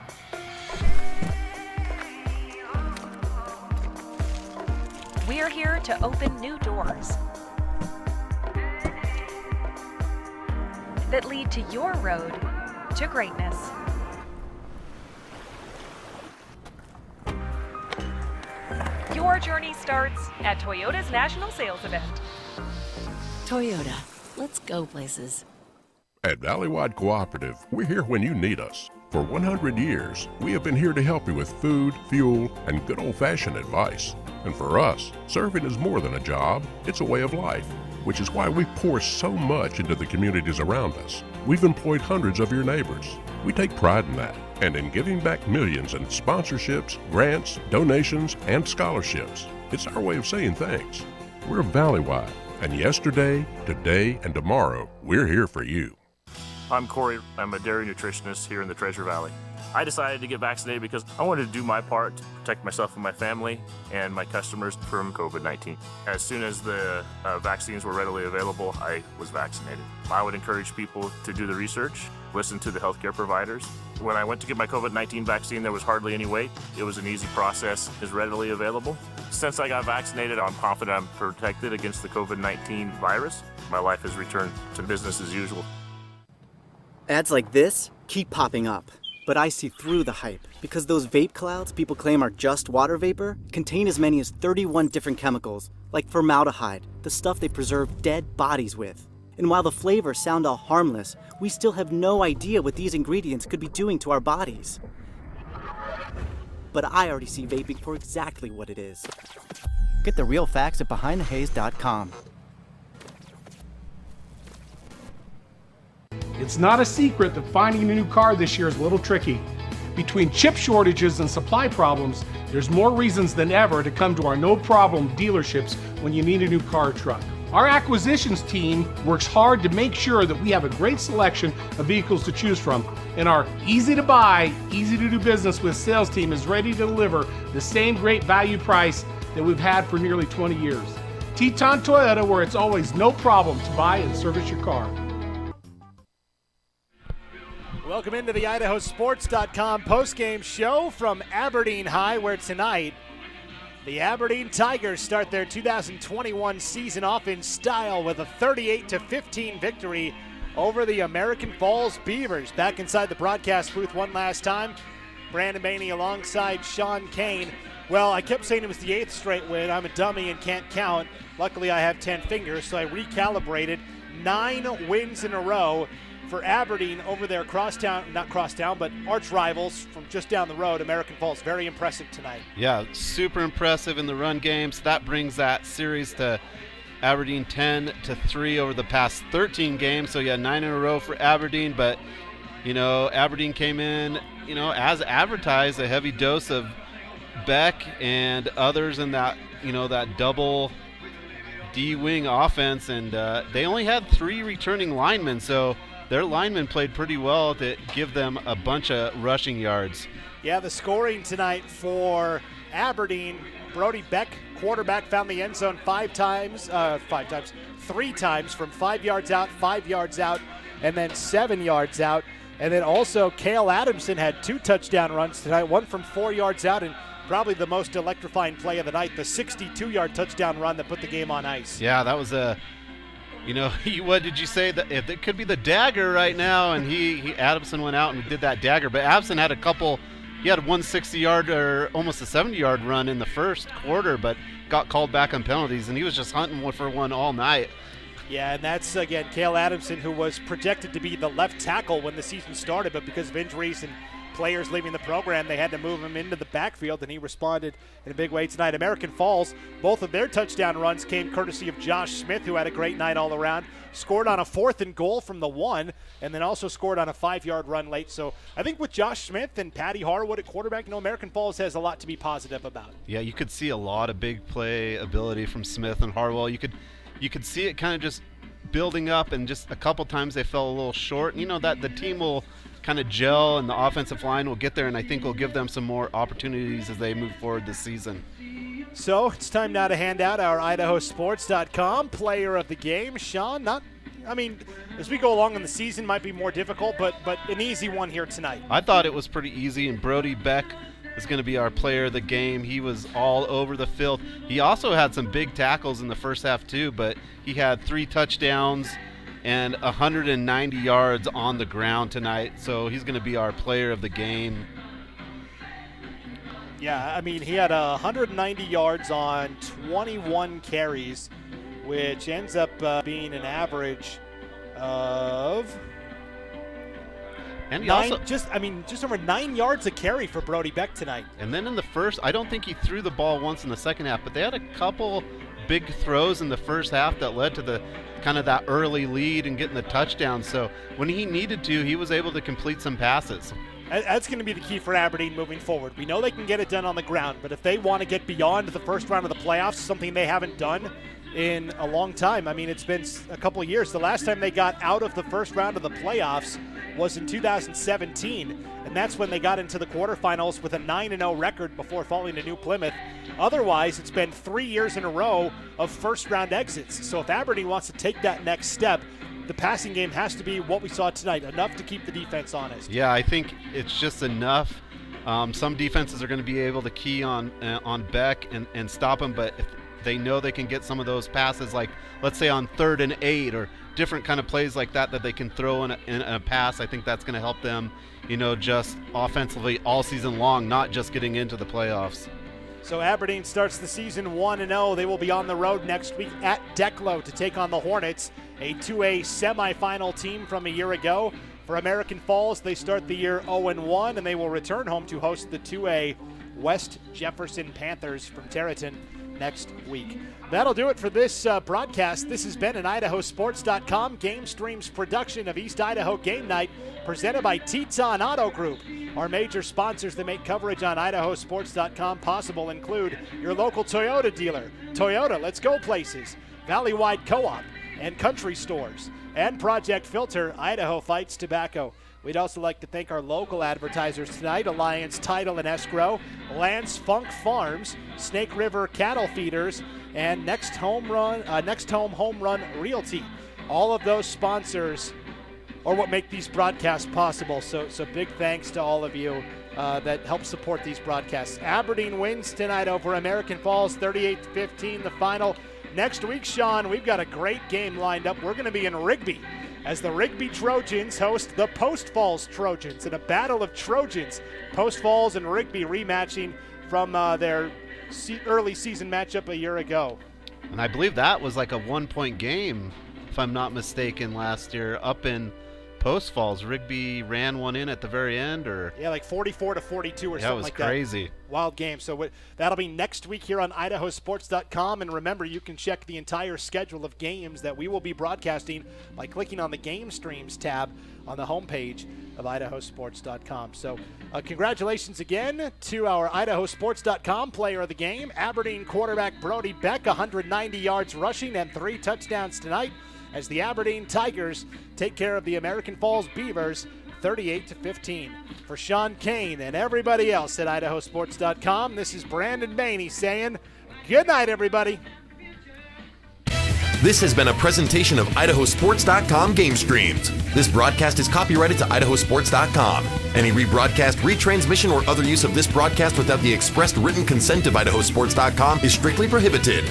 We're here to open new doors that lead to your road to greatness. Your journey starts at Toyota's national sales event. Toyota, let's go places. At Valleywide Cooperative, we're here when you need us. For 100 years, we have been here to help you with food, fuel, and good old-fashioned advice. And for us, serving is more than a job, it's a way of life, which is why we pour so much into the communities around us. We've employed hundreds of your neighbors. We take pride in that, and in giving back millions in sponsorships, grants, donations, and scholarships. It's our way of saying thanks. We're Valleywide, and yesterday, today, and tomorrow, we're here for you. I'm Corey. I'm a dairy nutritionist here in the Treasure Valley. I decided to get vaccinated because I wanted to do my part to protect myself and my family and my customers from COVID-19. As soon as the vaccines were readily available, I was vaccinated. I would encourage people to do the research, listen to the healthcare providers. When I went to get my COVID-19 vaccine, there was hardly any wait. It was an easy process, is readily available. Since I got vaccinated, I'm confident I'm protected against the COVID-19 virus. My life has returned to business as usual. Ads like this keep popping up, but I see through the hype because those vape clouds people claim are just water vapor contain as many as 31 different chemicals, like formaldehyde, the stuff they preserve dead bodies with. And while the flavors sound all harmless, we still have no idea what these ingredients could be doing to our bodies. But I already see vaping for exactly what it is. Get the real facts at BehindTheHaze.com. It's not a secret that finding a new car this year is a little tricky. Between chip shortages and supply problems, there's more reasons than ever to come to our no-problem dealerships when you need a new car or truck. Our acquisitions team works hard to make sure that we have a great selection of vehicles to choose from, and our easy-to-buy, easy-to-do business with sales team is ready to deliver the same great value price that we've had for nearly 20 years. Teton Toyota, where it's always no problem to buy and service your car. Welcome into the IdahoSports.com postgame show from Aberdeen High, where tonight The Aberdeen Tigers start their 2021 season off in style with a 38-15 victory over the American Falls Beavers. Back inside the broadcast booth one last time, Brandon Maney alongside Sean Kane. Well, I kept saying it was the 8th straight win. I'm a dummy and can't count. Luckily, I have 10 fingers, so I recalibrated. 9 wins in a row for Aberdeen over their but arch rivals from just down the road, American Falls. Very impressive tonight. Yeah, super impressive in the run game. So that brings that series to Aberdeen 10-3 over the past 13 games. So yeah, 9 in a row for Aberdeen. But Aberdeen came in, as advertised, a heavy dose of Beck and others in that, that double D-wing offense, and they only had 3 returning linemen. So their linemen played pretty well to give them a bunch of rushing yards. Yeah, the scoring tonight for Aberdeen, Brody Beck, quarterback, found the end zone 3 times from 5 yards out, 5 yards out, and then 7 yards out. And then also Cale Adamson had 2 touchdown runs tonight, one from 4 yards out, and probably the most electrifying play of the night, the 62-yard touchdown run that put the game on ice. Yeah, that was a what did you say? That it could be the dagger right now, and Adamson went out and did that dagger. But Adamson had he had a 160-yard or almost a 70-yard run in the first quarter, but got called back on penalties, and he was just hunting for one all night. Yeah, and that's, again, Cale Adamson, who was projected to be the left tackle when the season started, but because of injuries and players leaving the program, they had to move him into the backfield, and he responded in a big way tonight. American Falls, both of their touchdown runs came courtesy of Josh Smith, who had a great night all around, scored on a 4th and goal from the 1, and then also scored on a 5-yard run late. So I think with Josh Smith and Patty Harwood at quarterback, American Falls has a lot to be positive about. Yeah, you could see a lot of big play ability from Smith and Harwell. You could see it kind of just building up, and just a couple times they fell a little short. That the team will kind of gel, and the offensive line will get there, and I think will give them some more opportunities as they move forward this season. So it's time now to hand out our IdahoSports.com player of the game. Sean, as we go along in the season, might be more difficult, but an easy one here tonight. I thought it was pretty easy, and Brody Beck is going to be our player of the game. He was all over the field. He also had some big tackles in the first half too, but he had 3 touchdowns and 190 yards on the ground tonight, so he's going to be our player of the game. Yeah, he had 190 yards on 21 carries, which ends up being an average of just over 9 yards a carry for Brody Beck tonight. And then in the first, I don't think he threw the ball once in the second half, but they had a couple big throws in the first half that led to the kind of that early lead and getting the touchdown. So when he needed to, he was able to complete some passes. That's going to be the key for Aberdeen moving forward. We know they can get it done on the ground, but if they want to get beyond the first round of the playoffs, something they haven't done in a long time. It's been a couple of years. The last time they got out of the first round of the playoffs was in 2017, and that's when they got into the quarterfinals with a 9-0 record before falling to New Plymouth. Otherwise, it's been 3 years in a row of first-round exits. So if Aberdeen wants to take that next step, the passing game has to be what we saw tonight, enough to keep the defense honest. Yeah, I think it's just enough. Some defenses are going to be able to key on Beck and stop him, but if they know they can get some of those passes, like let's say on 3rd and 8 or different kind of plays like that they can throw in a pass. I think that's going to help them, just offensively all season long, not just getting into the playoffs. So Aberdeen starts the season 1-0. They will be on the road next week at Declo to take on the Hornets, a 2A semifinal team from a year ago. For American Falls, they start the year 0-1, and they will return home to host the 2A West Jefferson Panthers from Terraton next week. That'll do it for this broadcast. This has been an IdahoSports.com Game Streams production of East Idaho Game Night, presented by Teton Auto Group. Our major sponsors that make coverage on IdahoSports.com possible include your local Toyota dealer, Toyota, let's go places, Valleywide Co-op, and Country Stores, and Project Filter, Idaho Fights Tobacco. We'd also like to thank our local advertisers tonight, Alliance Title and Escrow, Lance Funk Farms, Snake River Cattle Feeders, and Next Home Home Run Realty. All of those sponsors are what make these broadcasts possible. So big thanks to all of you that help support these broadcasts. Aberdeen wins tonight over American Falls, 38-15, the final. Next week, Sean, we've got a great game lined up. We're going to be in Rigby as the Rigby Trojans host the Post Falls Trojans in a battle of Trojans. Post Falls and Rigby rematching from their early season matchup a year ago. And I believe that was like a 1-point game, if I'm not mistaken, last year up in Post Falls. Rigby ran one in at the very end, or yeah, like 44-42 or something like that. That was crazy. Wild game. So that'll be next week here on IdahoSports.com. And remember, you can check the entire schedule of games that we will be broadcasting by clicking on the Game Streams tab on the homepage of IdahoSports.com. So congratulations again to our IdahoSports.com player of the game, Aberdeen quarterback Brody Beck, 190 yards rushing and 3 touchdowns tonight, as the Aberdeen Tigers take care of the American Falls Beavers 38-15. For Sean Kane and everybody else at IdahoSports.com, this is Brandon Maney saying good night, everybody. This has been a presentation of IdahoSports.com Game Streams. This broadcast is copyrighted to IdahoSports.com. Any rebroadcast, retransmission, or other use of this broadcast without the expressed written consent of IdahoSports.com is strictly prohibited.